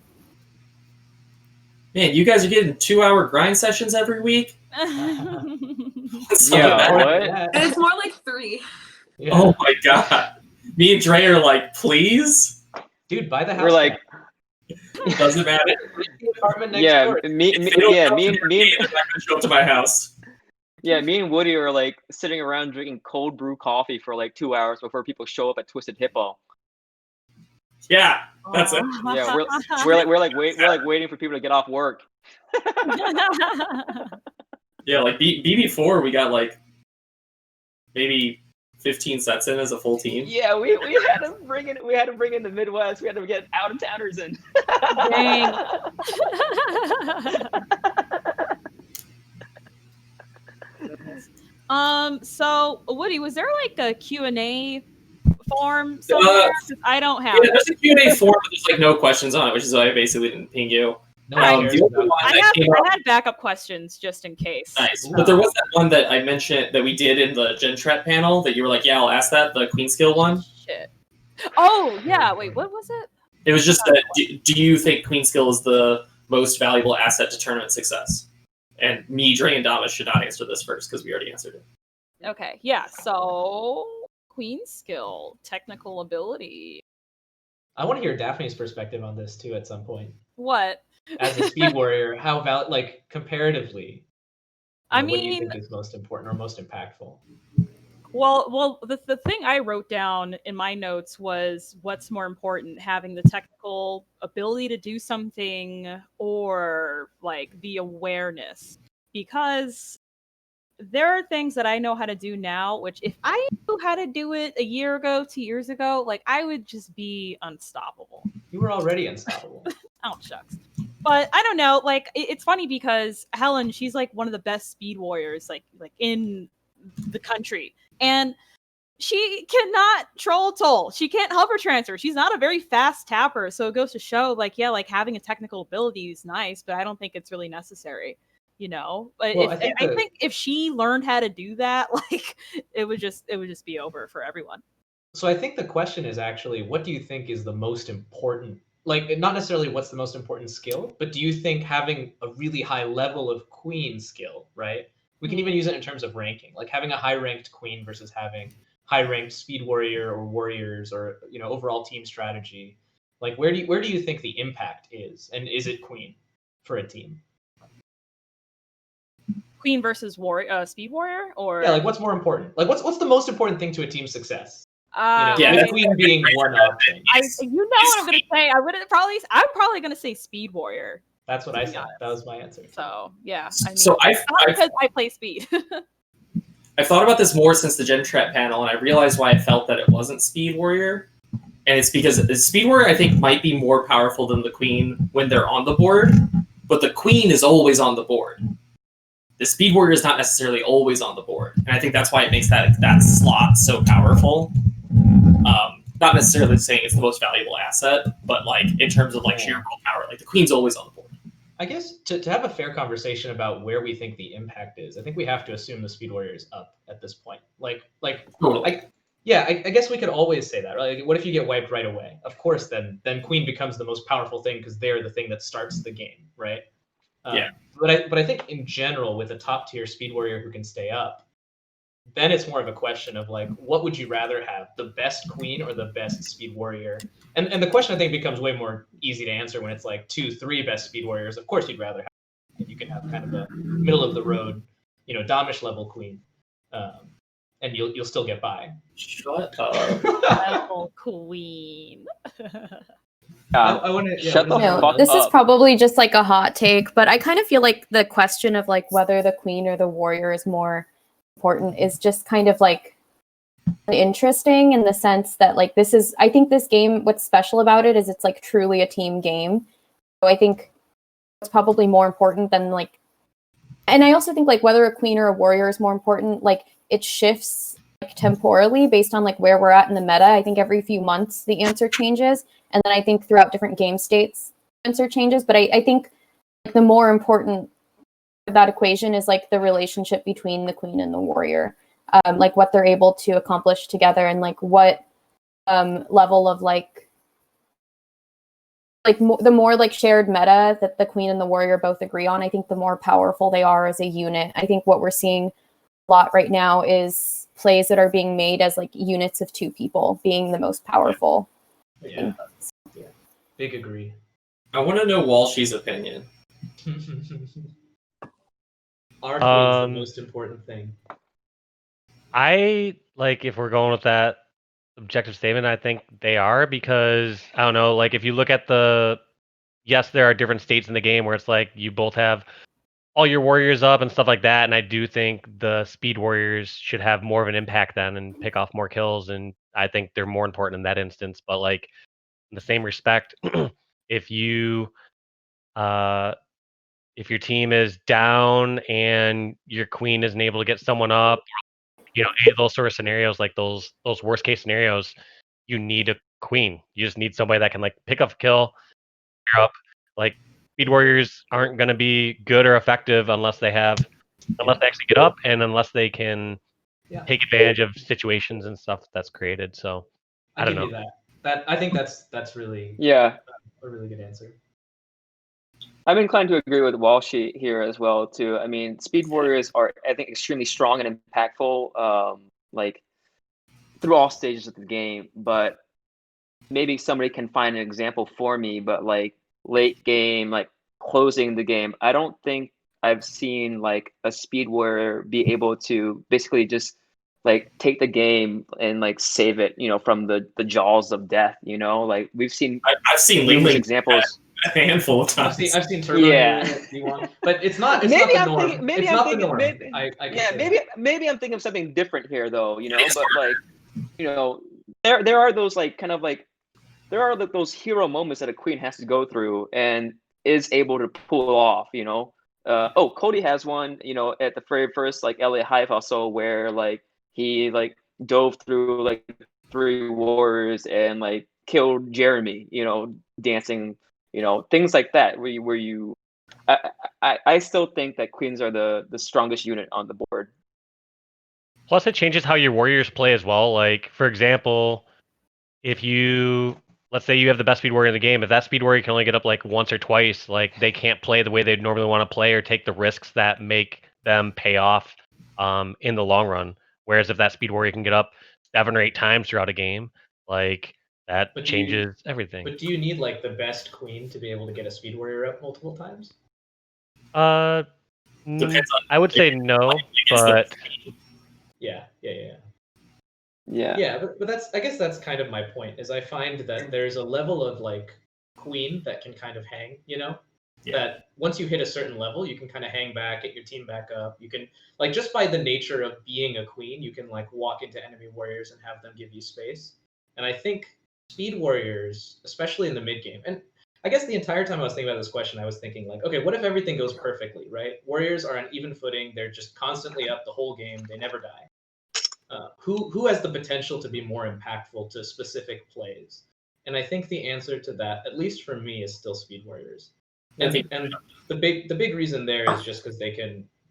Man, you guys are getting 2-hour grind sessions every week? Yeah, what? It's more like 3. Yeah. Oh my god. Me and Dre are like, please? Dude, buy the house. We're like, It doesn't matter. the apartment next yeah, door. me If they don't and they're not gonna show up to my house. yeah, me and Woody are like sitting around drinking cold brew coffee for like 2 hours before people show up at Twisted Hippo. Yeah, that's it. Yeah, we're like waiting for people to get off work. Yeah, like BB4, we got like maybe 15 sets in as a full team. Yeah, we had to bring in the Midwest. We had to get out of towners in. Dang. So Woody, was there like a Q&A form somewhere? 'Cause I don't have Yeah, it. there's a Q&A form, but there's like no questions on it, which is why I basically didn't ping you. No one cares The other about one I that came up, had backup questions just in case. nice, but there was that one that I mentioned that we did in the Gen Strat panel that you were like, yeah, I'll ask that, the Queen skill one. Shit. Oh yeah, wait, what was it? It was just that, do you think Queen skill is the most valuable asset to tournament success? And me, Dre, and Damas should not answer this first because we already answered it. Okay, yeah. So Queen skill, technical ability. I want to hear Daphne's perspective on this too at some point. What? As a speed warrior, how like comparatively, I what do you mean, think is most important or most impactful? well, the thing I wrote down in my notes was what's more important, having the technical ability to do something or like the awareness. Because there are things that I know how to do now, which if I knew how to do it a year ago, 2 years ago, like I would just be unstoppable. You were already unstoppable. Oh, shucks. But I don't know, like it's funny because Helen, she's like one of the best speed warriors like in the country. And she cannot troll toll. She can't hover transfer. She's not a very fast tapper. So it goes to show, like, yeah, like having a technical ability is nice, but I don't think it's really necessary. You know, but Well, I think if she learned how to do that, like it would just be over for everyone. So I think the question is actually, what do you think is the most important? Like, not necessarily what's the most important skill, but do you think having a really high level of queen skill, right? We can even use it in terms of ranking, like having a high ranked queen versus having high ranked speed warrior or warriors or overall team strategy. Like, where do you think the impact is, and is it queen for a team? Queen versus speed warrior, or Yeah, like what's more important? Like what's the most important thing to a team's success? Yeah, with queen being one option. You know what I'm gonna say? I'm probably gonna say speed warrior. That's what I said. That was my answer. So yeah, I mean, So because I play speed. I've thought about this more since the Gen Strat panel, and I realized why I felt that it wasn't Speed Warrior. And it's because Speed Warrior, I think, might be more powerful than the Queen when they're on the board, but the Queen is always on the board. The Speed Warrior is not necessarily always on the board, and I think that's why it makes that slot so powerful. Not necessarily saying it's the most valuable asset, but like in terms of like sheer world power, like the Queen's always on the board. I guess to have a fair conversation about where we think the impact is, I think we have to assume the Speed Warrior is up at this point. Totally. I guess we could always say that, right? Like, what if you get wiped right away? Of course, then Queen becomes the most powerful thing because they're the thing that starts the game, right? Yeah. But I think in general, with a top tier Speed Warrior who can stay up, then it's more of a question of like, what would you rather have, the best Queen or the best Speed Warrior? And the question I think becomes way more easy to answer when it's like 2-3 best Speed Warriors. Of course, you'd rather have. You can have kind of a middle of the road, Domish level Queen, and you'll still get by. Shut up. Level Queen. I want to shut the fuck up. This is probably just like a hot take, but I kind of feel like the question of like whether the queen or the warrior is more important is just kind of like interesting in the sense that like I think this game, what's special about it is it's like truly a team game. So I think it's probably more important than like, and I also think like whether a queen or a warrior is more important, like it shifts like temporally based on like where we're at in the meta. I think every few months the answer changes. And then I think throughout different game states, the answer changes. But I think like, the more important of that equation is like the relationship between the queen and the warrior, like what they're able to accomplish together and like what level of like the more like shared meta that the queen and the warrior both agree on, I think the more powerful they are as a unit. I think what we're seeing a lot right now is plays that are being made as like units of two people being the most powerful. Yeah. Big agree. I want to know Walshy's opinion. Our queen's the most important thing. I like if we're going with that objective statement, I think they are because I don't know, like if you look at yes, there are different states in the game where it's like you both have all your warriors up and stuff like that. And I do think the speed warriors should have more of an impact then and pick off more kills. And I think they're more important in that instance. But like in the same respect, if you if your team is down and your queen isn't able to get someone up, any of those sort of scenarios, like those worst case scenarios, you need a queen. You just need somebody that can like pick up a kill, clear up. Like speed warriors aren't going to be good or effective unless they actually get up and unless they can take advantage of situations and stuff that's created. So I don't know. Give you that. I think that's really Yeah, a really good answer. I'm inclined to agree with Walshy here as well too. I mean, speed warriors are, I think, extremely strong and impactful, like through all stages of the game. But maybe somebody can find an example for me. But like late game, like closing the game, I don't think I've seen like a speed warrior be able to basically just like take the game and like save it, from the jaws of death. Like we've seen I've seen numerous Lingling examples. a handful of times. I've seen Turbo Yeah. do D1, but it's not. It's Maybe not I'm the norm. thinking. Maybe it's I'm not thinking. the norm. Maybe, I can yeah. say Maybe I'm thinking of something different here, though. But like, there are those like kind of like there are those hero moments that a queen has to go through and is able to pull off. Cody has one. At the very first like LA Hive also where like he like dove through like 3 warriors and like killed Jeremy. Dancing. Things like that where you I still think that queens are the strongest unit on the board. Plus, it changes how your warriors play as well. Like, for example, if let's say you have the best speed warrior in the game, if that speed warrior can only get up like once or twice, like they can't play the way they'd normally want to play or take the risks that make them pay off in the long run. Whereas if that speed warrior can get up 7 or 8 times throughout a game, like that changes everything. But do you need like the best queen to be able to get a speed warrior up multiple times? Depends on. I would say no, but Yeah. Yeah. Yeah, but I guess that's kind of my point. Is I find that there's a level of like queen that can kind of hang. Yeah. That once you hit a certain level, you can kind of hang back, get your team back up. You can like just by the nature of being a queen, you can like walk into enemy warriors and have them give you space. And I think speed warriors, especially in the mid game, and I guess the entire time I was thinking about this question, I was thinking like, okay, what if everything goes perfectly, right? Warriors are on even footing; they're just constantly up the whole game; they never die. Who has the potential to be more impactful to specific plays? And I think the answer to that, at least for me, is still speed warriors. And the big reason there is just because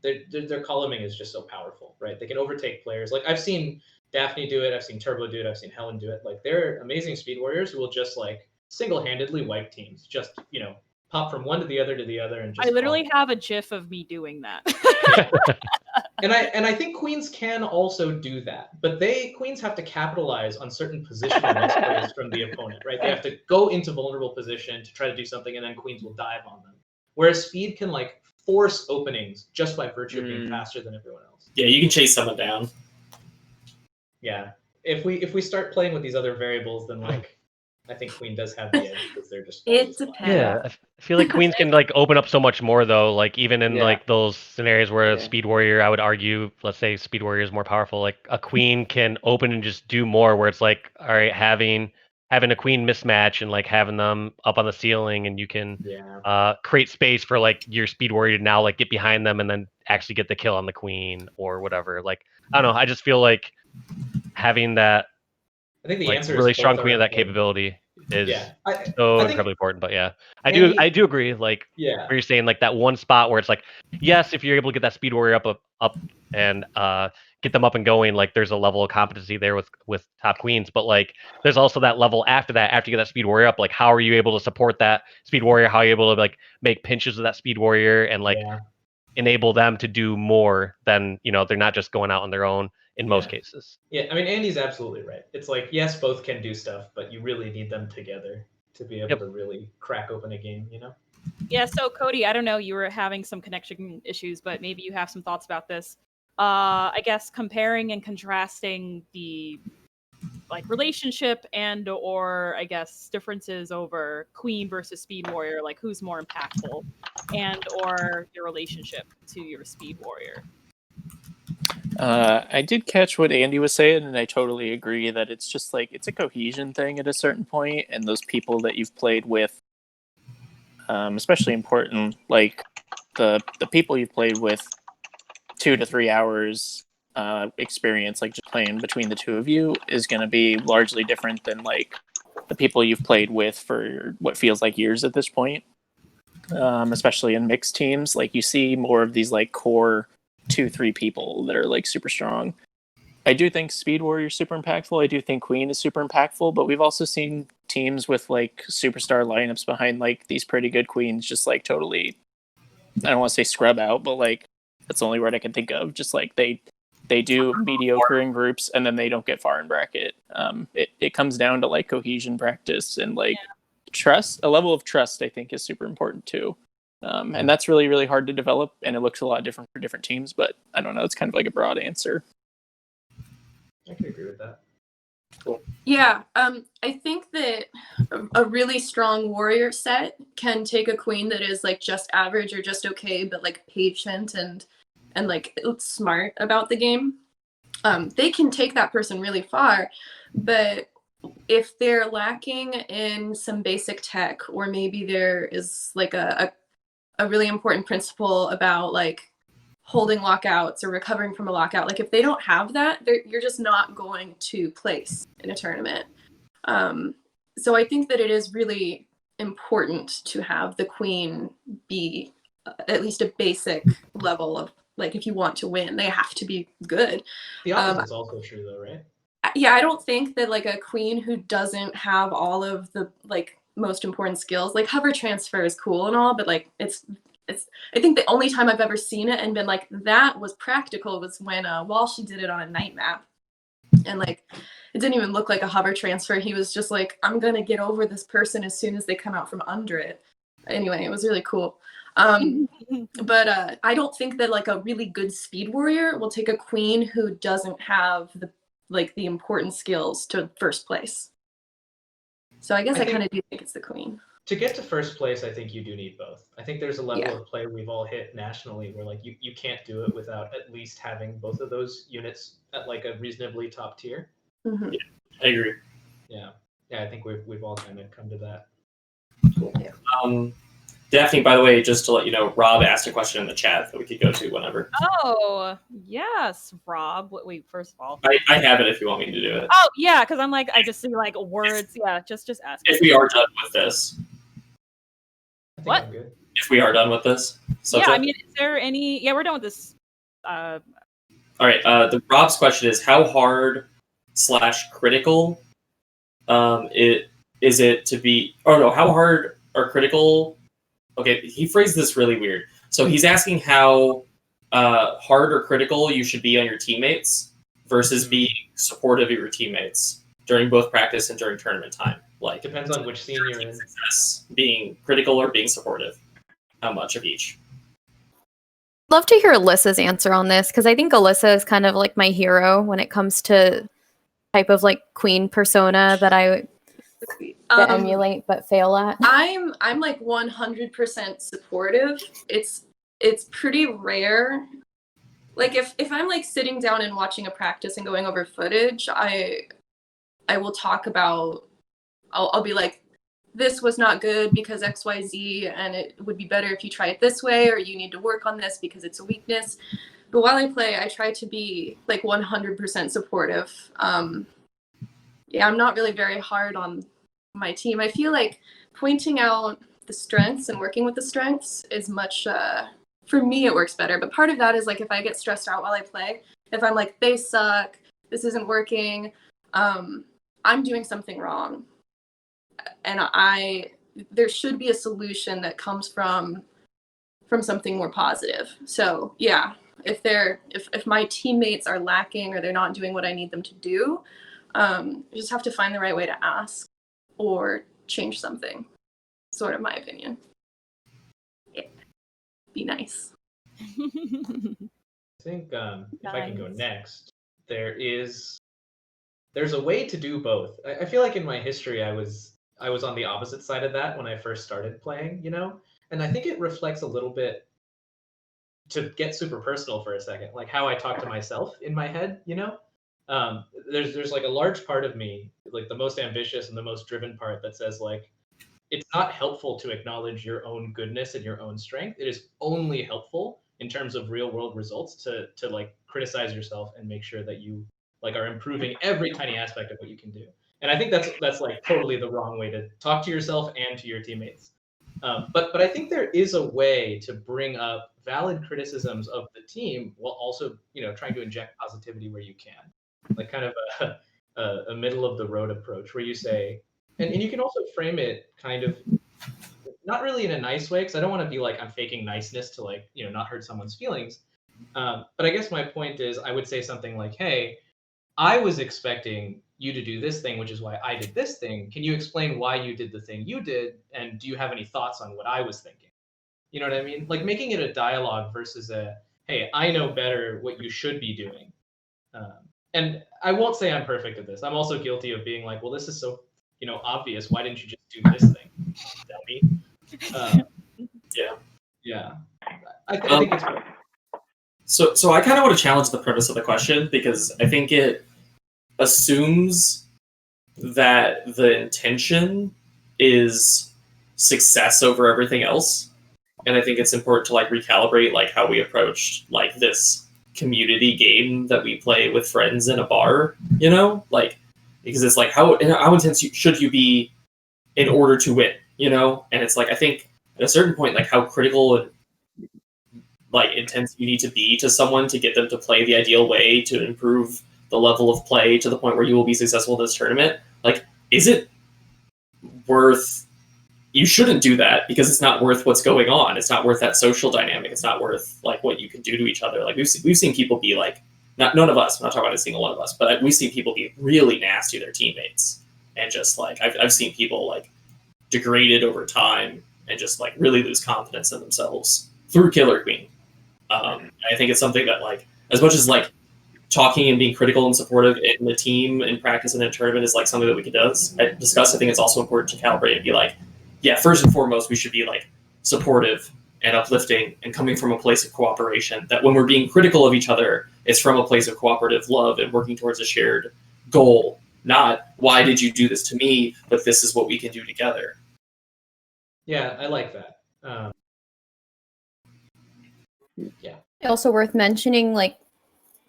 their columning is just so powerful, right? They can overtake players. Like I've seen Daphne do it, I've seen Turbo do it, I've seen Helen do it. Like they're amazing speed warriors who will just like single-handedly wipe teams. Just pop from one to the other and just. I literally have a GIF of me doing that. And I think queens can also do that, but queens have to capitalize on certain positional misplays from the opponent, right? They have to go into vulnerable position to try to do something, and then queens will dive on them. Whereas speed can like force openings just by virtue of being faster than everyone else. Yeah, you can chase someone down. Yeah, if we start playing with these other variables, then like I think queen does have the edge because they're just. It depends. yeah, I feel like queens can like open up so much more though. Like even in Yeah. like those scenarios where a Yeah. speed warrior, I would argue, let's say speed warrior is more powerful. Like a queen can open and just do more. Where it's like, all right, having a queen mismatch and like having them up on the ceiling, and you can create space for like your speed warrior to now like get behind them and then actually get the kill on the queen or whatever. Like I don't know. I just feel like having that I think the like answer really is strong both queen are of that important. capability is I so think incredibly important. But yeah, I Andy- do agree. Like Yeah. where you're saying like that one spot where it's like, yes, if you're able to get that speed warrior up and get them up and going, like there's a level of competency there with top queens. But like there's also that level after that, after you get that speed warrior up, like how are you able to support that speed warrior? How are you able to like make pinches of that speed warrior and like enable them to do more than they're not just going out on their own in most cases. Yeah, I mean Andy's absolutely right. It's like yes, both can do stuff, but you really need them together to be able to really crack open a game. Yeah, so Cody, I don't know, you were having some connection issues, but maybe you have some thoughts about this. I guess comparing and contrasting the like relationship and or I guess differences over queen versus speed warrior, like who's more impactful? and or your relationship to your speed warrior? I did catch what Andy was saying, and I totally agree that it's just like it's a cohesion thing at a certain point, and those people that you've played with, especially important, like the people you've played with 2 to 3 hours experience, like just playing between the two of you, is going to be largely different than like the people you've played with for what feels like years at this point. Especially in mixed teams, like you see more of these like core 2-3 people that are like super strong. I do think Speed Warrior is super impactful. I do think Queen is super impactful, but we've also seen teams with like superstar lineups behind like these pretty good queens just like totally, I don't want to say scrub out, but like that's the only word I can think of. Just like they do mediocre in groups and then they don't get far in bracket. It comes down to like cohesion practice and like trust. A level of trust I think is super important too. And that's really, really hard to develop, and it looks a lot different for different teams, but I don't know, it's kind of like a broad answer. I can agree with that. Cool. Yeah, I think that a really strong warrior set can take a queen that is like just average or just okay, but like patient and like smart about the game. They can take that person really far, but if they're lacking in some basic tech, or maybe there is like a really important principle about like holding lockouts or recovering from a lockout, like if they don't have that, you're just not going to place in a tournament. So I think that it is really important to have the queen be at least a basic level of, like, if you want to win, they have to be good. The opposite's also true though, right? Yeah, I don't think that like a queen who doesn't have all of the like most important skills, like hover transfer is cool and all, but like it's I think the only time I've ever seen it and been like that was practical was when Walshy did it on a night map, and like it didn't even look like a hover transfer. He was just like, I'm gonna get over this person as soon as they come out from under it. Anyway, it was really cool. But I don't think that like a really good speed warrior will take a queen who doesn't have the important skills to first place. So I guess I kind of do think it's the queen. To get to first place, I think you do need both. I think there's a level of play we've all hit nationally where like you can't do it without at least having both of those units at like a reasonably top tier. Mm-hmm. Yeah, I agree. Yeah, I think we've all kind of come to that. Cool. Yeah. Daphne, by the way, just to let you know, Rob asked a question in the chat that we could go to whenever. Oh, yes, Rob. Wait, first of all. I have it if you want me to do it. Oh, yeah, because I'm like, I just see like words. Yeah, just ask. If we are done with this. I think What? I'm good. If we are done with this subject. Yeah, I mean, is there any... Yeah, we're done with this. All right, the Rob's question is, how hard / critical is it to be... Oh, no, how hard or critical... Okay, he phrased this really weird. So he's asking how hard or critical you should be on your teammates versus being supportive of your teammates during both practice and during tournament time. Like, depends on which scene you're in. Success, being critical or being supportive. How much of each? Love to hear Alyssa's answer on this, because I think Alyssa is kind of like my hero when it comes to type of like queen persona that I emulate but fail at. I'm like 100% supportive. It's pretty rare. Like if I'm like sitting down and watching a practice and going over footage, I will talk about, I'll be like, this was not good because XYZ, and it would be better if you try it this way, or you need to work on this because it's a weakness. But while I play, I try to be like 100% supportive. Yeah, I'm not really very hard on my team. I feel like pointing out the strengths and working with the strengths is much, for me, it works better. But part of that is like if I get stressed out while I play, if I'm like, they suck, this isn't working, I'm doing something wrong. And there should be a solution that comes from something more positive. So yeah, if my teammates are lacking or they're not doing what I need them to do, you just have to find the right way to ask or change something. Sort of my opinion. Yeah. Be nice. I think if I can go next, there's a way to do both. I feel like in my history I was on the opposite side of that when I first started playing, And I think it reflects a little bit, to get super personal for a second, like how I talk to myself in my head, you know? There's like a large part of me, like the most ambitious and the most driven part, that says like, it's not helpful to acknowledge your own goodness and your own strength. It is only helpful in terms of real world results to like criticize yourself and make sure that you like are improving every tiny aspect of what you can do. And I think that's like totally the wrong way to talk to yourself and to your teammates. But I think there is a way to bring up valid criticisms of the team while also, you know, trying to inject positivity where you can, like kind of a middle of the road approach where you say, and you can also frame it kind of not really in a nice way, because I don't want to be like I'm faking niceness to like, you know, not hurt someone's feelings. But I guess my point is, I would say something like, hey, I was expecting you to do this thing, which is why I did this thing. Can you explain why you did the thing you did? And do you have any thoughts on what I was thinking? You know what I mean? Like making it a dialogue versus a, hey, I know better what you should be doing. And I won't say I'm perfect at this. I'm also guilty of being like, well, this is so, you know, obvious. Why didn't you just do this thing? Dummy. Yeah. Yeah. I think it's. So I kind of want to challenge the premise of the question, because I think it assumes that the intention is success over everything else. And I think it's important to like recalibrate like how we approach like this community game that we play with friends in a bar, you know? Like, because it's like how intense should you be in order to win, you know? And it's like, I think at a certain point, like how critical and like intense you need to be to someone to get them to play the ideal way to improve the level of play to the point where you will be successful in this tournament. Like, is it worth? You shouldn't do that, because it's not worth what's going on. It's not worth that social dynamic. It's not worth like what you can do to each other. Like we've seen people be like, none of us. I'm not talking about a single one of us, but we've seen people be really nasty to their teammates, and just like I've seen people like degraded over time and just like really lose confidence in themselves through Killer Queen. I think it's something that like, as much as like talking and being critical and supportive in the team in practice and in a tournament is like something that we could discuss, I think it's also important to calibrate and be like, yeah, first and foremost, we should be like supportive and uplifting and coming from a place of cooperation. That when we're being critical of each other, it's from a place of cooperative love and working towards a shared goal. Not why did you do this to me, but this is what we can do together. Yeah, I like that. Yeah. Also worth mentioning, like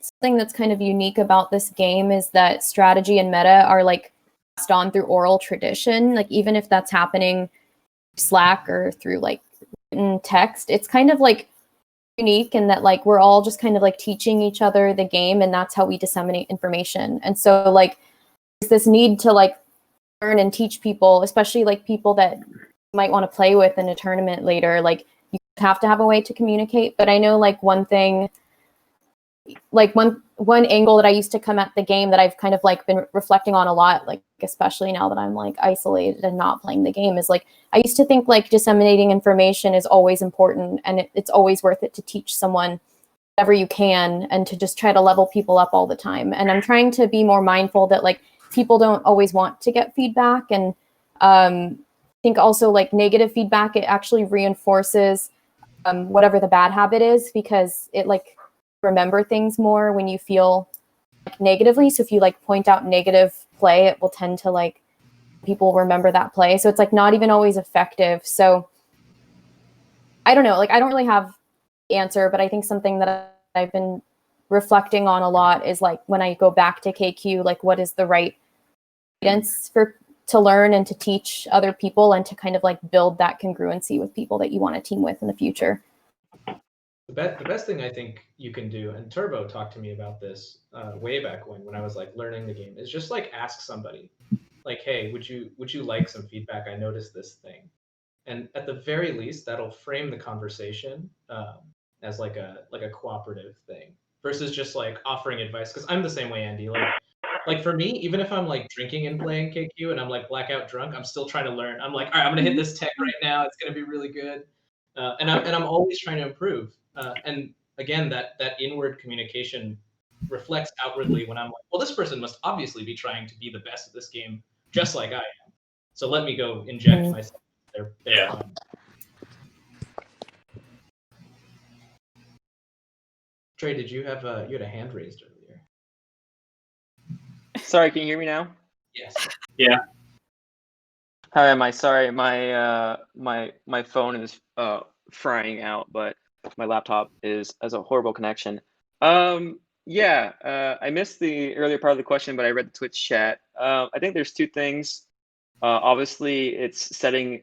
something that's kind of unique about this game is that strategy and meta are like passed on through oral tradition. Like even if that's happening Slack or through like written text, it's kind of like unique in that like we're all just kind of like teaching each other the game, and that's how we disseminate information. And so like there's this need to like learn and teach people, especially like people that might want to play with in a tournament later. Like you have to have a way to communicate. But I know like one thing, like one angle that I used to come at the game that I've kind of like been reflecting on a lot, like especially now that I'm like isolated and not playing the game, is like I used to think like disseminating information is always important, and it's always worth it to teach someone whatever you can and to just try to level people up all the time. And I'm trying to be more mindful that like people don't always want to get feedback, and I think also like negative feedback, it actually reinforces whatever the bad habit is, because it like remember things more when you feel like, negatively. So if you like point out negative play, it will tend to like people remember that play. So it's like not even always effective. So I don't know, like I don't really have the answer, but I think something that I've been reflecting on a lot is like when I go back to KQ, like what is the right guidance to learn and to teach other people, and to kind of like build that congruency with people that you want to team with in the future. The best thing I think you can do, and Turbo talked to me about this way back when I was like learning the game, is just like ask somebody, like, hey, would you like some feedback? I noticed this thing, and at the very least, that'll frame the conversation as like a cooperative thing versus just like offering advice. Because I'm the same way, Andy. Like for me, even if I'm like drinking and playing KQ and I'm like blackout drunk, I'm still trying to learn. I'm like, all right, I'm gonna hit this tech right now. It's gonna be really good, and I'm always trying to improve. And again, that inward communication reflects outwardly when I'm like, well, this person must obviously be trying to be the best at this game, just like I am. So let me go inject myself. Yeah. Trey, did you have you had a hand raised earlier? Sorry, can you hear me now? Yes. Yeah. Hi, am I sorry? My phone is frying out, but my laptop has a horrible connection. Yeah, I missed the earlier part of the question, but I read the Twitch chat. I think there's two things. Obviously, it's setting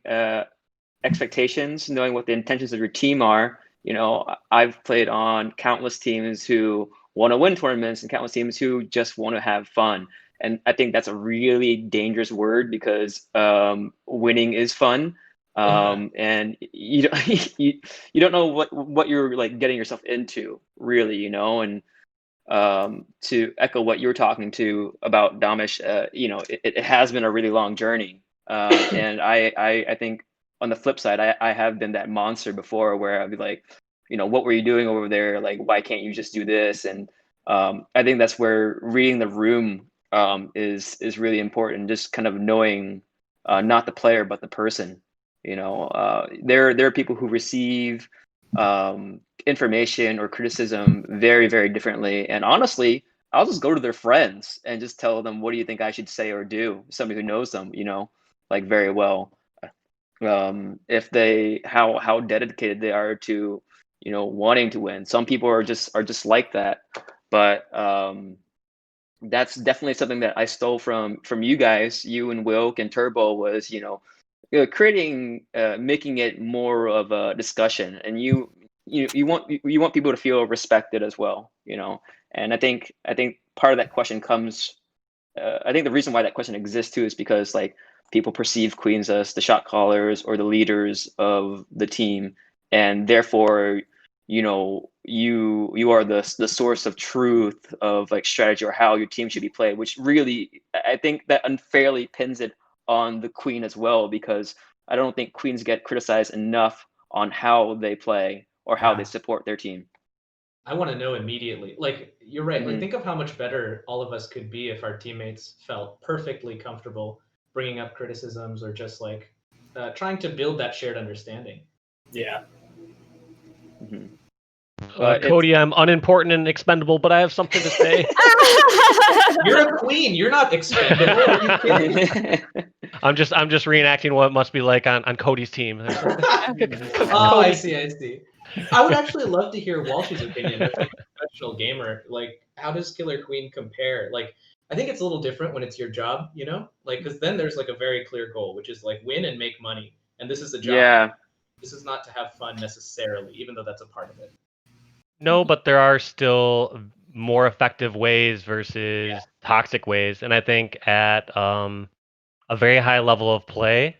expectations, knowing what the intentions of your team are. You know, I've played on countless teams who want to win tournaments and countless teams who just want to have fun. And I think that's a really dangerous word because winning is fun. And you don't you don't know what you're like getting yourself into, really, you know. And to echo what you were talking to about Damish, you know, it has been a really long journey. And I think on the flip side, I have been that monster before where I'd be like, you know, what were you doing over there? Like, why can't you just do this? And I think that's where reading the room is really important. Just kind of knowing not the player but the person. You know, there are people who receive information or criticism very differently, and honestly, I'll just go to their friends and just tell them, what do you think I should say or do? Somebody who knows them, you know, like very well. If they how dedicated they are to, you know, wanting to win. Some people are just like that, but that's definitely something that I stole from you guys, you and Wilk and Turbo, was, you know, creating making it more of a discussion, and you want people to feel respected as well, you know. And I think part of that question comes, I think the reason why that question exists too is because like people perceive queens as the shot callers or the leaders of the team, and therefore, you know, you are the source of truth of like strategy or how your team should be played, which really I think that unfairly pins it on the queen as well, because I don't think queens get criticized enough on how they play or how they support their team. I want to know immediately. Like, you're right. Like, think of how much better all of us could be if our teammates felt perfectly comfortable bringing up criticisms or just like trying to build that shared understanding. Yeah. Cody, I'm unimportant and expendable, but I have something to say. You're a queen. You're not expendable. Are you kidding? I'm just reenacting what it must be like on Cody's team. Oh, I see. I would actually love to hear Walsh's opinion as like a professional gamer. Like, how does Killer Queen compare? Like, I think it's a little different when it's your job, you know? Like, because then there's like a very clear goal, which is like win and make money. And this is a job. Yeah. This is not to have fun necessarily, even though that's a part of it. No, but there are still more effective ways versus toxic ways. And I think at a very high level of play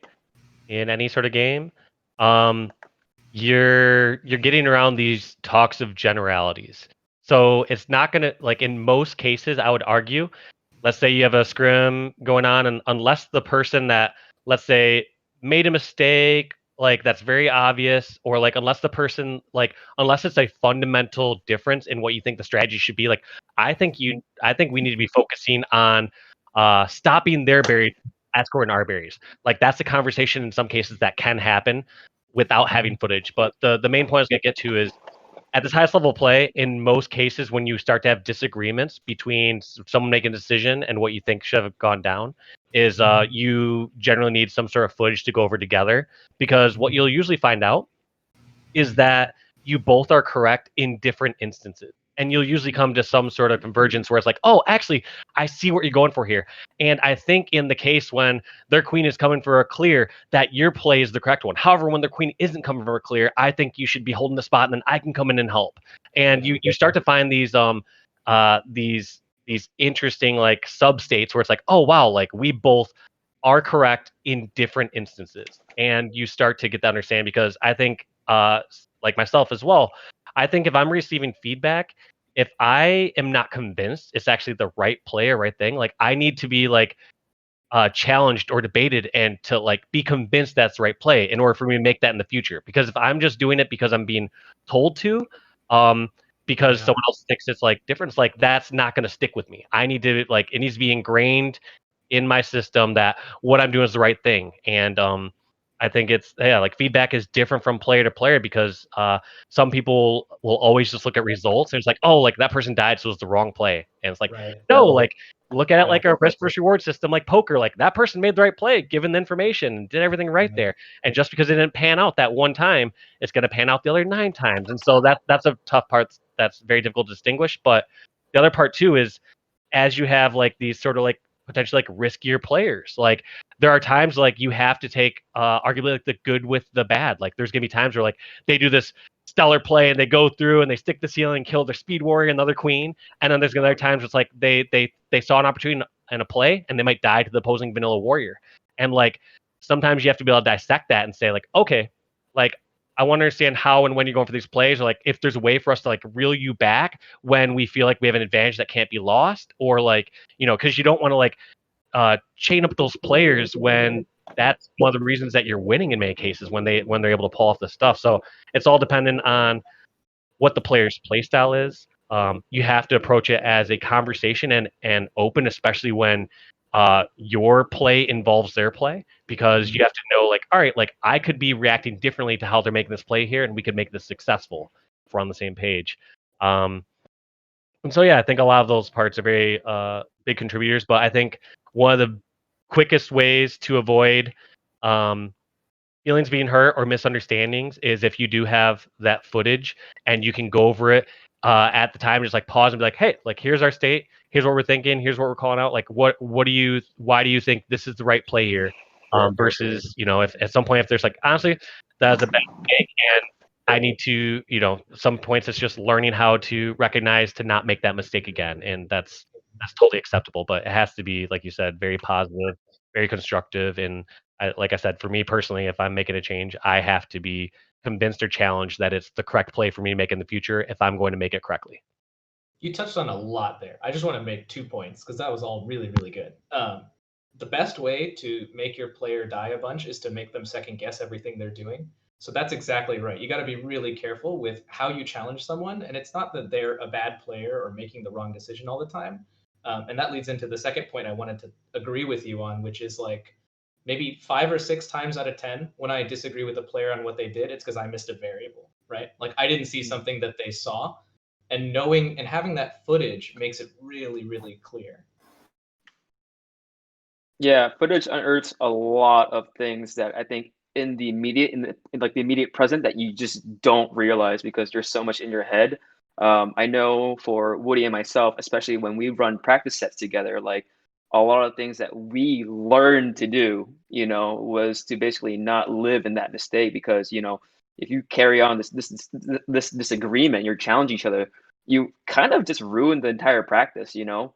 in any sort of game, you're getting around these talks of generalities. So it's not gonna, like, in most cases, I would argue, let's say you have a scrim going on, and unless the person that, let's say, made a mistake, like that's very obvious, or like unless the person, like unless it's a fundamental difference in what you think the strategy should be, like I think we need to be focusing on stopping their berries, escorting our berries. Like that's a conversation in some cases that can happen without having footage. But the main point I was gonna get to is, at this highest level of play, in most cases, when you start to have disagreements between someone making a decision and what you think should have gone down, is you generally need some sort of footage to go over together. Because what you'll usually find out is that you both are correct in different instances. And you'll usually come to some sort of convergence where it's like, oh, actually, I see what you're going for here. And I think in the case when their queen is coming for a clear, that your play is the correct one. However, when their queen isn't coming for a clear, I think you should be holding the spot, and then I can come in and help. And you start to find these interesting like sub states where it's like, oh wow, like we both are correct in different instances. And you start to get that understanding, because I think like myself as well, I think if I'm receiving feedback, if I am not convinced it's actually the right play or right thing, like I need to be like challenged or debated and to like be convinced that's the right play in order for me to make that in the future. Because if I'm just doing it because I'm being told to, because someone else thinks it's like different, it's like that's not going to stick with me. I need to, like, it needs to be ingrained in my system that what I'm doing is the right thing. And I think it's like feedback is different from player to player because some people will always just look at results and it's like, oh, like that person died, so it was the wrong play. And it's like, no, like look at it like a risk versus reward system, like poker. Like that person made the right play, given the information, and did everything right there. And just because it didn't pan out that one time, it's going to pan out the other 9 times. And so that's a tough part. That's very difficult to distinguish. But the other part too is as you have like these sort of like potentially like riskier players, like there are times like you have to take arguably like the good with the bad. Like there's gonna be times where like they do this stellar play and they go through and they stick the ceiling and kill their speed warrior and the other queen, and then there's other times it's like they saw an opportunity in a play and they might die to the opposing vanilla warrior. And like sometimes you have to be able to dissect that and say like, okay, like I want to understand how and when you're going for these plays, or like if there's a way for us to like reel you back when we feel like we have an advantage that can't be lost, or like, you know, because you don't want to like chain up those players when that's one of the reasons that you're winning in many cases when they're able to pull off this stuff. So it's all dependent on what the player's play style is. You have to approach it as a conversation and open, especially when your play involves their play, because you have to know like, all right, like I could be reacting differently to how they're making this play here, and we could make this successful if we're on the same page. And so, yeah, I think a lot of those parts are very big contributors. But I think one of the quickest ways to avoid feelings being hurt or misunderstandings is if you do have that footage and you can go over it at the time, just like pause and be like, hey, like here's our state, here's what we're thinking, here's what we're calling out. Like, why do you think this is the right play here? Versus, you know, if at some point if there's like, honestly, that's a bad pick and I need to, you know, some points it's just learning how to recognize to not make that mistake again, and that's totally acceptable. But it has to be, like you said, very positive, very constructive, and like I said, for me personally, if I'm making a change, I have to be convinced or challenged that it's the correct play for me to make in the future if I'm going to make it correctly. You touched on a lot there. I just want to make 2 points because that was all really, really good. The best way to make your player die a bunch is to make them second guess everything they're doing. So that's exactly right. You got to be really careful with how you challenge someone. And it's not that they're a bad player or making the wrong decision all the time. And that leads into the second point I wanted to agree with you on, which is like maybe 5 or 6 times out of 10, when I disagree with a player on what they did, it's because I missed a variable, right? Like I didn't see something that they saw. And knowing and having that footage makes it really, really clear. Yeah, footage unearths a lot of things that I think in the immediate, in like the immediate present, that you just don't realize because there's so much in your head. I know for Woody and myself, especially when we run practice sets together, like a lot of things that we learned to do, you know, was to basically not live in that mistake, because, you know, if you carry on this disagreement, you're challenging each other, you kind of just ruin the entire practice, you know.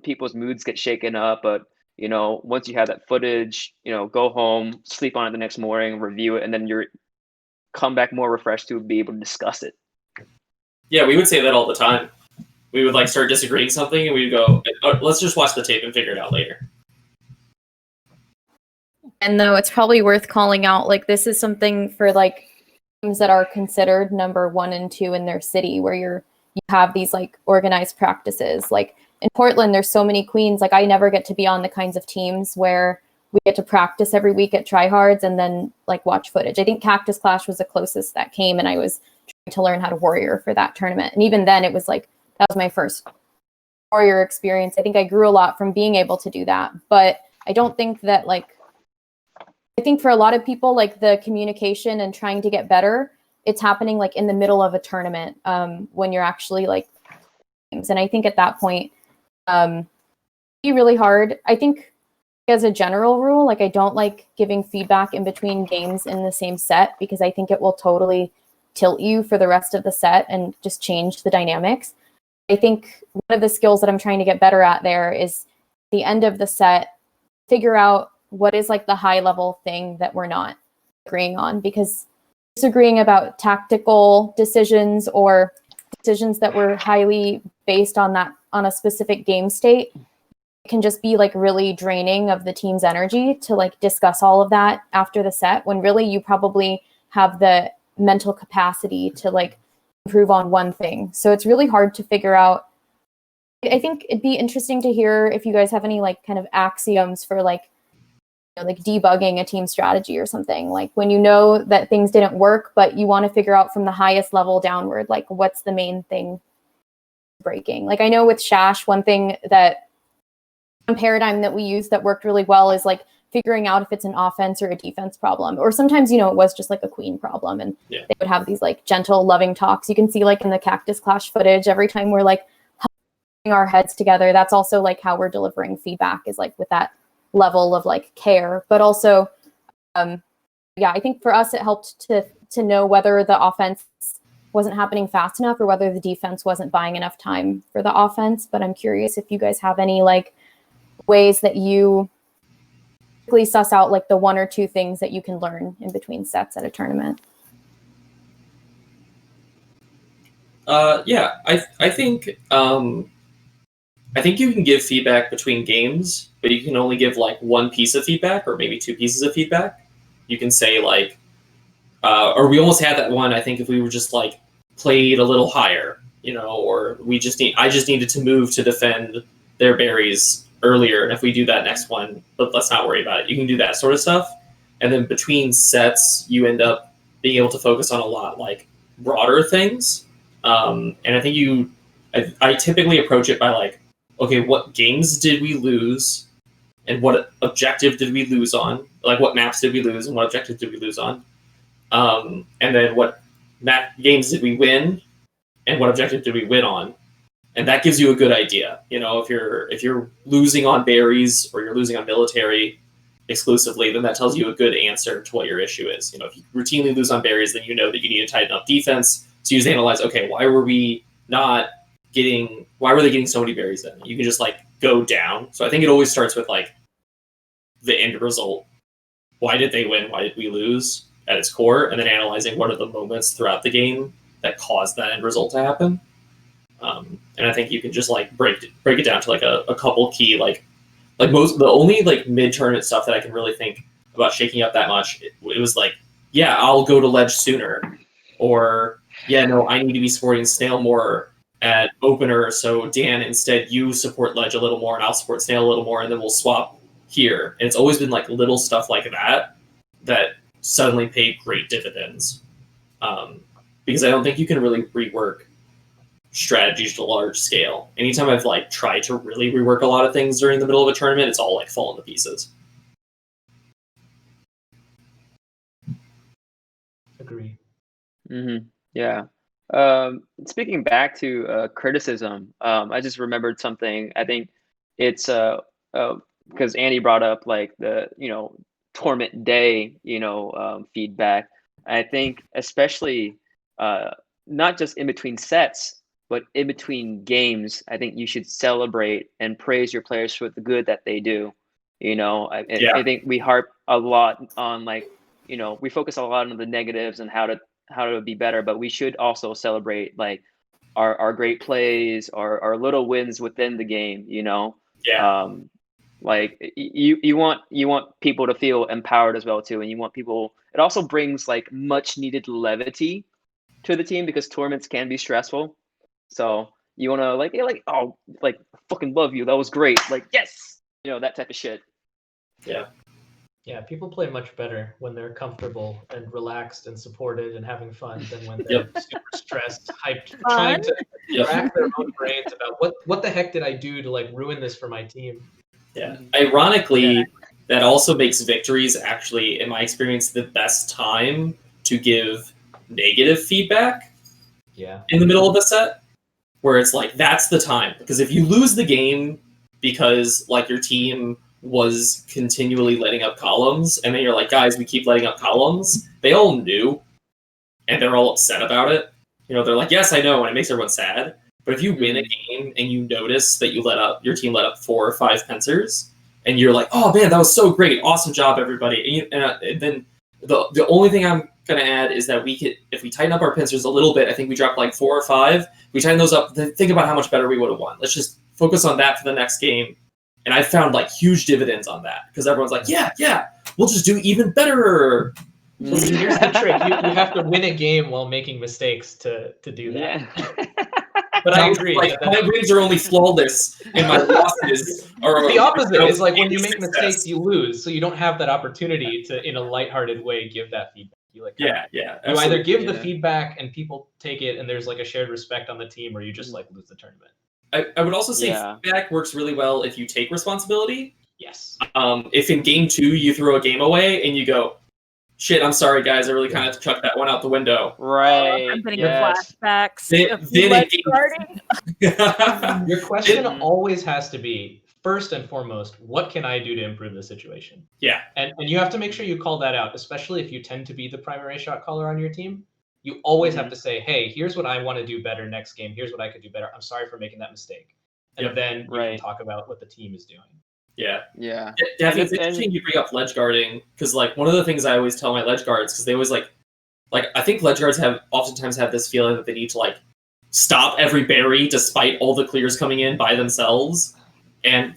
People's moods get shaken up, but you know, once you have that footage, you know, go home, sleep on it the next morning, review it, and then you're come back more refreshed to be able to discuss it. Yeah, we would say that all the time. We would like start disagreeing something, and we'd go, oh, "Let's just watch the tape and figure it out later." And though it's probably worth calling out, like this is something for like teams that are considered number 1 and 2 in their city, where you have these like organized practices. Like in Portland, there's so many queens. Like I never get to be on the kinds of teams where we get to practice every week at tryhards and then like watch footage. I think Cactus Clash was the closest that came, and I was trying to learn how to warrior for that tournament. And even then, it was like that was my first warrior experience. I think I grew a lot from being able to do that. But I don't think that like I think for a lot of people, like the communication and trying to get better, it's happening like in the middle of a tournament when you're actually like games. And I think at that point, be really hard. I think as a general rule, like I don't like giving feedback in between games in the same set, because I think it will totally tilt you for the rest of the set and just change the dynamics. I think one of the skills that I'm trying to get better at there is the end of the set, figure out what is like the high level thing that we're not agreeing on, because disagreeing about tactical decisions or decisions that were highly based on a specific game state can just be like really draining of the team's energy to like discuss all of that after the set, when really you probably have the mental capacity to like improve on one thing. So it's really hard to figure out. I think it'd be interesting to hear if you guys have any like kind of axioms for like like debugging a team strategy or something. Like when you know that things didn't work, but you want to figure out from the highest level downward, like what's the main thing breaking. Like I know with Shash, one paradigm that we use that worked really well is like figuring out if it's an offense or a defense problem. Or sometimes, it was just like a queen problem. And they would have these like gentle, loving talks. You can see like in the Cactus Clash footage, every time we're like putting our heads together, that's also like how we're delivering feedback, is like with that level of like care. But also, I think for us, it helped to know whether the offense wasn't happening fast enough or whether the defense wasn't buying enough time for the offense. But I'm curious if you guys have any like ways that you suss out like the one or two things that you can learn in between sets at a tournament. I think you can give feedback between games, but you can only give like one piece of feedback or maybe two pieces of feedback. You can say like, or we almost had that one. I think if we were just like played a little higher, or I just needed to move to defend their berries earlier, and if we do that next one, let's not worry about it. You can do that sort of stuff, and then between sets, you end up being able to focus on a lot like broader things. And I think I typically approach it by like, okay, what games did we lose, and what objective did we lose on? Like, what maps did we lose, and what objective did we lose on? And then what games did we win, and what objective did we win on? And that gives you a good idea. If you're losing on berries or you're losing on military exclusively, then that tells you a good answer to what your issue is. If you routinely lose on berries, then you know that you need to tighten up defense. So you just analyze, okay, why were they getting so many berries in? You can just like go down. So I think it always starts with like the end result. Why did they win? Why did we lose at its core? And then analyzing what are the moments throughout the game that caused that end result to happen. And I think you can just like break it down to like a couple key the only like mid-tournament stuff that I can really think about shaking up that much. It was like, yeah, I'll go to ledge sooner, or yeah, no, I need to be supporting snail more at opener. So Dan, instead you support ledge a little more, and I'll support snail a little more, and then we'll swap here. And it's always been like little stuff like that suddenly pay great dividends, because I don't think you can really rework strategies to large scale. Anytime I've like tried to really rework a lot of things during the middle of a tournament, it's all like fallen to pieces. Agree. Mm-hmm. Yeah. Speaking back to criticism, I just remembered something. I think it's because Andy brought up like the tournament day feedback. I think especially not just in between sets, but in between games, I think you should celebrate and praise your players for the good that they do. I think we harp a lot on we focus a lot on the negatives and how to be better, but we should also celebrate like our great plays, our little wins within the game. Like you want people to feel empowered as well too, and you want people. It also brings like much needed levity to the team because tournaments can be stressful. So you want to oh, fucking love you. That was great. Like, yes, that type of shit. Yeah, people play much better when they're comfortable and relaxed and supported and having fun than when they're super stressed, hyped, trying to rack their own brains about what the heck did I do to like ruin this for my team. Yeah. Ironically, that also makes victories actually, in my experience, the best time to give negative feedback. Yeah. In the middle of a set, where it's like that's the time, because if you lose the game because like your team was continually letting up columns, and then you're like, guys, we keep letting up columns, they all knew, and they're all upset about it. They're like, yes, I know, and it makes everyone sad. But if you win a game and you notice that your team let up 4 or 5 pincers, and you're like, oh man, that was so great, awesome job, everybody. And then the only thing I'm gonna add is that if we tighten up our pincers a little bit, I think we dropped like 4 or 5. We tighten those up, then think about how much better we would have won. Let's just focus on that for the next game. And I found like huge dividends on that because everyone's like, yeah, we'll just do even better. Here's the trick: you have to win a game while making mistakes to do that. But I agree. Like, my wins are only flawless, and my losses are the opposite. Is like when you make success. mistakes, you lose, so you don't have that opportunity to, in a lighthearted way, give that feedback. You like Yeah. you either absolutely. give the feedback and people take it, and there's like a shared respect on the team, or you just like lose the tournament. I would also say Yeah. feedback works really well if you take responsibility. Yes. If in game 2 you throw a game away and you go, shit, I'm sorry guys, I really kind of chucked that one out the window. Right. I'm getting Yes. flashbacks. Then of in ledge game- guarding. Your question Mhm. always has to be, first and foremost, what can I do to improve the situation? Yeah. And you have to make sure you call that out, especially if you tend to be the primary shot caller on your team. You always have to say, hey, here's what I want to do better next game. Here's what I could do better. I'm sorry for making that mistake. And Yep. then you Right. can talk about what the team is doing. Yeah. Yeah. Daphne, it's And- interesting you bring up ledge guarding, because like one of the things I always tell my ledge guards, because they always like I think ledge guards oftentimes have this feeling that they need to like stop every berry despite all the clears coming in by themselves. And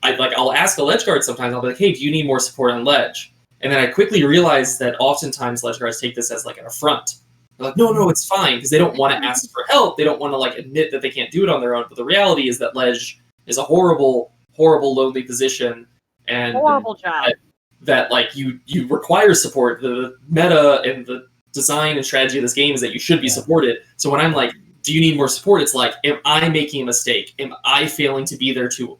I'll ask a ledge guard sometimes, I'll be like, hey, do you need more support on ledge? And then I quickly realize that oftentimes ledge guards take this as like an affront. They're like, no, it's fine, because they don't want to ask for help. They don't want to like admit that they can't do it on their own. But the reality is that ledge is a horrible, lonely position, and Horrible job. that like you require support. The meta and the design and strategy of this game is that you should be supported. So when I'm like, do you need more support? It's like, am I making a mistake? Am I failing to be there too?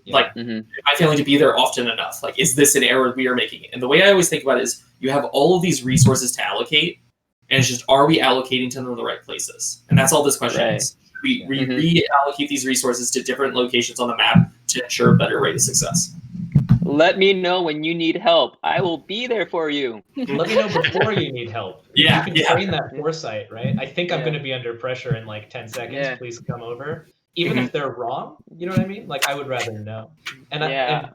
Like, am I failing to be there often enough? Like, is this an error we are making? And the way I always think about it is, you have all of these resources to allocate, and it's just, are we allocating to them in the right places? And that's all this question is. We reallocate these resources to different locations on the map to ensure a better rate of success. Let me know when you need help. I will be there for you. Let me know before you need help. Yeah, You can train that foresight, right? I think I'm Yeah. going to be under pressure in like 10 seconds. Yeah. Please come over. Even if they're wrong, you know what I mean? Like, I would rather know. And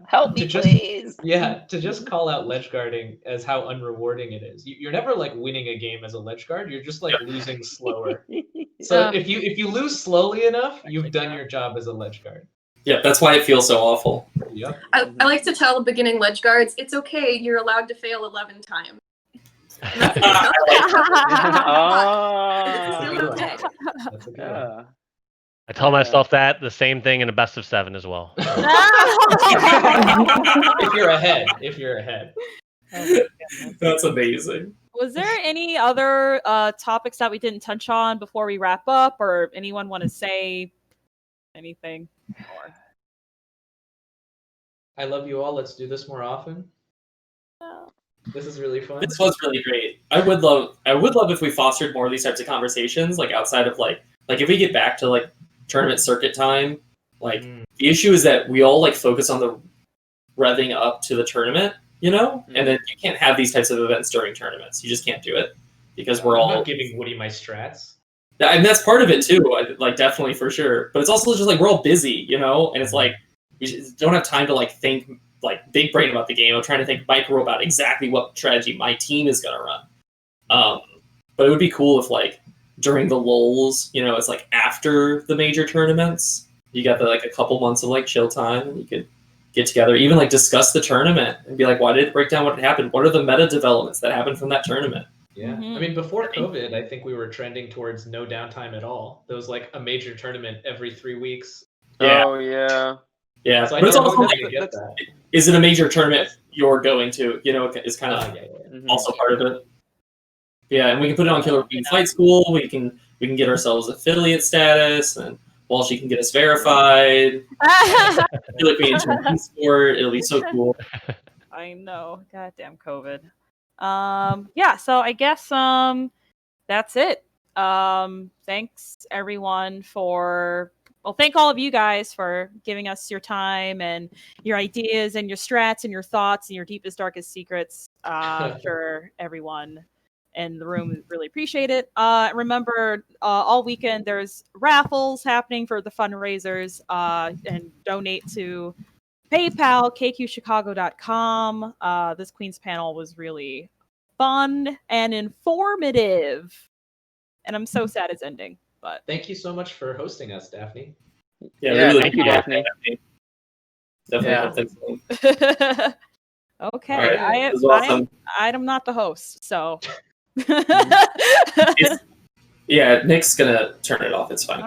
help me, to just- please. to just call out ledge guarding as how unrewarding it is. You're never like winning a game as a ledge guard. You're just like losing slower. So if you lose slowly enough, you've done your job as a ledge guard. Yeah, that's why it feels so awful. Yep. I like to tell beginning ledge guards, it's okay, you're allowed to fail 11 times. And that's Ah. It's still okay. That's a good one. Yeah. I tell myself that the same thing in a best of 7 as well. If you're ahead. That's amazing. Was there any other topics that we didn't touch on before we wrap up, or anyone want to say anything? Or... I love you all. Let's do this more often. This is really fun. This was really great. I would love if we fostered more of these types of conversations, like outside of like if we get back to like tournament circuit time, like the issue is that we all like focus on the revving up to the tournament, you know, and then you can't have these types of events during tournaments. You just can't do it because we're I'm all not giving Woody my strats. and that's part of it too. Like definitely for sure, but it's also just like we're all busy, you know, and it's like we just don't have time to like think like big brain about the game. I'm trying to think micro about exactly what strategy my team is going to run. But it would be cool if like during the lulls, you know, it's like after the major tournaments, you got the like a couple months of like chill time, and you could get together, even like discuss the tournament and be like, why did it break down? What happened? What are the meta developments that happened from that tournament? Yeah. I mean, before COVID, I think we were trending towards no downtime at all. There was like a major tournament every 3 weeks. Yeah. Oh yeah. Yeah. So I But it's know also we're like, gonna get that. is it a major tournament you're going to? You know, is kind of Mhm. also part of it. Yeah, and we can put it on Killer Queen Flight School. We can get ourselves affiliate status, and Walshy can get us verified. Killer Queen into sport. It'll be so cool. I know. Goddamn COVID. Yeah, so I guess that's it. Thanks everyone thank all of you guys for giving us your time and your ideas and your strats and your thoughts and your deepest, darkest secrets. I'm sure everyone in the room really appreciate it. Remember, all weekend there's raffles happening for the fundraisers, and donate to PayPal, kqchicago.com. This Queen's panel was really fun and informative. And I'm so sad it's ending. But Thank you so much for hosting us, Daphne. Yeah, Yeah, really thank you, Daphne. Definitely. okay, All right, I this was awesome. am not the host, so Yeah, Nick's gonna turn it off. It's fine.